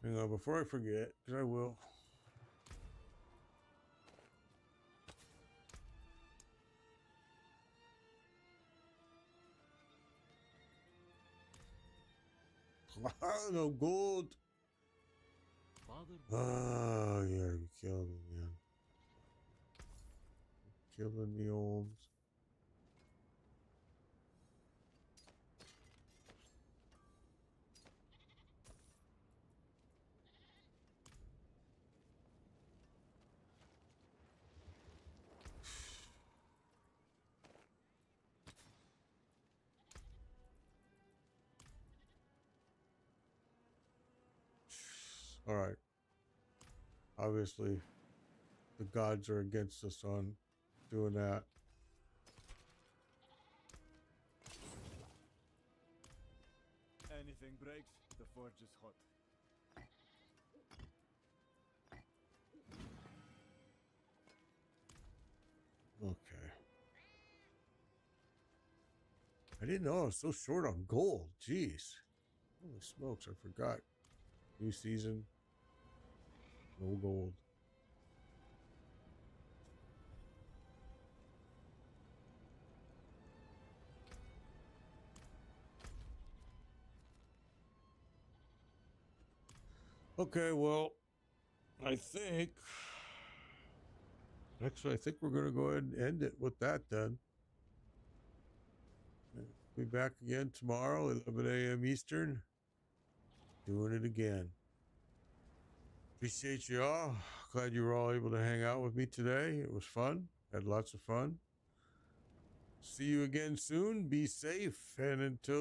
Hang on, before I forget, because I will. No gold. Oh, yeah, you killed me, man. You're killing me, Holmes. All right. Obviously, the gods are against us on doing that. Anything breaks, the forge is hot. Okay. I didn't know I was so short on gold. Jeez. Holy smokes, I forgot. New season. No gold. Okay, well, I think actually we're gonna go ahead and end it with that then. Be back again tomorrow, 11 a.m. Eastern. Doing it again. Appreciate you all. Glad you were all able to hang out with me today. It was fun. Had lots of fun. See you again soon. Be safe. And until